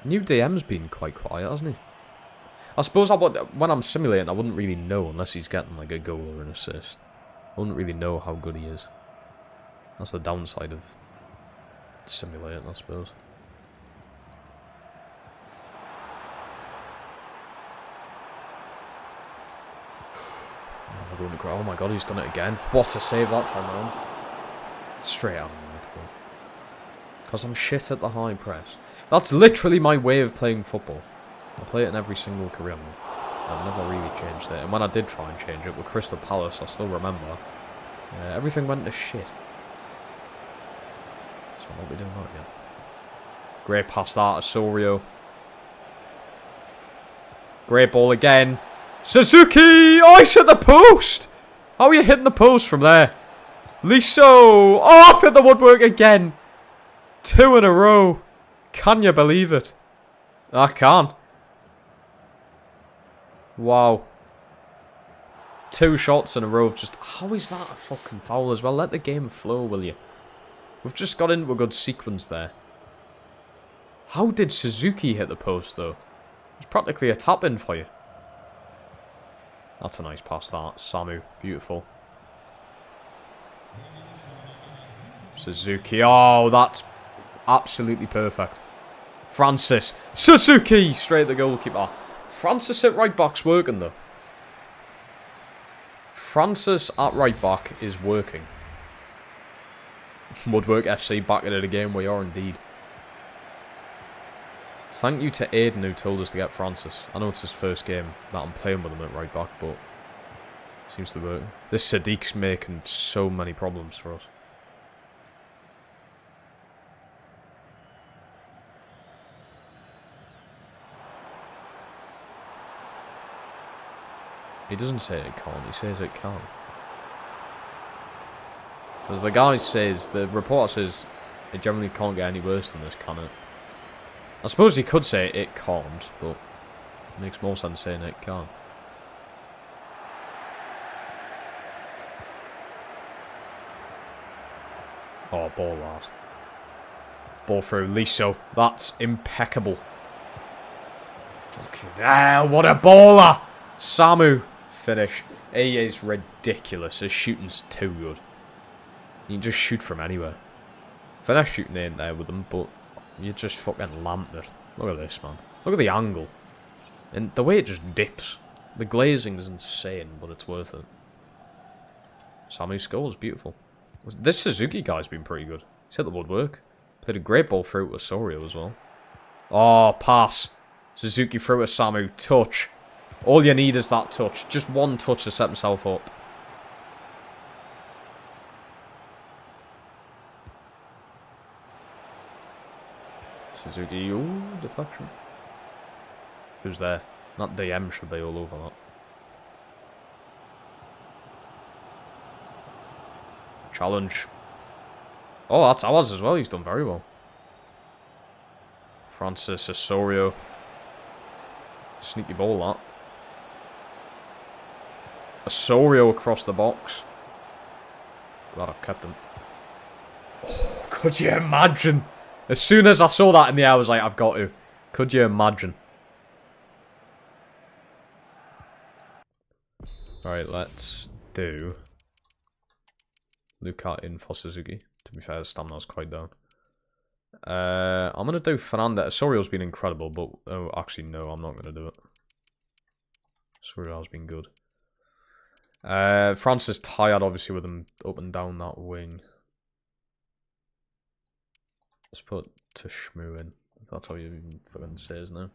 New DM's been quite quiet, hasn't he? I suppose when I'm simulating, I wouldn't really know unless he's getting like a goal or an assist. I wouldn't really know how good he is. That's the downside of simulating, I suppose. Oh my god, he's done it again. What a save that time around. Straight out. Because I'm shit at the high press. That's literally my way of playing football. I play it in every single career mode. I've never really changed it. And when I did try and change it with Crystal Palace, I still remember. Everything went to shit. So I won't be doing that again. Great pass that, Osorio. Great ball again. Suzuki! Oh, he's hit the post! How are you hitting the post from there? Liso! Oh, I've hit the woodwork again! 2 in a row. Can you believe it? I can. Wow. 2 shots in a row of just... How is that a fucking foul as well? Let the game flow, will you? We've just got into a good sequence there. How did Suzuki hit the post, though? It's practically a tap-in for you. That's a nice pass, that. Samu. Beautiful. Suzuki. Oh, that's absolutely perfect. Francis. Suzuki! Straight at the goalkeeper. Francis at right back's working, though. Francis at right back is working. Woodwork FC back at it again. We are indeed. Thank you to Aiden who told us to get Francis. I know it's his first game that I'm playing with him at right back, but it seems to work. This Sadiq's making so many problems for us. He doesn't say it can't, he says it can. As the guy says, the reporter says, It generally can't get any worse than this, can it? I suppose you could say it can't, but it makes more sense saying it can. Oh, ball that. Ball through, Liso. That's impeccable. Ah, what a baller! Samu, finish. He is ridiculous. His shooting's too good. You can just shoot from anywhere. Finesse shooting ain't there with them, but you just fucking lamped it. Look at this, man. Look at the angle. And the way it just dips. The glazing is insane, but it's worth it. Samu scores, beautiful. This Suzuki guy's been pretty good. He's hit the woodwork. Played a great ball through to Osorio as well. Oh, pass. Suzuki through to Samu. Touch. All you need is that touch. Just one touch to set himself up. Suzuki. Ooh, deflection. Who's there? That DM should be all over that. Challenge. Oh, that's ours as well. He's done very well. Francis Osorio. Sneaky ball, that. Osorio across the box. Glad I've kept him. Oh, could you imagine? As soon as I saw that in the air, I was like, I've got to. Could you imagine? Alright, let's do Luca in for Suzuki. To be fair, the stamina's quite down. I'm going to do Fernandez. Osorio's been incredible, but... Oh, actually, no, I'm not going to do it. Osorio has been good. Francis tired, obviously, with him up and down that wing. Let's put Tushmu in. If that's how you even fucking say his name.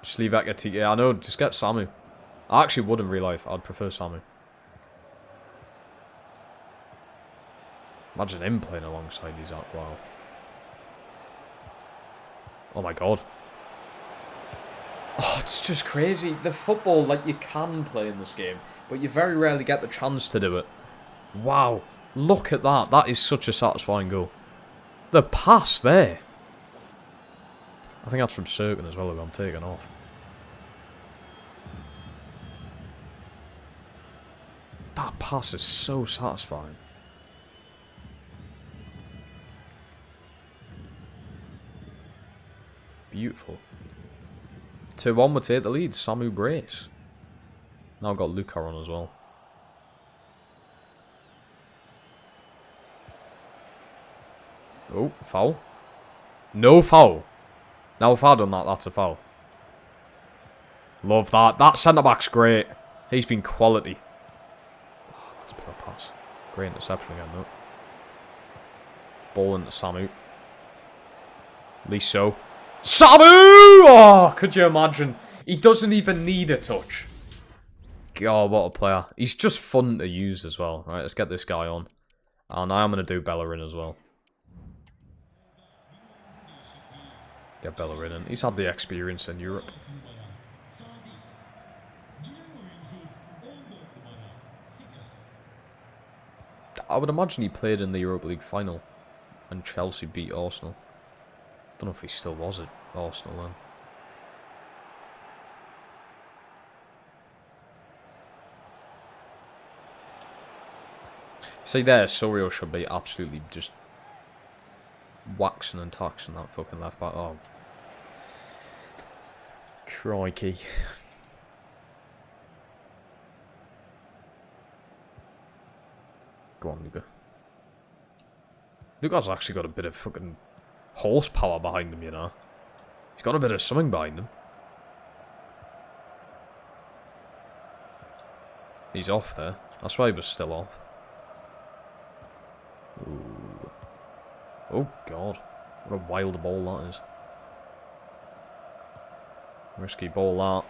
Just leave Ekatike. Yeah, I know, just get Samu. I actually would in real life. I'd prefer Samu. Imagine him playing alongside these out. Wow. Oh my god. Oh, it's just crazy. The football, like, you can play in this game, but you very rarely get the chance to do it. Wow. Look at that. That is such a satisfying goal. The pass there. I think that's from Serkin as well, if I'm taking off. That pass is so satisfying. Beautiful. 2-1 would take the lead. Samu brace. Now I've got Luca on as well. Oh, foul. No foul. Now if I'd done that, that's a foul. Love that. That centre-back's great. He's been quality. Oh, that's a bit of a pass. Great interception again, though. Ball into Samu. Liso. Samu! Oh, could you imagine? He doesn't even need a touch. God, what a player. He's just fun to use as well. Right, let's get this guy on. And I am going to do Bellerin as well. Get Bellerin in. He's had the experience in Europe. I would imagine he played in the Europa League final. And Chelsea beat Arsenal. Don't know if he still was at Arsenal then. See there, Sorio should be absolutely just waxing and taxing that fucking left back. Oh. Crikey. Go on, Luca. Luca's actually got a bit of fucking horsepower behind him, you know. He's got a bit of something behind him. He's off there. That's why he was still off. Ooh. Oh, God. What a wild ball that is. Risky ball, that.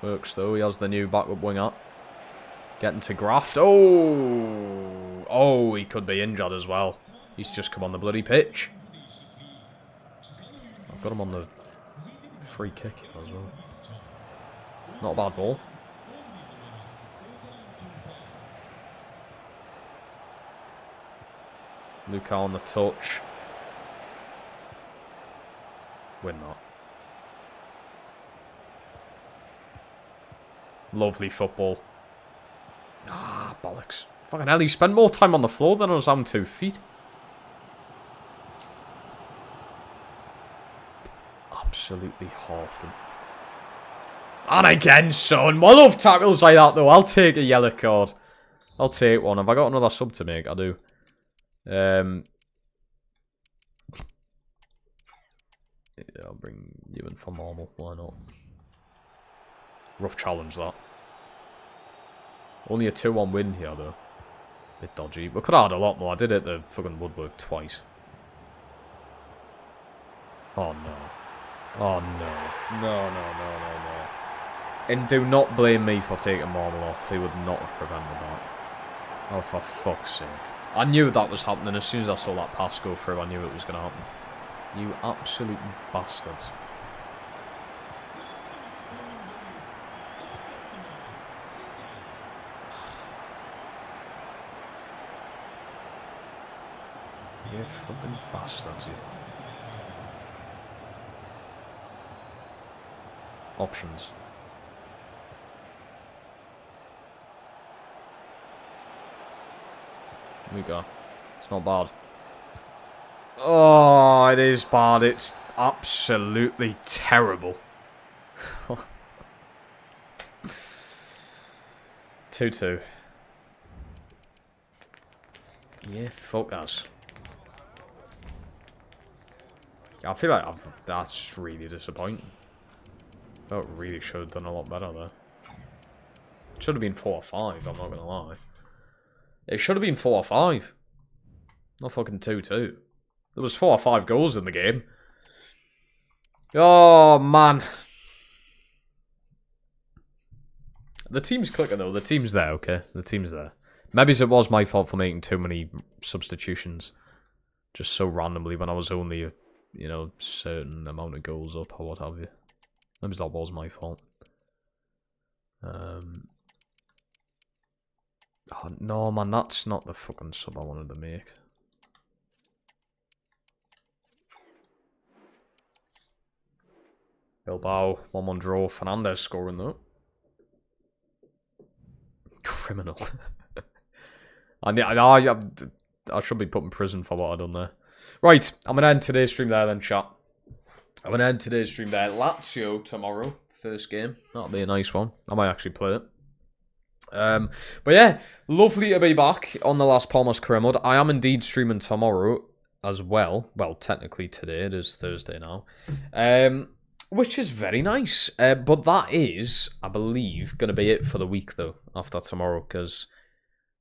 Works, though. He has the new backup winger. Getting to graft. Oh! Oh, he could be injured as well. He's just come on the bloody pitch. I've got him on the free kick as well. Not a bad ball. Luca on the touch. We're not. Lovely football. Ah, bollocks. Fucking hell, he spent more time on the floor than on his own 2 feet. Absolutely halved him. And again, son. I love tackles like that, though. I'll take a yellow card. I'll take one. Have I got another sub to make? I do. Yeah, I'll bring you in for normal. Why not? Rough challenge, that. Only a 2-1 win here, though. Bit dodgy. We could have had a lot more. I did hit the fucking woodwork twice. Oh, no. Oh, no. No. And do not blame me for taking Marvel off. He would not have prevented that. Oh, for fuck's sake. I knew that was happening. As soon as I saw that pass go through, I knew it was going to happen. You absolute bastards. You fucking bastards, you. Options. Here we go. It's not bad. Oh, it is bad. It's absolutely terrible. 2-2. Yeah, fuck us. I feel like that's just really disappointing. I really should have done a lot better there. It should have been 4 or 5, I'm not going to lie. It should have been 4 or 5. Not fucking 2-2. There was 4 or 5 goals in the game. Oh, man. The team's clicking, though. The team's there, okay? The team's there. Maybe it was my fault for making too many substitutions. Just so randomly when I was only, you know, certain amount of goals up or what have you. Maybe that was my fault. Oh, no, man, that's not the fucking sub I wanted to make. Bilbao, 1-1 draw. Fernandez scoring, though. Criminal. I should be put in prison for what I've done there. Right, I'm going to end today's stream there then, chat. I'm going to end today's stream there. Lazio tomorrow, first game. That'll be a nice one. I might actually play it. But yeah, lovely to be back on the Las Palmas career mode. I am indeed streaming tomorrow as well. Well, technically today, it is Thursday now. Which is very nice. But that is, I believe, going to be it for the week, though, after tomorrow. Because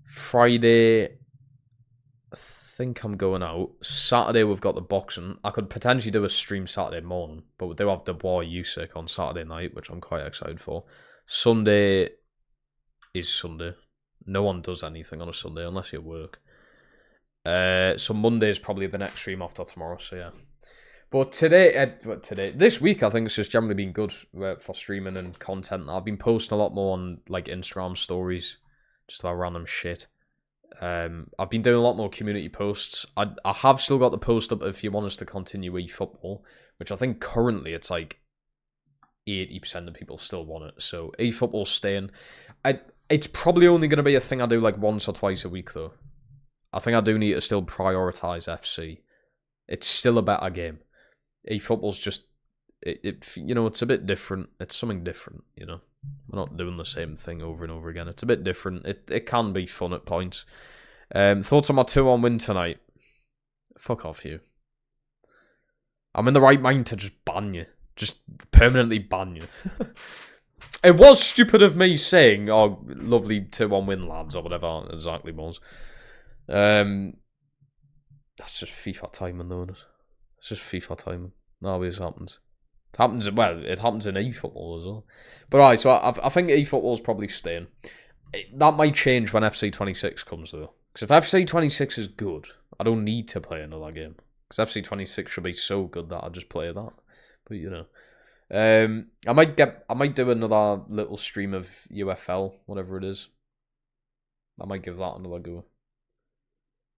Friday, I think I'm going out. Saturday, we've got the boxing. I could potentially do a stream Saturday morning. But we do have Dubois Usyk on Saturday night, which I'm quite excited for. Sunday is Sunday. No one does anything on a Sunday unless you work. So Monday is probably the next stream after tomorrow, so yeah. But this week I think it's just generally been good for streaming and content. I've been posting a lot more on like Instagram stories, just about random shit. I've been doing a lot more community posts. I have still got the post up if you want us to continue eFootball, which I think currently it's like 80% of people still want it. So eFootball's staying. It's probably only going to be a thing I do like once or twice a week though. I think I do need to still prioritise FC. It's still a better game. eFootball's just, you know, it's a bit different. It's something different, you know. We're not doing the same thing over and over again. It's a bit different. It can be fun at points. Thoughts on my 2-1 win tonight? Fuck off you. I'm in the right mind to just ban you. Just permanently ban you. It was stupid of me saying, oh, lovely 2-1 win, lads, or whatever it exactly was. That's just FIFA timing, though, isn't it? It's just FIFA timing. That always happens. It happens in eFootball as well. But alright, so I think eFootball's probably staying. That might change when FC26 comes, though. Because if FC26 is good, I don't need to play another game. Because FC26 should be so good that I'll just play that. But, you know. I might do another little stream of UFL, whatever it is. I might give that another go.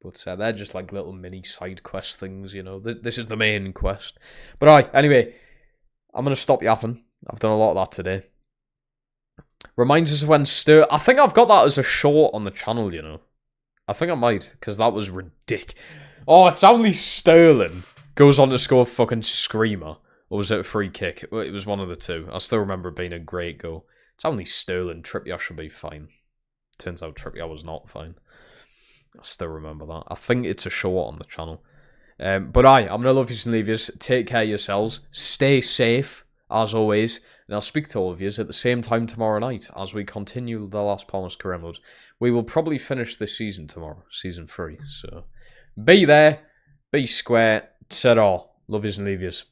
But they're just like little mini side quest things, you know. This is the main quest. But alright, anyway, I'm going to stop yapping. I've done a lot of that today. Reminds us of when I think I've got that as a short on the channel, you know. I think I might, because that was ridiculous. Oh, it's only Sterling goes on to score a fucking screamer. Or was it a free kick? It was one of the two. I still remember it being a great goal. It's only Sterling. Trippier should be fine. Turns out Trippier was not fine. I still remember that. I think it's a short on the channel. But I'm going to love yous and leave yous. Take care of yourselves. Stay safe, as always. And I'll speak to all of yous at the same time tomorrow night as we continue the Las Palmas career mode. We will probably finish this season tomorrow, season 3. So be there, be square, ta-ra. Love yous and leave yous.